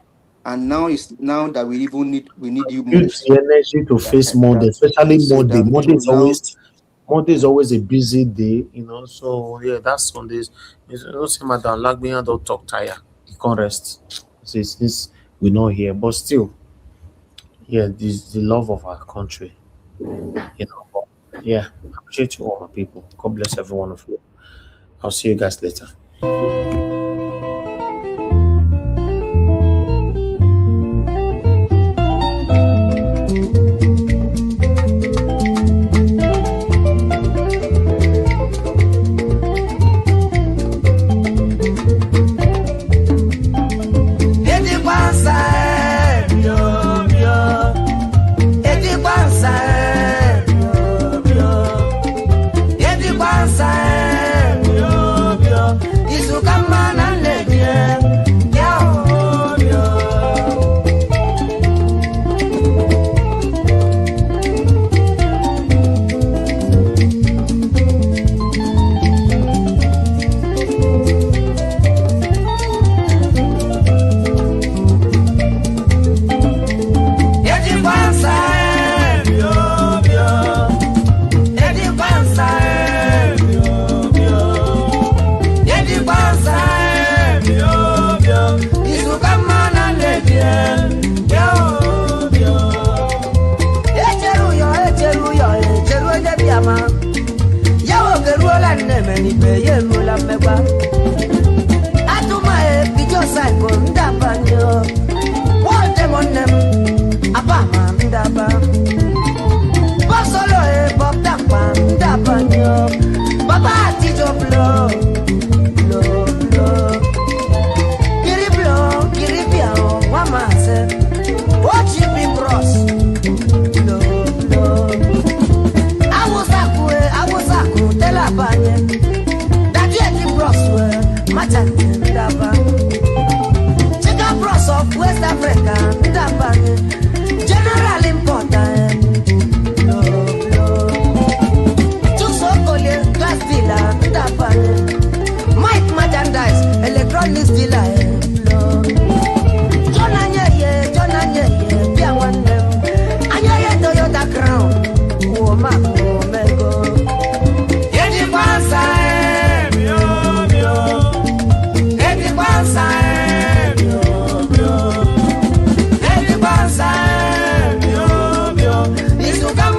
And now that we need you more. Use the energy to face Monday, especially Monday. Monday is always a busy day, So yeah, that's Sundays. See, Madam Lagbian don't talk tired. You can't rest. Since we're not here, but still, yeah, this is the love of our country. Yeah, I appreciate you all, my people. God bless every one of you. I'll see you guys later. Come ni beye mula megba atuma e bijo psycho ndaba nyo wote monem abama ndaba bosolo e bob dakpa ndaba nyo baba atijo blow kiri bia wama se watch me cross awosaku tela banye that yet the cross macha ndaba chicken cross of West Africa ndaba general important glass dealer, Mike merchandise, electronics dealer. John Anye, Pia one them. Anye Toyota Crown. Oh, Mako, Mego. Edi Bansa, Edi Bansa, Edi Bansa, Isu Kam